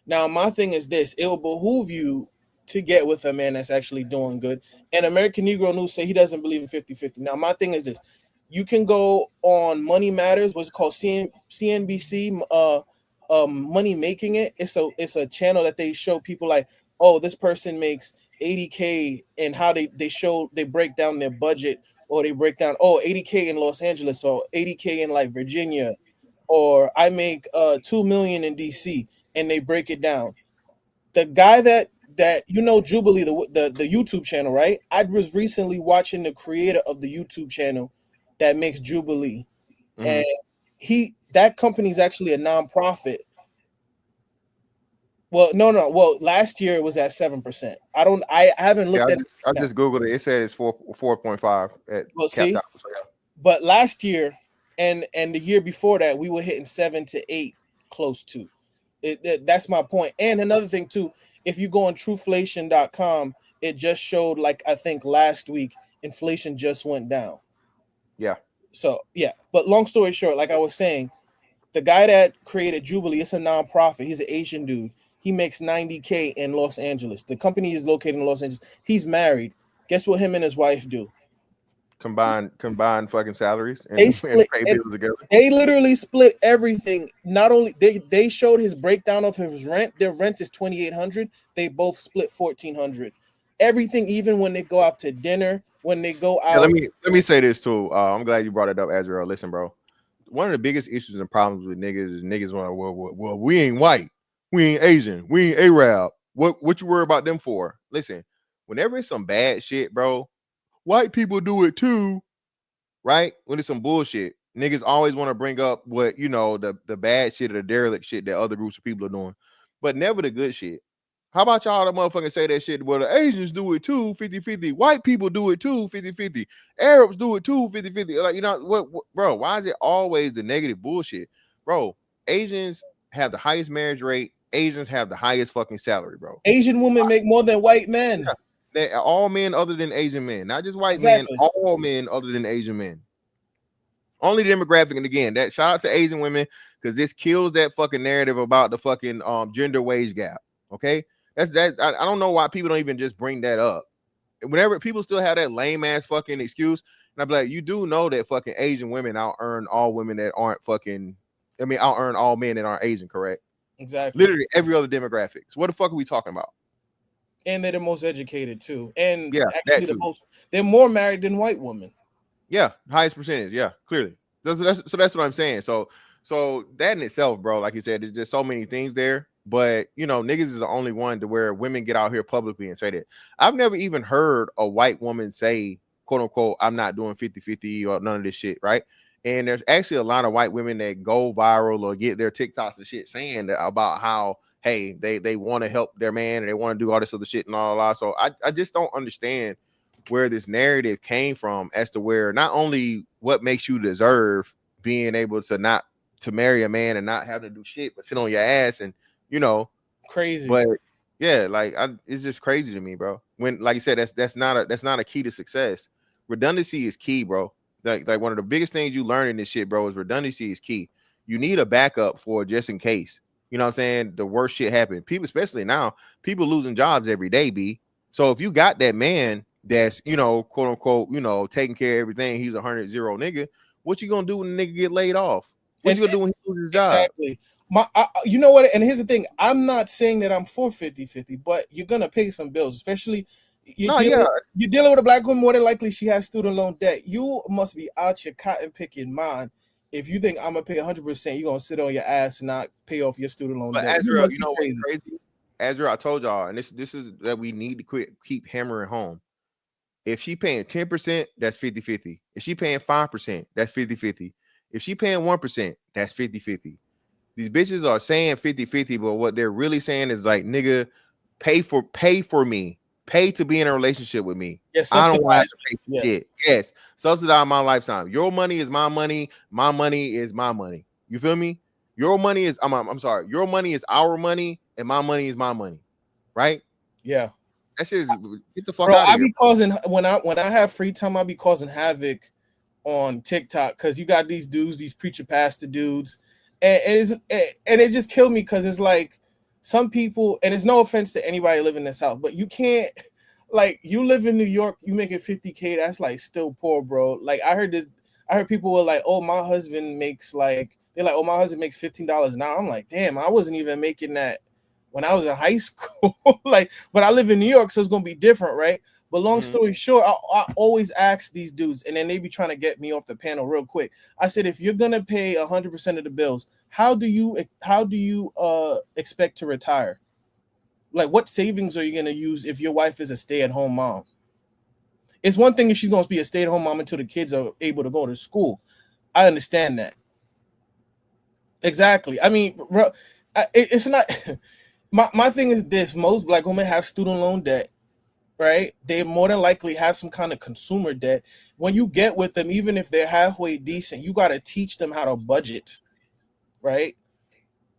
Now, my thing is this: it will behoove you to get with a man that's actually doing good. And American Negro News say he doesn't believe in 50-50. Now, my thing is this: you can go on Money Matters, what's called CNBC, Money Making It. It's a channel that they show people like, oh, this person makes 80K, and how they break down their budget, or they break down, 80K in Los Angeles, or 80K in like Virginia, or I make 2 million in DC, and they break it down. The guy that Jubilee, the YouTube channel, right? I was recently watching the creator of the YouTube channel that makes Jubilee, and that company's actually a nonprofit. Well, no. Well, last year it was at 7%. I haven't looked at it. I just googled it. It said it's 4.5 at see. But last year and the year before that, we were hitting 7 to 8, close to. That's my point. And another thing too, if you go on trueflation.com, it just showed, like, I think last week, inflation just went down. Yeah. So yeah, but long story short, like I was saying, the guy that created Jubilee, it's a nonprofit. He's an Asian dude. He makes 90K in Los Angeles. The company is located in Los Angeles. He's married. Guess what him and his wife do? Combine fucking salaries and, they split, and pay bills together. They literally split everything. Not only they showed his breakdown of his rent. Their rent is $2,800. They both split $1,400. Everything, even when they go out to dinner, when they go out. Yeah, let me say this too. I'm glad you brought it up, Azrael. Listen, bro. One of the biggest issues and problems with niggas is niggas want to, well, we ain't white, we ain't Asian, we ain't Arab. What you worry about them for? Listen, whenever it's some bad shit, bro, white people do it too, right? When it's some bullshit, niggas always want to bring up what, the bad shit or the derelict shit that other groups of people are doing, but never the good shit. How about y'all the motherfucking say that shit? Well, the Asians do it too, 50-50. White people do it too, 50-50. Arabs do it too, 50-50. Like, what, bro, why is it always the negative bullshit? Bro, Asians have the highest marriage rate. Asians have the highest fucking salary, bro. Asian women make more than white men. Yeah. All men other than Asian men. Not just white men, all men other than Asian men. Only demographic, and again, that shout out to Asian women, because this kills that fucking narrative about the fucking gender wage gap. Okay? That's that. I don't know why people don't even just bring that up. Whenever people still have that lame ass fucking excuse, and I'm like, you do know that fucking Asian women out earn all women that aren't fucking. I mean, out earn all men that aren't Asian, correct? Exactly. Literally every other demographic. So what the fuck are we talking about? And they're the most educated too. And yeah, actually they're more married than white women. Yeah, highest percentage. Yeah, clearly. So that's what I'm saying. So that in itself, bro, like you said, there's just so many things there. But niggas is the only one to where women get out here publicly and say that. I've never even heard a white woman say, quote unquote, I'm not doing 50-50 or none of this shit, right? And there's actually a lot of white women that go viral or get their TikToks and shit saying about how, hey, they want to help their man and they want to do all this other shit and all. So I just don't understand where this narrative came from as to where not only what makes you deserve being able to marry a man and not having to do shit but sit on your ass and crazy. But yeah, like it's just crazy to me, bro. When, like you said, that's not a key to success. Redundancy is key, bro. Like one of the biggest things you learn in this shit, bro, is redundancy is key. You need a backup for just in case. You know what I'm saying? The worst shit happened. People, especially now, people losing jobs every day, B. So if you got that man that's, quote unquote, taking care of everything, he's 100-0 nigga, what you gonna do when the nigga get laid off? What you gonna do when he loses his job? Exactly. You know what? And here's the thing. I'm not saying that I'm for 50-50, but you're gonna pay some bills, especially you're dealing with a black woman. More than likely, she has student loan debt. You must be out your cotton picking mind if you think I'm gonna pay 100%. You're gonna sit on your ass and not pay off your student loan debt. Azrael, you know what's crazy? Azrael, I told y'all, and this is that we need to keep hammering home. If she paying 10%, that's 50-50. If she paying 5%, that's 50-50. If she paying 1%, that's 50-50. These bitches are saying 50-50, but what they're really saying is like, nigga, pay for me. Pay to be in a relationship with me. Yeah, I don't want to have subsidize. to pay for shit. Yes, subsidize my lifetime. Your money is my money. My money is my money. You feel me? Your money is I'm sorry. Your money is our money, and my money is my money. Right? Yeah. That shit is get the fuck Bro, out of I here. be causing when I have free time, I be causing havoc on TikTok because you got these dudes, these preacher pastor dudes, and it just killed me because it's like some people, and it's no offense to anybody living in the South, but you can't, like, you live in New York, you making 50K, that's like still poor, bro. Like I heard people were like, oh, my husband makes like, they're like, oh, my husband makes $15 an hour. I'm like, damn, I wasn't even making that when I was in high school. Like, but I live in New York, so it's gonna be different, right? But long story short, I always ask these dudes, and then they be trying to get me off the panel real quick. I said, if you're gonna pay 100% of the bills, how do you expect to retire? Like, what savings are you gonna use if your wife is a stay-at-home mom? It's one thing if she's gonna be a stay-at-home mom until the kids are able to go to school. I understand that. Exactly. I mean, bro, it's not. My thing is this: most black women have student loan debt, right? They more than likely have some kind of consumer debt. When you get with them, even if they're halfway decent, you got to teach them how to budget, right?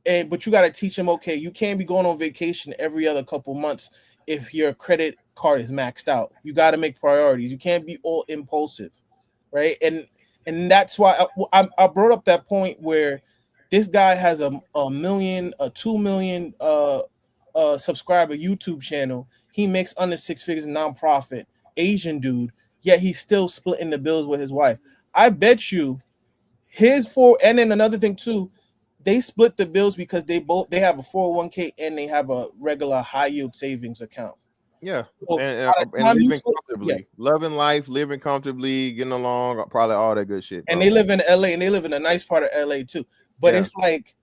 But you got to teach them, okay, you can't be going on vacation every other couple months if your credit card is maxed out. You got to make priorities. You can't be all impulsive, right? And that's why I brought up that point where this guy has a 2 million subscriber YouTube channel. He makes under 6 figures nonprofit, Asian dude, yet he's still splitting the bills with his wife. I bet you and then another thing too, they split the bills because they have a 401k and they have a regular high yield savings account. Yeah, So and living comfortably, loving life, living comfortably, getting along, probably all that good shit, bro. And they live in LA, and they live in a nice part of LA too. But it's like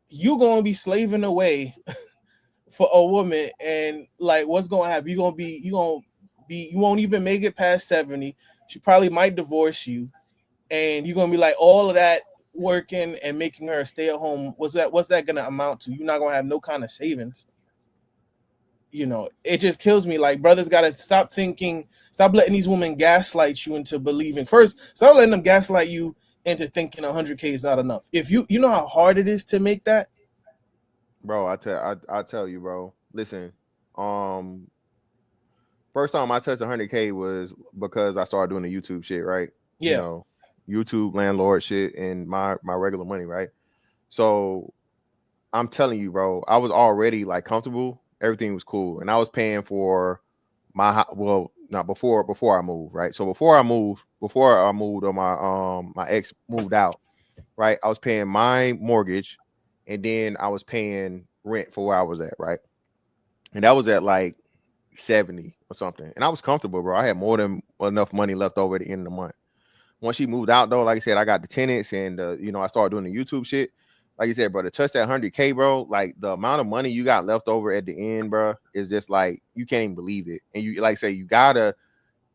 you gonna be slaving away for a woman, and like what's gonna happen? You won't even make it past 70. She probably might divorce you, and you're gonna be like all of that working and making her stay at home. What's that gonna amount to? You're not gonna have no kind of savings. You know, it just kills me. Like, brothers gotta stop letting these women gaslight you into believing. First, stop letting them gaslight you into thinking 100K is not enough. If you know how hard it is to make that, bro. I tell you, bro. Listen, first time I touched 100K was because I started doing the YouTube shit, right? Yeah. You know, YouTube landlord shit and my regular money, right? So I'm telling you, bro, I was already like comfortable. Everything was cool, and I was paying for my not before I moved, right? So before I moved, or my ex moved out, right? I was paying my mortgage, and then I was paying rent for where I was at, right? And that was at like 70 or something, and I was comfortable, bro. I had more than enough money left over at the end of the month. Once she moved out, though, like I said, I got the tenants, and I started doing the YouTube shit. Like you said, bro, to touch that 100K, bro, like the amount of money you got left over at the end, bro, is just like you can't even believe it. And you like say you gotta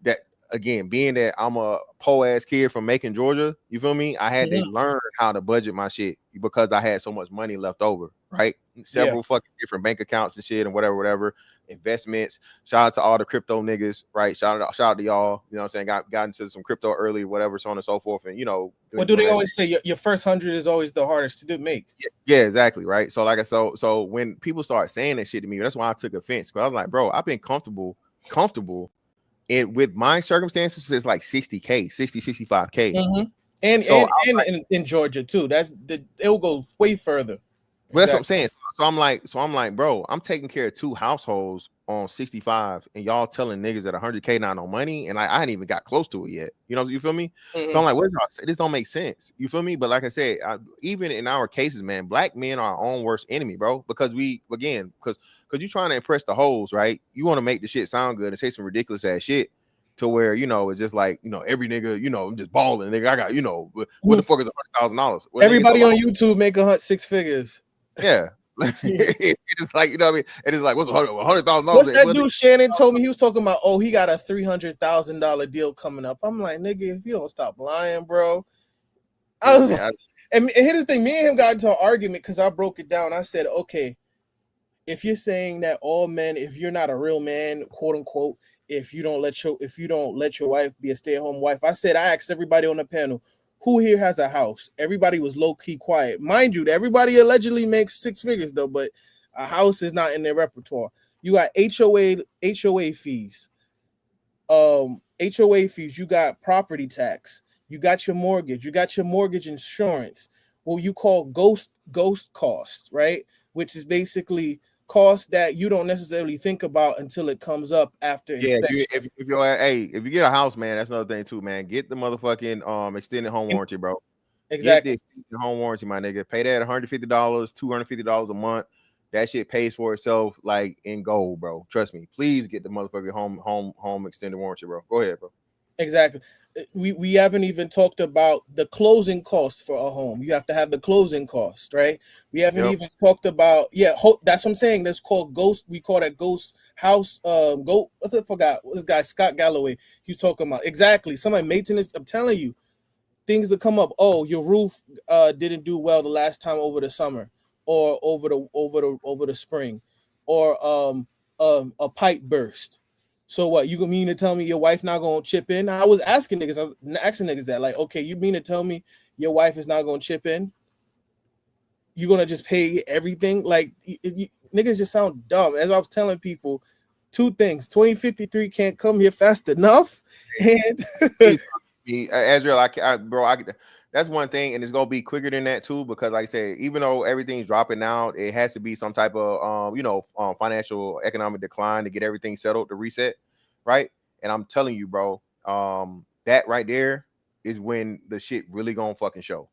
that again, being that I'm a po ass kid from Macon, Georgia, you feel me? I had to learn how to budget my shit because I had so much money left over, right? Several fucking different bank accounts and shit and whatever, investments. Shout out to all the crypto niggas, right? Shout out to y'all, you know what I'm saying? Got into some crypto early, whatever, so on and so forth. And what do they always say? Your first 100 is always the hardest to make. Yeah, exactly, right? So like so when people start saying that shit to me, that's why I took offense. Because I was like, bro, I've been comfortable. And with my circumstances, it's like 60K, 65K. Mm-hmm. And in Georgia too. It will go way further. Well, that's what I'm saying. So I'm like, bro, I'm taking care of 2 households on 65, and y'all telling niggas that 100K not no money, and I hadn't even got close to it yet. You feel me? Mm-hmm. So I'm like, what y'all say? This don't make sense. You feel me? But like I said, even in our cases, man, black men are our own worst enemy, bro. Because because you're trying to impress the hoes, right? You want to make the shit sound good and say some ridiculous ass shit to where it's just like every nigga I'm just balling, nigga. I got what the fuck is $100,000? Everybody on YouTube make 6 figures. Yeah. It's like, you know what I mean? And it's like, what's $100,000? What's that dude Shannon told me? He was talking about, oh, he got a $300,000 deal coming up. I'm like, nigga, if you don't stop lying, bro. I was like, and here's the thing, me and him got into an argument because I broke it down. I said, okay, if you're saying that all men, if you're not a real man, quote unquote, if you don't let your wife be a stay-at-home wife, I asked everybody on the panel, who here has a house? Everybody was low-key quiet. Mind you, everybody allegedly makes six figures though, but a house is not in their repertoire. You got HOA fees. HOA fees, you got property tax, you got your mortgage insurance, what you call ghost costs, right? Which is basically costs that you don't necessarily think about until it comes up after inspection. If you get a house, man, that's another thing too, man. Get the motherfucking extended home warranty, bro. Exactly. Get the extended home warranty, my nigga. Pay that $150, $250 a month. That shit pays for itself like in gold, bro. Trust me. Please get the motherfucking home extended warranty, bro. Go ahead, bro. Exactly. We haven't even talked about the closing costs for a home. You have to have the closing cost, right? We haven't even talked about that's what I'm saying. That's called ghost. We call that ghost house. I forgot this guy Scott Galloway. He was talking about exactly somebody maintenance. I'm telling you, things that come up. Oh, your roof didn't do well the last time over the summer, or over the spring, or a pipe burst. So what? You mean to tell me your wife not gonna chip in? I was asking niggas that, like, okay, you mean to tell me your wife is not gonna chip in? You're gonna just pay everything? Like, niggas just sound dumb. As I was telling people, two things: 2053 can't come here fast enough, and Azrael, that's one thing, and it's gonna be quicker than that too, because like I said, even though everything's dropping now, it has to be some type of financial economic decline to get everything settled, to reset, right? And I'm telling you, bro, that right there is when the shit really gonna fucking show,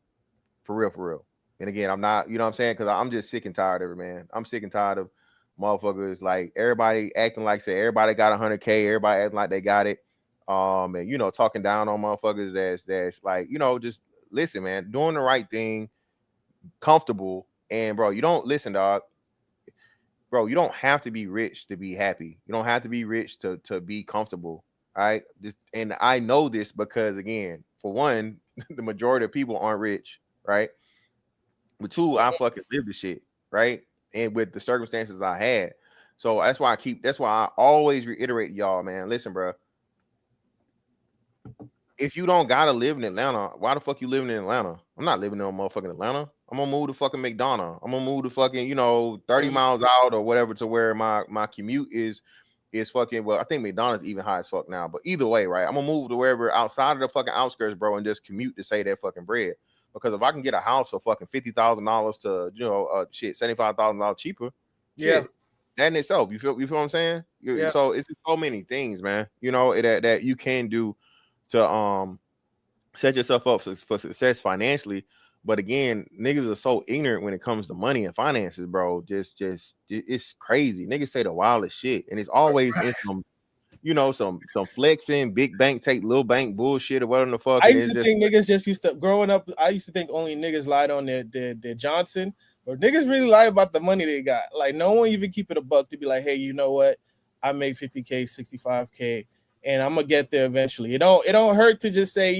for real. And again, I'm not, you know what I'm saying, because I'm just sick and tired of it, man. I'm sick and tired of motherfuckers like everybody acting like everybody got 100K, everybody acting like they got it, and talking down on motherfuckers that's like, just listen, man, doing the right thing, comfortable, and bro, you don't listen, dog. Bro, you don't have to be rich to be happy. You don't have to be rich to be comfortable. All right. And I know this because, again, for one, the majority of people aren't rich, right? But two, I fucking live the shit, right? And with the circumstances I had. So that's why I always reiterate y'all, man. Listen, bro. If you don't gotta live in Atlanta, why the fuck you living in Atlanta? I'm not living in motherfucking Atlanta. I'm gonna move to fucking McDonough. I'm gonna move to fucking 30 miles out or whatever, to where my commute is fucking, well, I think McDonough's even high as fuck now, but either way, right? I'm gonna move to wherever outside of the fucking outskirts, bro, and just commute to save that fucking bread. Because if I can get a house for fucking $50,000 to $75,000 cheaper, yeah, that in itself, you feel what I'm saying? Yeah. So it's just so many things, man. That you can do to set yourself up for success financially. But again, niggas are so ignorant when it comes to money and finances, bro. Just it's crazy. Niggas say the wildest shit, and it's always in some flexing, big bank take little bank bullshit or whatever the fuck. I used to think niggas just used to, growing up, I used to think only niggas lied on their Johnson, or niggas really lie about the money they got. Like, no one even keep it a buck to be like, hey, you know what? I made 50K, 65K, and I'm gonna get there eventually. It don't hurt to just say,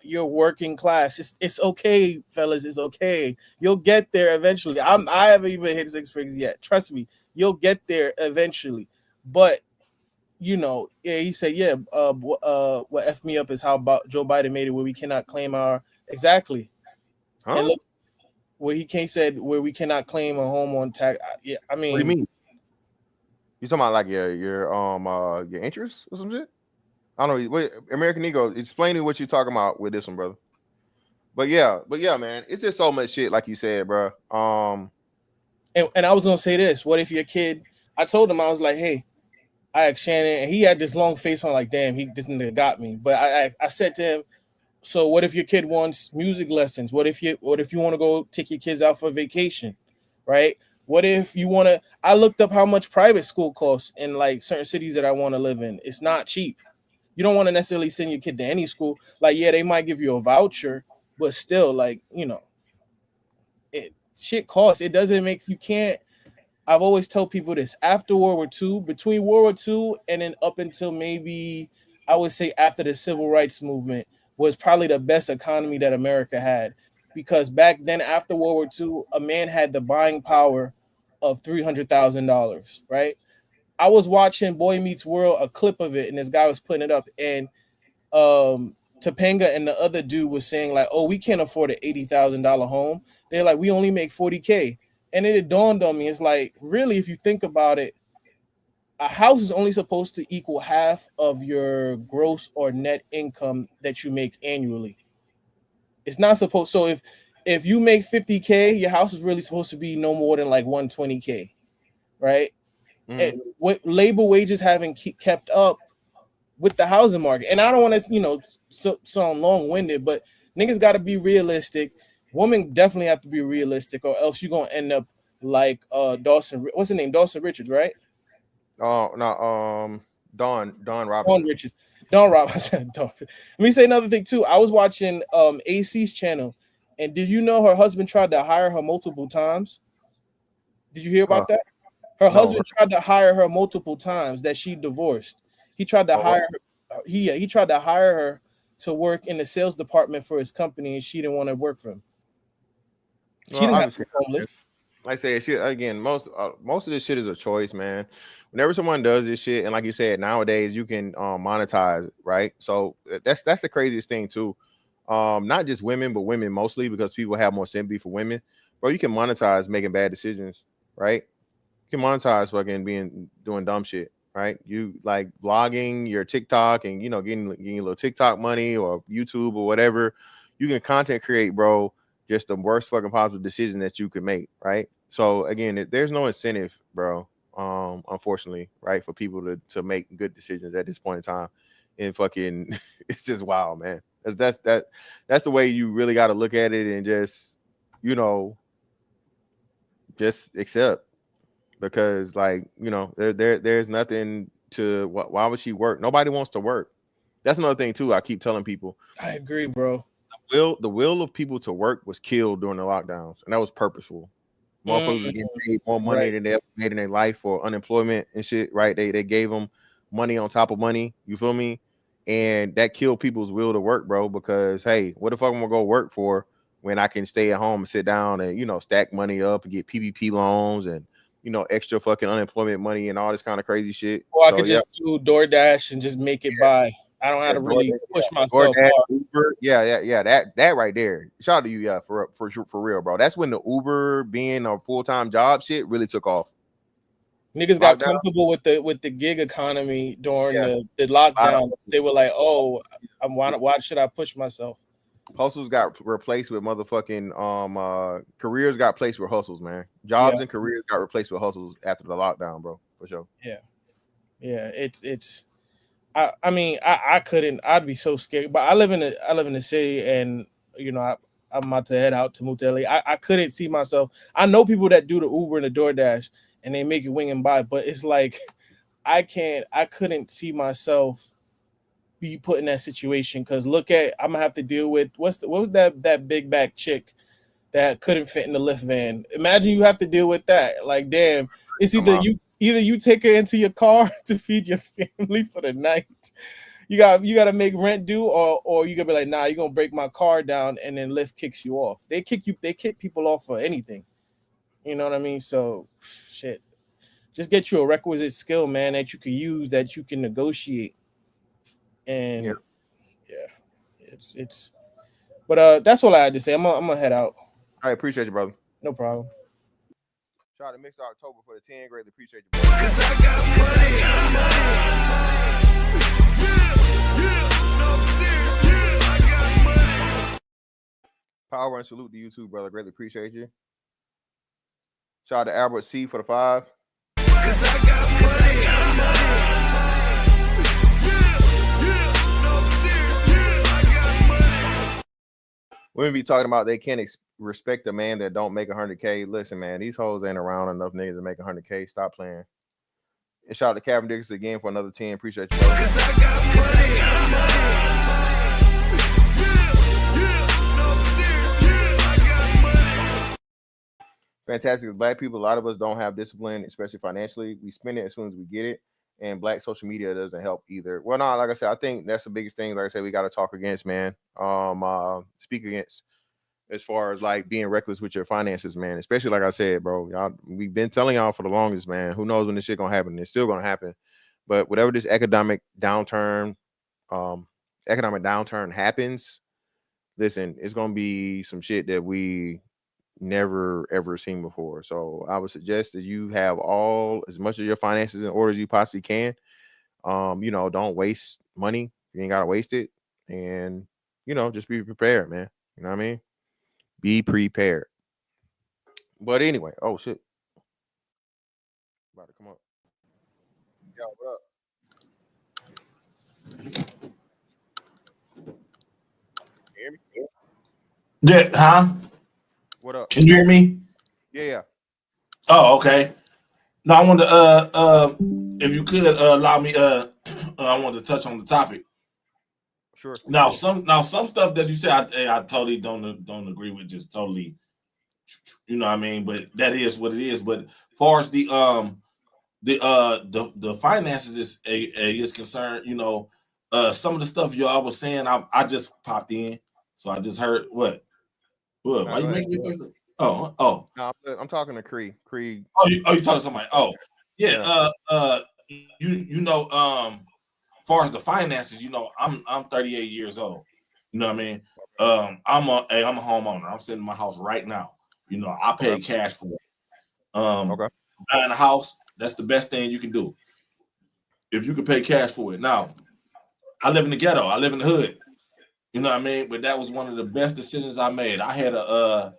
you're working class. It's okay, fellas. It's okay. You'll get there eventually. I haven't even hit 6 figures yet. Trust me, you'll get there eventually. But he said, what F me up is how about Joe Biden made it where we cannot claim our exactly. Huh? And look, where he said where we cannot claim a home on tax. Yeah, I mean, what do you mean? You talking about like your interest or some shit? I don't know. Wait, American Ego, explaining what you're talking about with this one, brother. But yeah, man, it's just so much shit, like you said, bro. And I was gonna say this. What if your kid? I told him, I was like, hey, I asked Shannon, and he had this long face on, like, damn, this nigga got me. But I said to him, so what if your kid wants music lessons? What if you want to go take your kids out for vacation, right? What if you want to? I looked up how much private school costs in like certain cities that I want to live in. It's not cheap. You don't want to necessarily send your kid to any school. Like, yeah, they might give you a voucher, but still, like, shit costs. It doesn't make you can't. I've always told people this after World War II, between World War II and then up until maybe I would say after the Civil Rights Movement was probably the best economy that America had. Because back then, after World War II, a man had the buying power of $300,000, right? I was watching Boy Meets World, a clip of it, and this guy was putting it up, and Topanga and the other dude was saying like, "Oh, we can't afford an $80,000 home." They're like, "We only make 40K," and it dawned on me, it's like, really, if you think about it, a house is only supposed to equal half of your gross or net income that you make annually. It's not supposed. So if you make 50K, your house is really supposed to be no more than like 120K, right? And what labor wages haven't kept up with the housing market. And I don't want to, sound long-winded, but niggas got to be realistic. Women definitely have to be realistic, or else you're gonna end up like Dawson. What's his name? Dawson Richards, right? Oh no, Don Robinson. Don Richards. Don Robinson. Let me say another thing too. I was watching AC's channel, and did you know her husband tried to hire her multiple times? Did you hear about that? Her husband tried to hire her multiple times that she divorced. He tried to hire her. He tried to hire her to work in the sales department for his company, and she didn't want to work for him. She didn't have to be homeless. Like I say, shit again. Most of this shit is a choice, man. Whenever someone does this shit, and like you said, nowadays you can monetize, right? So that's the craziest thing too. Not just women, but women mostly, because people have more sympathy for women. Bro, you can monetize making bad decisions, right? You can monetize fucking doing dumb shit, right? You like vlogging your TikTok and getting a little TikTok money or YouTube or whatever. You can content create, bro. Just the worst fucking possible decision that you could make, right? So again, there's no incentive, bro. Unfortunately, right, for people to make good decisions at this point in time. And fucking, it's just wild, man. That's the way you really got to look at it, and just just accept. Because there's nothing to why would she work? Nobody wants to work. That's another thing too. I keep telling people. I agree, bro. The will of people to work was killed during the lockdowns, and that was purposeful. Motherfuckers were getting paid more money than they ever made in their life for unemployment and shit, right? They gave them money on top of money. You feel me? And that killed people's will to work, bro. Because hey, what the fuck am I gonna go work for when I can stay at home and sit down and stack money up and get PPP loans and extra fucking unemployment money and all this kind of crazy shit. Or I could just do DoorDash and just make it by. I don't have to really push myself. Uber, that right there. Shout out to you, for real, bro. That's when the Uber being a full-time job shit really took off. Niggas got comfortable with the gig economy during the lockdown. They were like, "Oh, why should I push myself?" Hustles got replaced with motherfucking careers got replaced with hustles, man. Jobs and careers got replaced with hustles after the lockdown, bro, for sure. Yeah. It's I mean I couldn't. I'd be so scared. But I live in the city, and I'm about to head out to Muteli. I couldn't see myself. I know people that do the Uber and the DoorDash and they make it wing and buy, but it's like I couldn't see myself be put in that situation, because look at, I'm gonna have to deal with what was that big back chick that couldn't fit in the lift van. Imagine you have to deal with that. Like, damn, it's either you take her into your car to feed your family for the night. You got to make rent due, or you gotta be like, nah, you're gonna break my car down, and then Lyft kicks you off. They kick people off for anything. You know what I mean? So shit. Just get you a requisite skill, man, that you can use, that you can negotiate. And it's but that's all I had to say. I'm gonna head out. I appreciate you, brother. No problem. Try to mix October for the 10. Greatly appreciate you, brother. Cause I got money. Power and salute to you too, brother. Greatly appreciate you. Shout out to Albert C for the 5. Cause I got money. Women be talking about they can't respect a man that don't make 100K. Listen, man, these hoes ain't around enough niggas to make 100K. Stop playing. And shout out to Kevin Dickerson again for another 10. Appreciate you, brother. fantastic. As Black people, a lot of us don't have discipline, especially financially. We spend it as soon as we get it, and Black social media doesn't help either. Well, no, like I said, I think that's the biggest thing. Like I said, we got to talk against, man. Speak against as far as like being reckless with your finances, man. Especially like I said, bro, y'all, we've been telling y'all for the longest, man. Who knows when this shit gonna happen? It's still gonna happen. But whatever this um, economic downturn happens, listen, it's gonna be some shit that we never ever seen before. So I would suggest that you have all as much of your finances in order as you possibly can. Don't waste money. You ain't gotta waste it. And just be prepared, man. You know what I mean? Be prepared. But anyway, oh shit. About to come up. Yo, what up? You hear me? Yeah, huh? What up? Can you hear me? Yeah. Oh, okay. No, I wanted to if you could allow me I wanted to touch on the topic. Sure. Now some stuff that you said I totally don't agree with, just totally, you know what I mean, but that is what it is. But as far as the finances is concerned, some of the stuff y'all was saying, I just popped in, so I just heard what Nah, why you go ahead. making me face? Oh. No, I'm talking to Cree. Oh, you talking to somebody? Oh, yeah. Far as the finances, I'm 38 years old. You know what I mean? I'm a homeowner. I'm sitting in my house right now. I pay cash for it. Buying a house, that's the best thing you can do. If you can pay cash for it. Now, I live in the ghetto. I live in the hood. You know what I mean? But that was one of the best decisions I made. I had a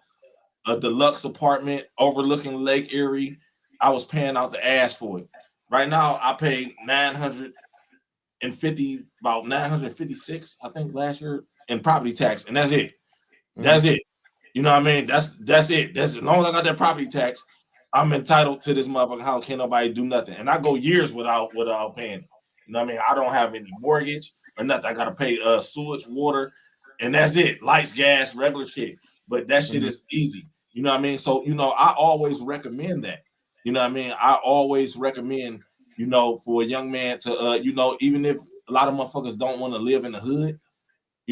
deluxe apartment overlooking Lake Erie. I was paying out the ass for it. Right now, I paid about 956, I think, last year in property tax, and that's it. That's it. You know what I mean? That's it. That's as long as I got that property tax, I'm entitled to this motherfucking house. Can't nobody do nothing, and I go years without paying. You know what I mean? I don't have any mortgage or nothing. I gotta pay sewage, water, and that's it. Lights, gas, regular shit. But that shit is easy. You know what I mean? So I always recommend that. You know what I mean? I always recommend, for a young man to even if a lot of motherfuckers don't want to live in the hood,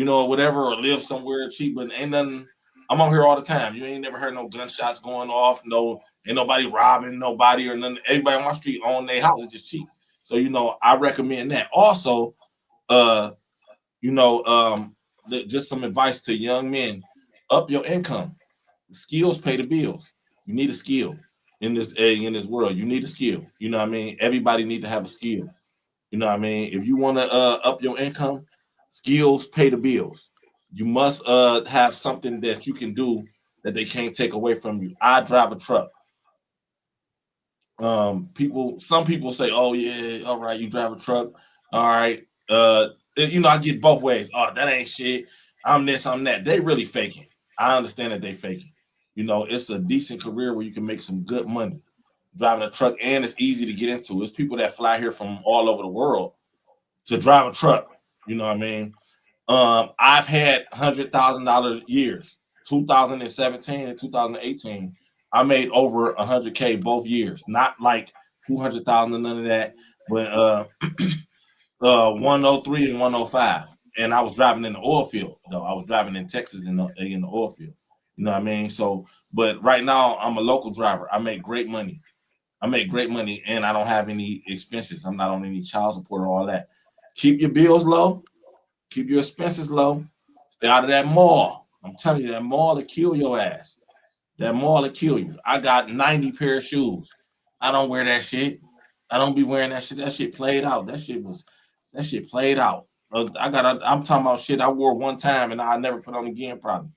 or whatever, or live somewhere cheap, but ain't nothing. I'm out here all the time. You ain't never heard no gunshots going off. No, ain't nobody robbing nobody or nothing. Everybody on my street own their house. It's just cheap. So I recommend that. Also, just some advice to young men: up your income. Skills pay the bills. You need a skill in this world. You need a skill. You know what I mean? Everybody need to have a skill. You know what I mean? If you want to up your income, skills pay the bills. You must have something that you can do that they can't take away from you. I drive a truck. Some people say, "Oh yeah, all right, you drive a truck, all right." I get both ways. Oh, that ain't shit. I'm this, I'm that. They really faking. I understand that they faking. It's a decent career where you can make some good money driving a truck, and it's easy to get into. It's people that fly here from all over the world to drive a truck. You know what I mean? I've had $100,000 years, 2017 and 2018. I made over 100K both years, not like 200,000 none of that, but 103 and 105. And I was driving in the oil field, though. I was driving in Texas in the oil field. You know what I mean? So, but right now I'm a local driver. I make great money. And I don't have any expenses. I'm not on any child support or all that. Keep your bills low. Keep your expenses low. Stay out of that mall. I'm telling you, that mall will kill your ass. That mall will kill you. I got 90 pair of shoes. I don't wear that shit. I don't be wearing that shit. That shit played out. That shit played out. I'm talking about shit I wore one time and I never put on again, probably.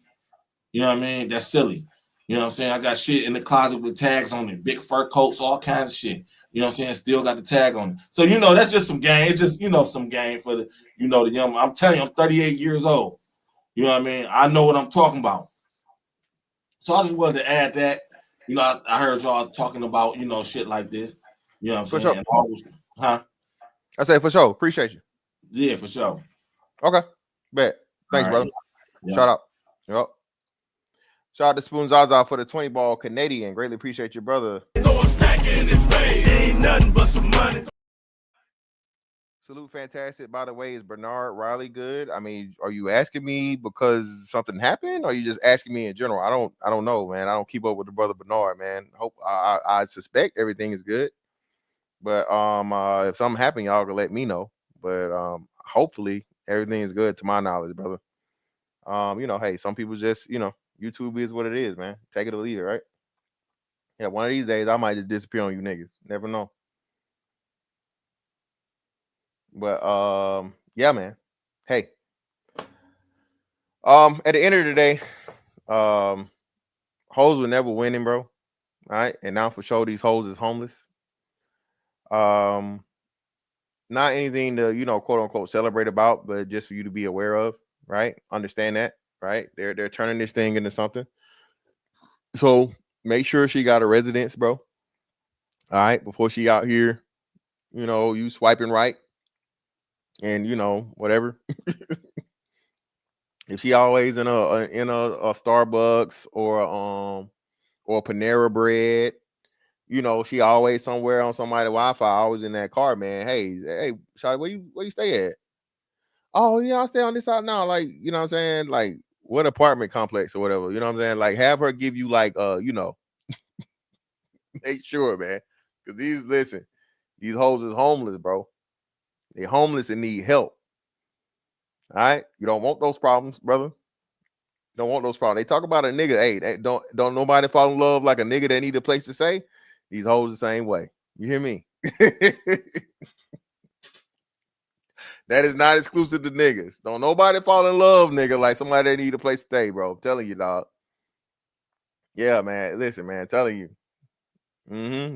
You know what I mean? That's silly. You know what I'm saying? I got shit in the closet with tags on it, big fur coats, all kinds of shit. You know what I'm saying? Still got the tag on it. So, that's just some game. It's just, some game for the young. I'm telling you, I'm 38 years old. You know what I mean? I know what I'm talking about. So I just wanted to add that. I heard y'all talking about, shit like this. You know what I'm saying? Sure. I say for sure. Appreciate you. Yeah, for sure. Okay. Bet. Thanks, brother. Yeah. Shout out. Yep. Shout out to Spoon Zaza for the 20 ball Canadian. Greatly appreciate your brother. Ain't nothing but some money. Salute Fantastic. By the way, is Bernard Riley good? I mean, are you asking me because something happened, or are you just asking me in general? I don't know, man. I don't keep up with the brother Bernard, man. Hope I suspect everything is good. But if something happened, y'all can let me know. But hopefully everything is good to my knowledge, brother. Hey, some people just, YouTube is what it is, man. Take it or leave it, right? Yeah, one of these days I might just disappear on you niggas. Never know. But yeah, man. Hey. At the end of the day, hoes were never winning, bro. All right. And now for sure these hoes is homeless. Not anything to, quote unquote celebrate about, but just for you to be aware of, right? Understand that, right? They're turning this thing into something. So make sure she got a residence, bro. All right, before she out here, you swiping right. And whatever. If she always in a Starbucks or Panera Bread, she always somewhere on somebody's Wi-Fi, always in that car, man. Hey, Shawty, where you stay at? Oh, yeah, I stay on this side now. Like, you know what I'm saying? Like, what apartment complex or whatever. You know what I'm saying? Like, have her give you like make sure, man. Because these hoes is homeless, bro. They homeless and need help. All right, you don't want those problems, brother. Don't want those problems. They talk about a nigga. Hey, don't nobody fall in love like a nigga that need a place to stay. These hoes the same way. You hear me? That is not exclusive to niggas. Don't nobody fall in love, nigga, like somebody that need a place to stay, bro. I'm telling you, dog. Yeah, man. Listen, man. I'm telling you.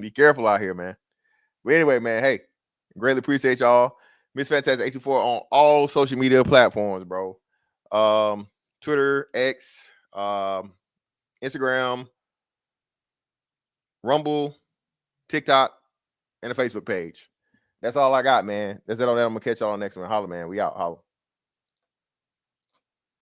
Be careful out here, man. But anyway, man. Hey, greatly appreciate y'all. Miss Fantastic 84 on all social media platforms, bro. Twitter, X, Instagram, Rumble, TikTok, and a Facebook page. That's all I got, man. That's it on that. I'm gonna catch y'all on the next one. Holla, man. We out. Holla.